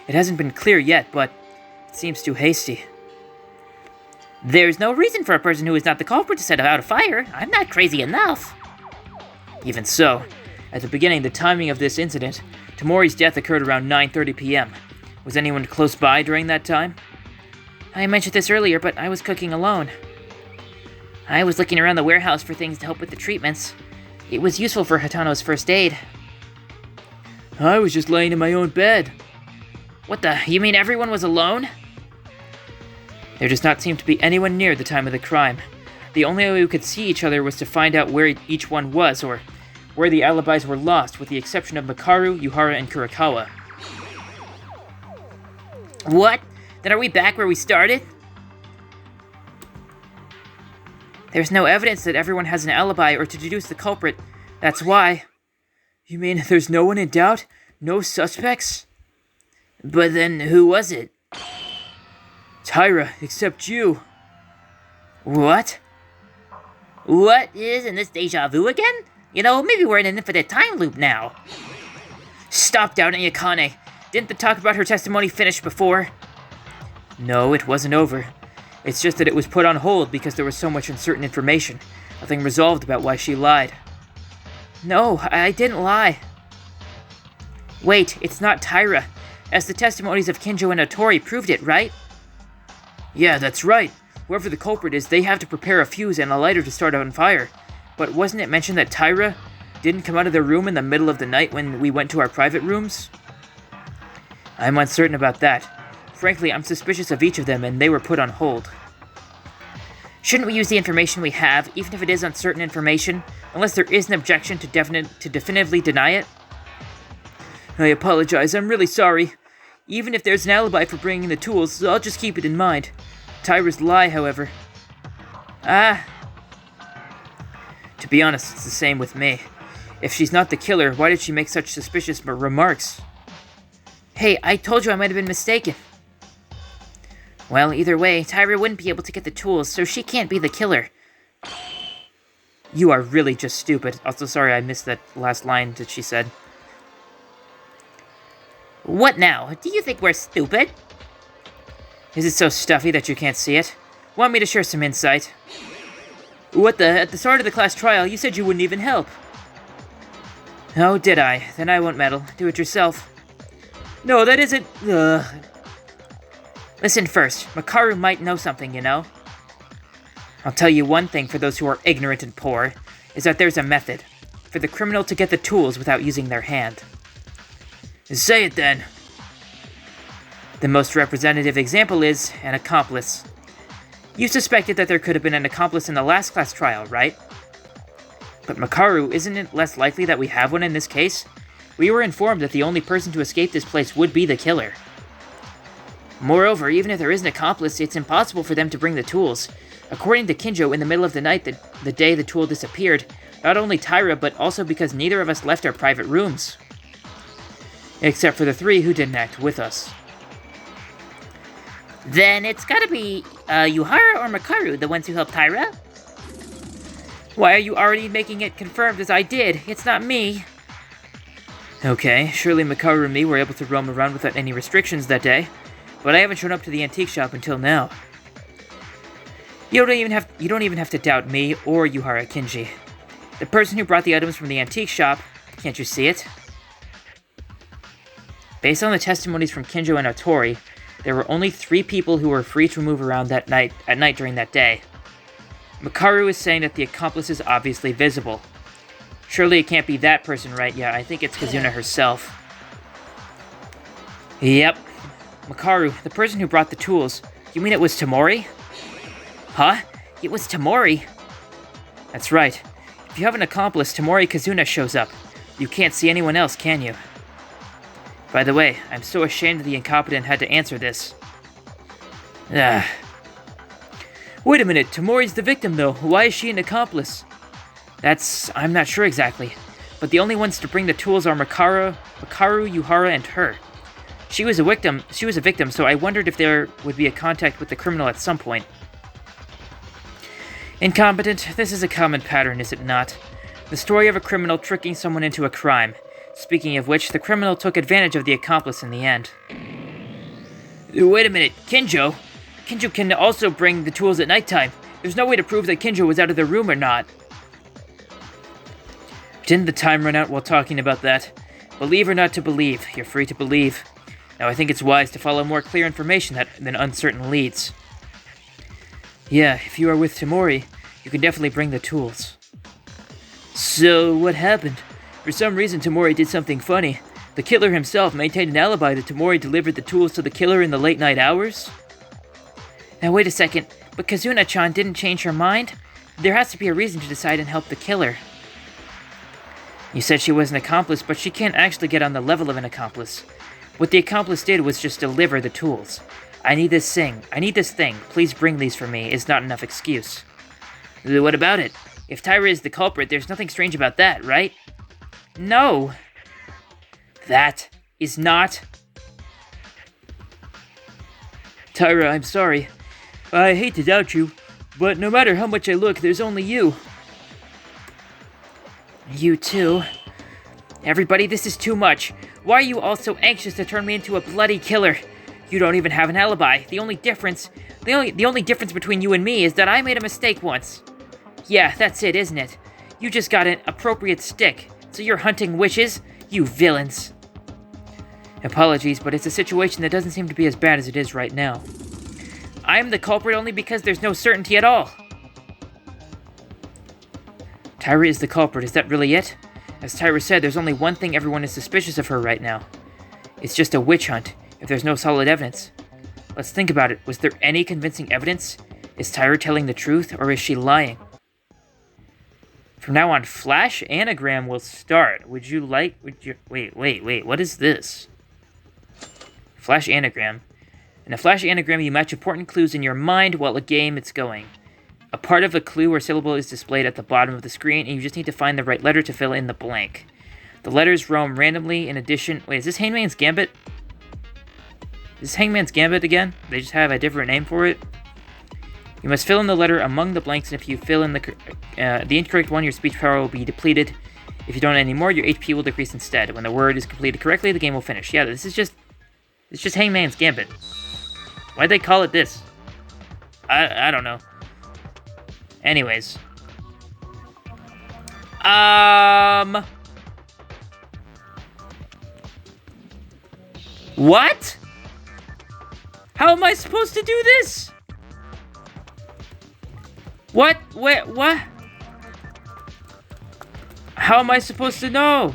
It hasn't been clear yet, but it seems too hasty. There's no reason for a person who is not the culprit to set out a fire. I'm not crazy enough. Even so, at the beginning, the timing of this incident, Tamori's death occurred around 9:30 p.m. Was anyone close by during that time? I mentioned this earlier, but I was cooking alone. I was looking around the warehouse for things to help with the treatments. It was useful for Hatano's first aid. I was just laying in my own bed. What the? You mean everyone was alone? There does not seem to be anyone near the time of the crime. The only way we could see each other was to find out where each one was, or where the alibis were lost, with the exception of Makaru, Yuhara, and Kurakawa. What? Then are we back where we started? There's no evidence that everyone has an alibi or to deduce the culprit. That's why. You mean there's no one in doubt? No suspects? But then who was it? Tyra, except you. What? What? Isn't this deja vu again? You know, maybe we're in an infinite time loop now. Stop doubting Akane. Didn't the talk about her testimony finish before? No, it wasn't over. It's just that it was put on hold because there was so much uncertain information. Nothing resolved about why she lied. No, I didn't lie. Wait, it's not Tyra, as the testimonies of Kinjo and Otori proved it, right? Yeah, that's right. Whoever the culprit is, they have to prepare a fuse and a lighter to start on fire. But wasn't it mentioned that Tyra didn't come out of their room in the middle of the night when we went to our private rooms? I'm uncertain about that. Frankly, I'm suspicious of each of them, and they were put on hold. Shouldn't we use the information we have, even if it is uncertain information, unless there is an objection to definitively deny it? I apologize, I'm really sorry. Even if there's an alibi for bringing the tools, I'll just keep it in mind. Tyra's lie, however. To be honest, it's the same with me. If she's not the killer, why did she make such suspicious remarks? Hey, I told you I might have been mistaken. Well, either way, Tyra wouldn't be able to get the tools, so she can't be the killer. You are really just stupid. Also, sorry I missed that last line that she said. What now? Do you think we're stupid? Is it so stuffy that you can't see it? Want me to share some insight? What the? At the start of the class trial, you said you wouldn't even help. Oh, did I? Then I won't meddle. Do it yourself. No, that isn't... Listen first. Makaru might know something, you know? I'll tell you one thing for those who are ignorant and poor, is that there's a method for the criminal to get the tools without using their hand. Say it then. The most representative example is an accomplice. You suspected that there could have been an accomplice in the last class trial, right? But Makaru, isn't it less likely that we have one in this case? We were informed that the only person to escape this place would be the killer. Moreover, even if there is an accomplice, it's impossible for them to bring the tools. According to Kinjo, in the middle of the night, the day the tool disappeared, not only Tyra, but also because neither of us left our private rooms. Except for the three who didn't act with us. Then it's gotta be Yuhara or Makaru, the ones who helped Tyra? Why are you already making it confirmed as I did? It's not me. Okay, surely Makaru and me were able to roam around without any restrictions that day, but I haven't shown up to the antique shop until now. You don't even have to doubt me or Yuhara Kinji. The person who brought the items from the antique shop, can't you see it? Based on the testimonies from Kinjo and Otori, there were only 3 people who were free to move around at night during that day. Makaru is saying that the accomplice is obviously visible. Surely it can't be that person, right? Yeah, I think it's Kazuna herself. Yep. Makaru, the person who brought the tools. You mean it was Tamori? Huh? It was Tamori? That's right. If you have an accomplice, Tamori Kazuna shows up. You can't see anyone else, can you? By the way, I'm so ashamed that the incompetent had to answer this. Ah. Wait a minute, Tamori's the victim, though. Why is she an accomplice? I'm not sure exactly. But the only ones to bring the tools are Makaru, Yuhara, and her. She was a victim, so I wondered if there would be a contact with the criminal at some point. Incompetent, this is a common pattern, is it not? The story of a criminal tricking someone into a crime. Speaking of which, the criminal took advantage of the accomplice in the end. Wait a minute, Kinjo? Kinjo can also bring the tools at nighttime. There's no way to prove that Kinjo was out of the room or not. Didn't the time run out while talking about that? Believe or not to believe, you're free to believe. Now I think it's wise to follow more clear information than uncertain leads. Yeah, if you are with Tamori, you can definitely bring the tools. So, what happened? For some reason, Tamori did something funny. The killer himself maintained an alibi that Tamori delivered the tools to the killer in the late night hours? Now wait a second, but Kazuna-chan didn't change her mind? There has to be a reason to decide and help the killer. You said she was an accomplice, but she can't actually get on the level of an accomplice. What the accomplice did was just deliver the tools. I need this thing. Please bring these for me is not enough excuse. What about it? If Tyra is the culprit, there's nothing strange about that, right? No. That is not... Tyra, I'm sorry. I hate to doubt you, but no matter how much I look, there's only you. You too. Everybody, this is too much. Why are you all so anxious to turn me into a bloody killer? You don't even have an alibi. The only difference between you and me is that I made a mistake once. Yeah, that's it, isn't it? You just got an appropriate stick, so you're hunting witches? You villains. Apologies, but it's a situation that doesn't seem to be as bad as it is right now. I'm the culprit only because there's no certainty at all. Tyra is the culprit, is that really it? As Tyra said, there's only one thing everyone is suspicious of her right now. It's just a witch hunt, if there's no solid evidence. Let's think about it. Was there any convincing evidence? Is Tyra telling the truth, or is she lying? From now on, Flash Anagram will start. Wait, what is this? Flash Anagram. In a Flash Anagram, you match important clues in your mind while a game it's going. A part of a clue or syllable is displayed at the bottom of the screen, and you just need to find the right letter to fill in the blank. The letters roam randomly in addition... Wait, is this Hangman's Gambit? Is this Hangman's Gambit again? They just have a different name for it? You must fill in the letter among the blanks, and if you fill in the incorrect one, your speech power will be depleted. If you don't anymore, your HP will decrease instead. When the word is completed correctly, the game will finish. Yeah, it's just Hangman's Gambit. Why'd they call it this? I don't know. Anyways. What? How am I supposed to do this? What? Wait, what? How am I supposed to know?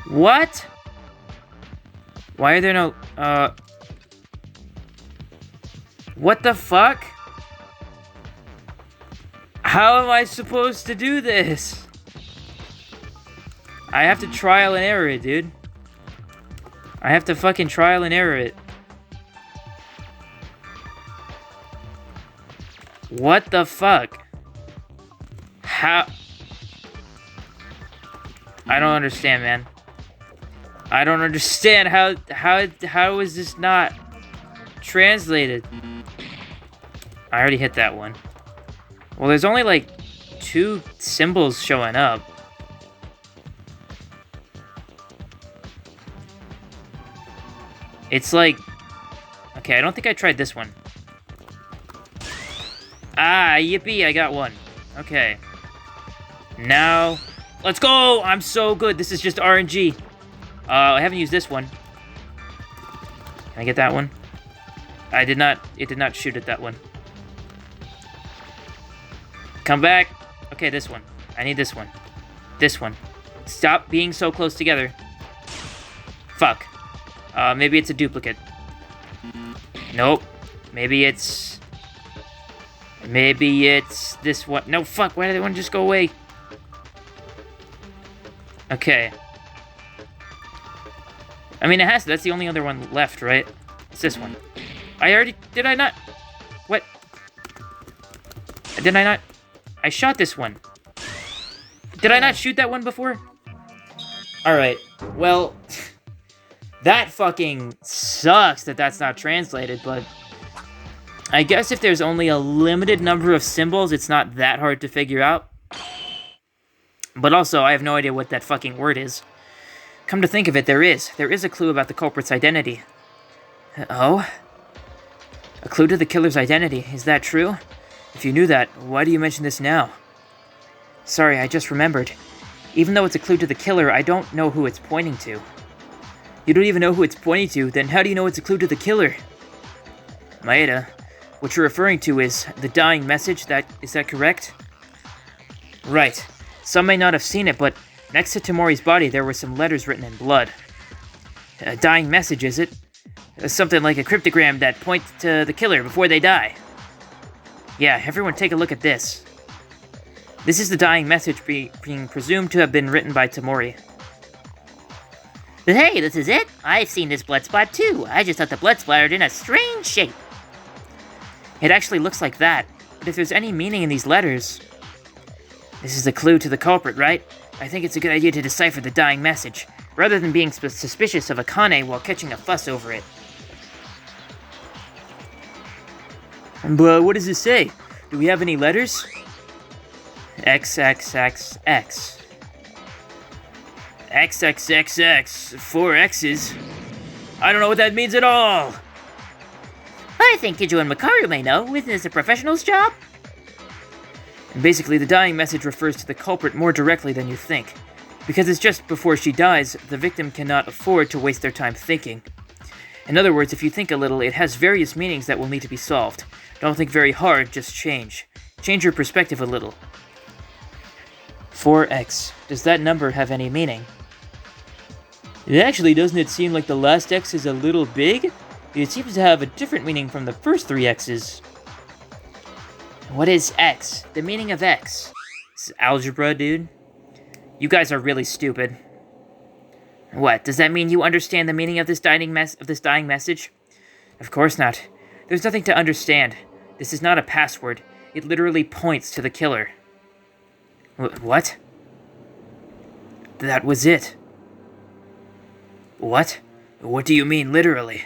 What? Why are there no, what the fuck? How am I supposed to do this? I have to trial and error it, dude. I have to fucking trial and error it. What the fuck? How? I don't understand, man. I don't understand how is this not translated? I already hit that one. Well, there's only like 2 symbols showing up. It's like... Okay, I don't think I tried this one. Ah, yippee, I got one. Okay. Now, let's go! I'm so good. This is just RNG. I haven't used this one. Can I get that one? I did not. It did not shoot at that one. Come back. Okay, this one. I need this one. This one. Stop being so close together. Fuck. Maybe it's a duplicate. Nope. Maybe it's this one. No, fuck. Why did that one just go away? Okay. I mean, it has to. That's the only other one left, right? It's this one. Did I not? What? Did I not? I shot this one. Did I not shoot that one before? Alright, well, that fucking sucks that that's not translated, but I guess if there's only a limited number of symbols, it's not that hard to figure out. But also, I have no idea what that fucking word is. Come to think of it, there is a clue about the culprit's identity. Oh? A clue to the killer's identity, is that true? If you knew that, why do you mention this now? Sorry, I just remembered. Even though it's a clue to the killer, I don't know who it's pointing to. You don't even know who it's pointing to, then how do you know it's a clue to the killer? Maeda, what you're referring to is the dying message, is that correct? Right. Some may not have seen it, but next to Tamori's body there were some letters written in blood. A dying message, is it? Something like a cryptogram that points to the killer before they die. Yeah, everyone take a look at this. This is the dying message being presumed to have been written by Tamori. Hey, this is it? I've seen this blood spot too. I just thought the blood splattered in a strange shape. It actually looks like that, but if there's any meaning in these letters... This is a clue to the culprit, right? I think it's a good idea to decipher the dying message, rather than being suspicious of Akane while catching a fuss over it. But what does it say? Do we have any letters? XXXX. XXXX. 4 X's. I don't know what that means at all! I think Kijo and Makaru may know. Isn't this a professional's job? Basically, the dying message refers to the culprit more directly than you think. Because it's just before she dies, the victim cannot afford to waste their time thinking. In other words, if you think a little, it has various meanings that will need to be solved. Don't think very hard, just change. Change your perspective a little. 4X. Does that number have any meaning? Actually, doesn't it seem like the last X is a little big? It seems to have a different meaning from the first 3 X's. What is X? The meaning of X? This is algebra, dude. You guys are really stupid. What? Does that mean you understand the meaning of this dying message? Of course not. There's nothing to understand. This is not a password. It literally points to the killer. What? That was it. What? What do you mean, literally?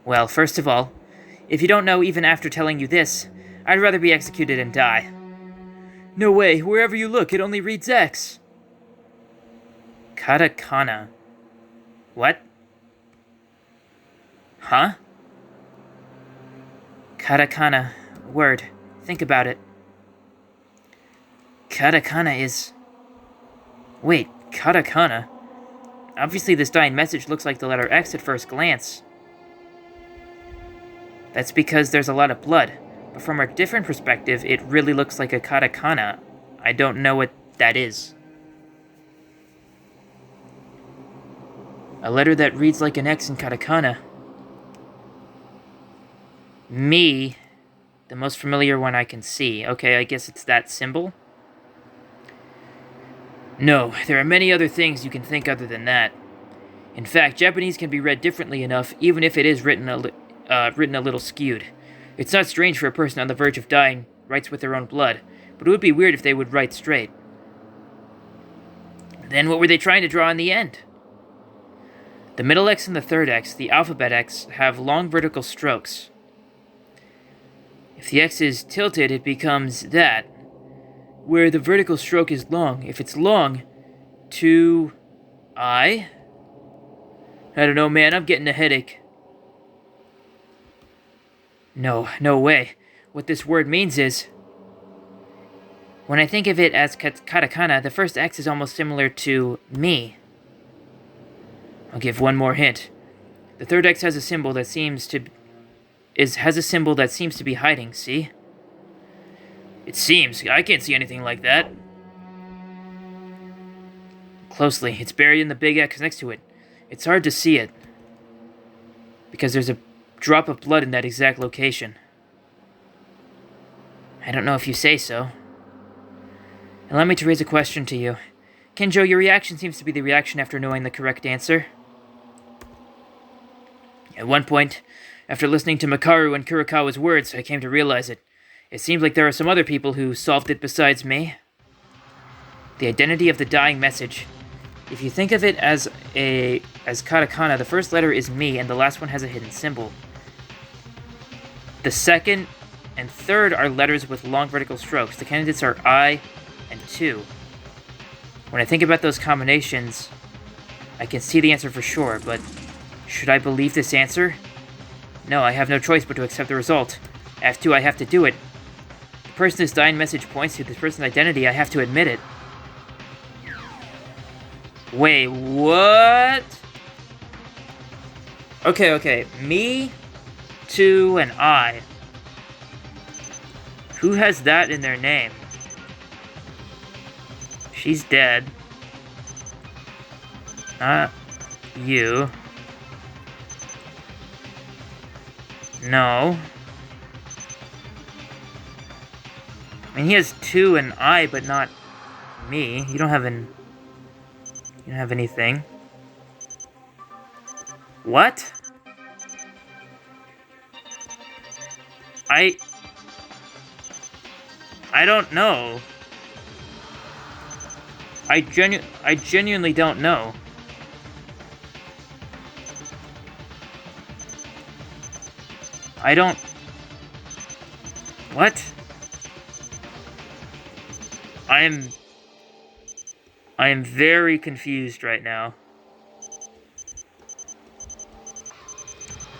Well, first of all, if you don't know even after telling you this, I'd rather be executed and die. No way, wherever you look, it only reads X. Katakana. What? Huh? Katakana. Word. Think about it. Katakana is... Wait, katakana? Obviously this dying message looks like the letter X at first glance. That's because there's a lot of blood. But from a different perspective, it really looks like a katakana. I don't know what that is. A letter that reads like an X in katakana. Me, the most familiar one I can see. Okay, I guess it's that symbol. No, there are many other things you can think other than that. In fact, Japanese can be read differently enough, even if it is written a little skewed. It's not strange for a person on the verge of dying writes with their own blood, but it would be weird if they would write straight. Then what were they trying to draw in the end? The middle X and the third X, the alphabet X, have long vertical strokes. If the X is tilted, it becomes that, where the vertical stroke is long. If it's long, to I don't know, man, I'm getting a headache. No way. What this word means is... When I think of it as katakana, the first X is almost similar to me. I'll give one more hint. The third X has a symbol that seems to be hiding, see? It seems. I can't see anything like that. Closely. It's buried in the big X next to it. It's hard to see it, because there's a drop of blood in that exact location. I don't know if you say so. Allow me to raise a question to you. Kenjo, your reaction seems to be the reaction after knowing the correct answer. At one point, after listening to Makaru and Kurokawa's words, I came to realize it. It seems like there are some other people who solved it besides me. The identity of the dying message. If you think of it as katakana, the first letter is me, and the last one has a hidden symbol. The second and third are letters with long vertical strokes. The candidates are I and 2. When I think about those combinations, I can see the answer for sure, but should I believe this answer? No, I have no choice but to accept the result. I have to do it. The person this dying message points to, this person's identity, I have to admit it. Wait, what? Okay. Me, 2, and I. Who has that in their name? She's dead. Not you. No. I mean, he has 2 and I, but not me. You don't have anything. What? I don't know. I genuinely don't know. I don't... What? I am very confused right now.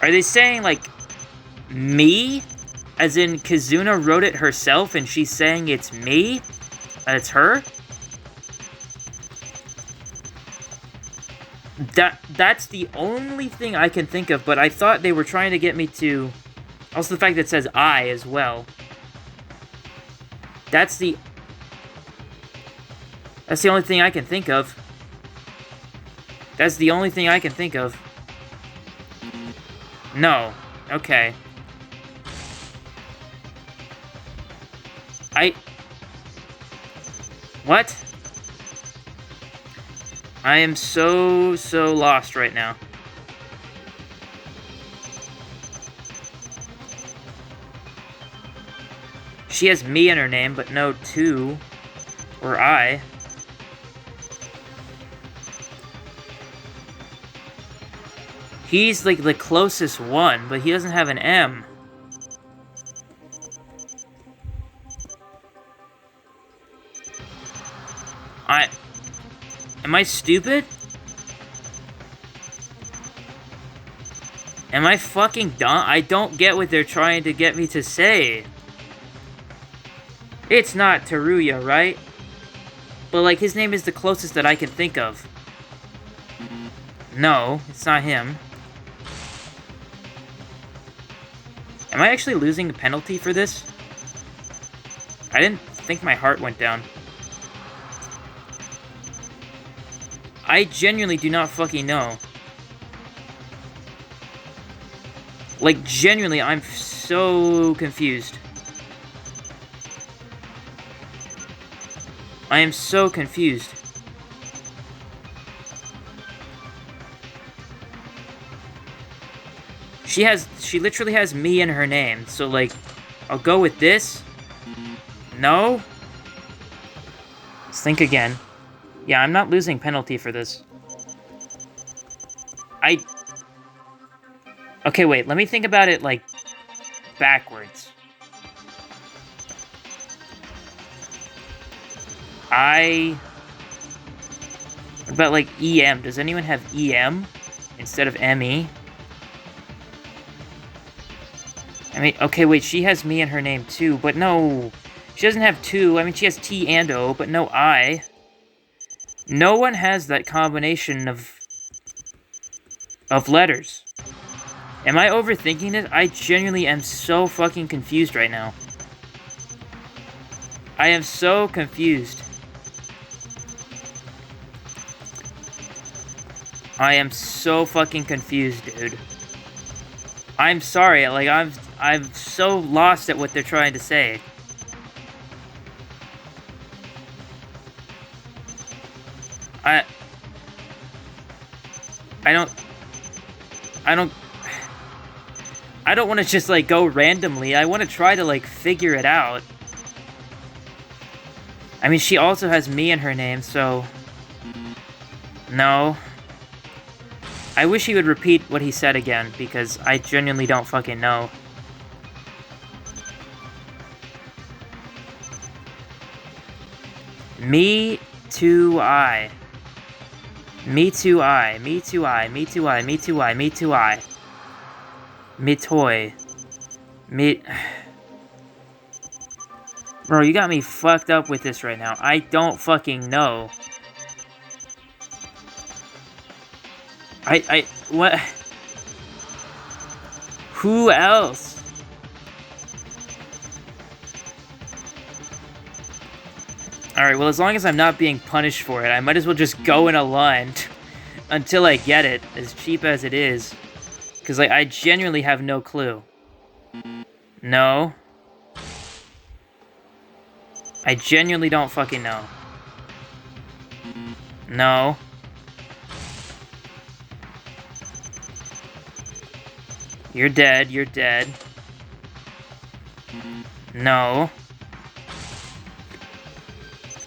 Are they saying, like, me? As in, Kizuna wrote it herself and she's saying it's me? And it's her? That's the only thing I can think of, but I thought they were trying to get me to... Also the fact that it says I as well. That's the only thing I can think of. That's the only thing I can think of. No. Okay. What? I am so lost right now. She has me in her name, but no 2 or I. He's like the closest one, but he doesn't have an M. Am I stupid? Am I fucking dumb? I don't get what they're trying to get me to say. It's not Teruya, right? But, like, his name is the closest that I can think of. No, it's not him. Am I actually losing the penalty for this? I didn't think my heart went down. I genuinely do not fucking know. Like, genuinely, I'm so confused. I am so confused. She literally has me in her name, so, like, I'll go with this. No? Let's think again. Yeah, I'm not losing penalty for this. Okay, wait, let me think about it, like, backwards. What about, like, EM? Does anyone have EM instead of ME? I mean, okay, wait, she has me in her name, too, but no. She doesn't have 2. I mean, she has T and O, but no I. No one has that combination of letters. Am I overthinking it? I genuinely am so fucking confused right now. I am so confused. I am so fucking confused, dude. I'm sorry, like, I'm so lost at what they're trying to say. I don't... I don't want to just, like, go randomly. I want to try to, like, figure it out. I mean, she also has me in her name, so... No. I wish he would repeat what he said again, because I genuinely don't fucking know. Me too I. Me too I. Me too I. Me too I. Me too I. Me too I. Me toy. Me... Bro, you got me fucked up with this right now. I don't fucking know. What? Who else? Alright, well, as long as I'm not being punished for it, I might as well just go in a line until I get it, as cheap as it is. Because, like, I genuinely have no clue. No. I genuinely don't fucking know. No. You're dead, you're dead. No.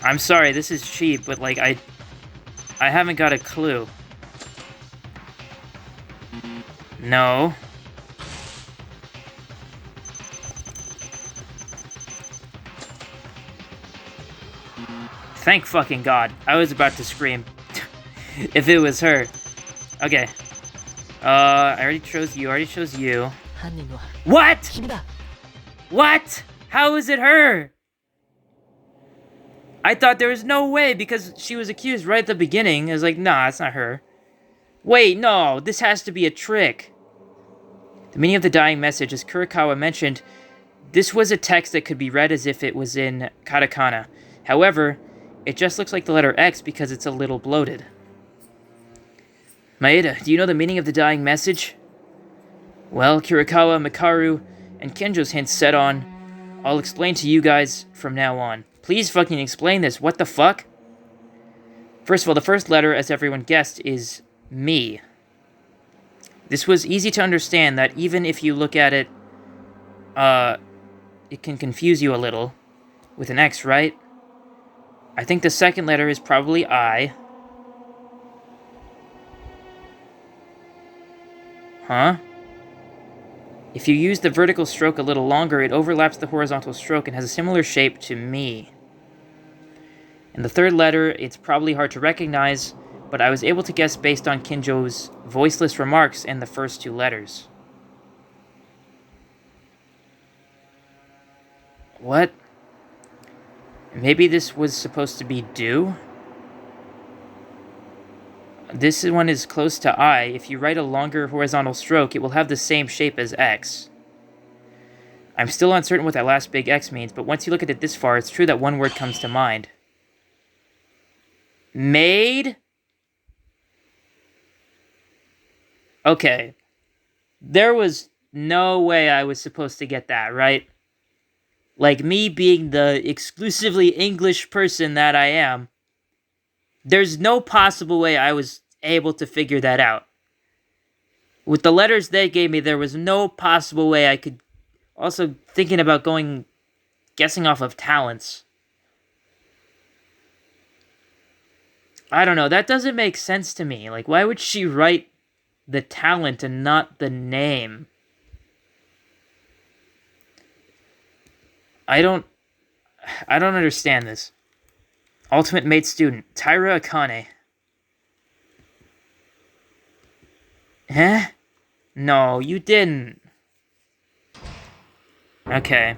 I'm sorry, this is cheap, but, like, I haven't got a clue. No. Thank fucking God. I was about to scream. If it was her. Okay. I already chose you. What? What? How is it her? I thought there was no way because she was accused right at the beginning. I was like, nah, it's not her. Wait, no, this has to be a trick. The meaning of the dying message, as Kurikawa mentioned, this was a text that could be read as if it was in katakana. However, it just looks like the letter X because it's a little bloated. Maeda, do you know the meaning of the dying message? Well, Kurikawa, Mikaru, and Kenjo's hints set on. I'll explain to you guys from now on. Please fucking explain this. What the fuck? First of all, the first letter, as everyone guessed, is me. This was easy to understand that even if you look at it, it can confuse you a little. With an X, right? I think the second letter is probably I. Huh? If you use the vertical stroke a little longer, it overlaps the horizontal stroke and has a similar shape to me. And the third letter, it's probably hard to recognize, but I was able to guess based on Kinjo's voiceless remarks and the first two letters. What? Maybe this was supposed to be do? This one is close to I. If you write a longer horizontal stroke, it will have the same shape as X. I'm still uncertain what that last big X means, but once you look at it this far, it's true that one word comes to mind. Made? Okay. There was no way I was supposed to get that, right? Like, me being the exclusively English person that I am, there's no possible way I was able to figure that out. With the letters they gave me, there was no possible way I could... Also, thinking about guessing off of talents. I don't know, that doesn't make sense to me. Like, why would she write the talent and not the name? I don't understand this. Ultimate Mate Student, Taira Akane. Huh? No, you didn't. Okay.